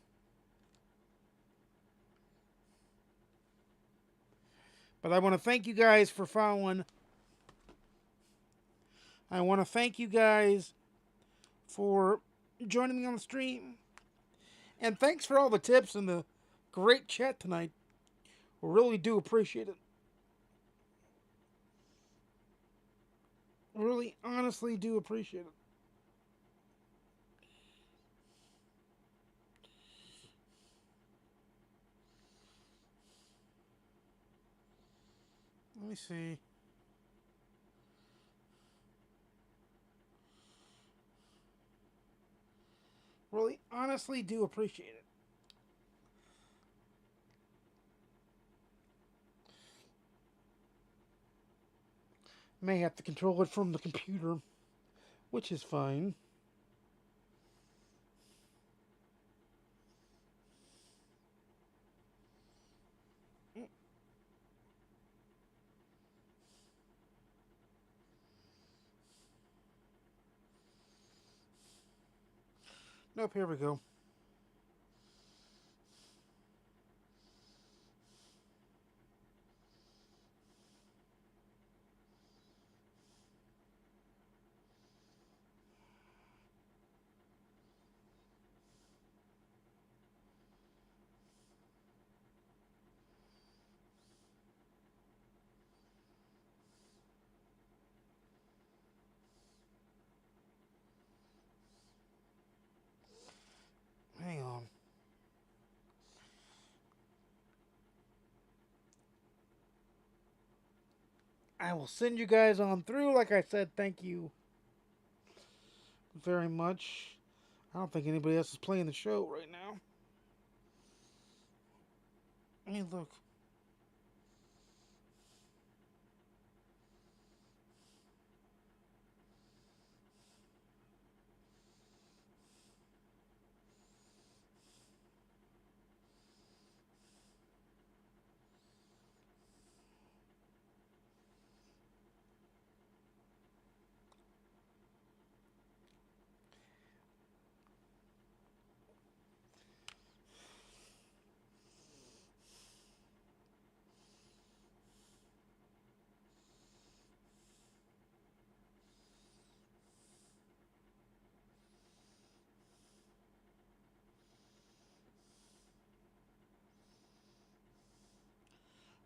But I want to thank you guys for following. I want to thank you guys for joining me on the stream. And thanks for all the tips and the great chat tonight. We really do appreciate it. Really, honestly do appreciate it. Let me see. Really, honestly do appreciate it. May have to control it from the computer, which is fine. Nope, here we go. Hang on. I will send you guys on through. Like I said, thank you very much. I don't think anybody else is playing the show right now. Let me look.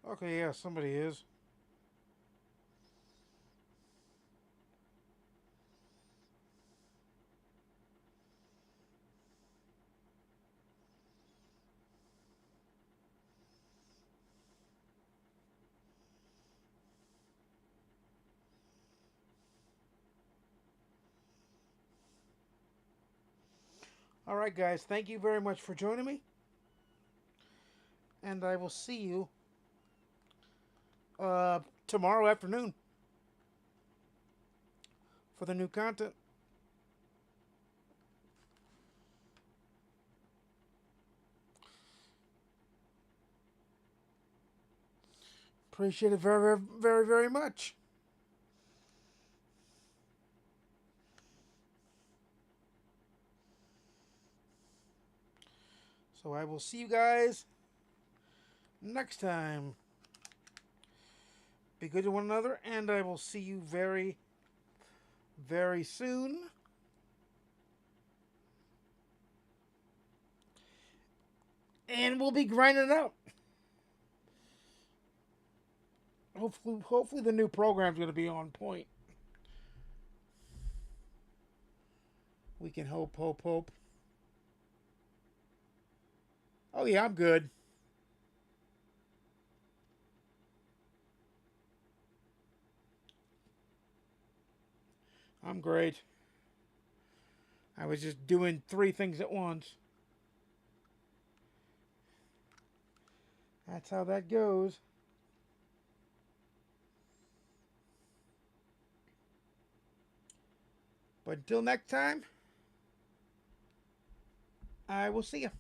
Okay, yeah, somebody is. All right, guys, thank you very much for joining me. And I will see you tomorrow afternoon for the new content. Appreciate it very, very, very, very much. So I will see you guys next time. Be good to one another, and I will see you very, very soon. And we'll be grinding it out. Hopefully the new program's going to be on point. We can hope. Oh yeah, I'm good. I'm great. I was just doing 3 things at once. That's how that goes. But until next time, I will see you.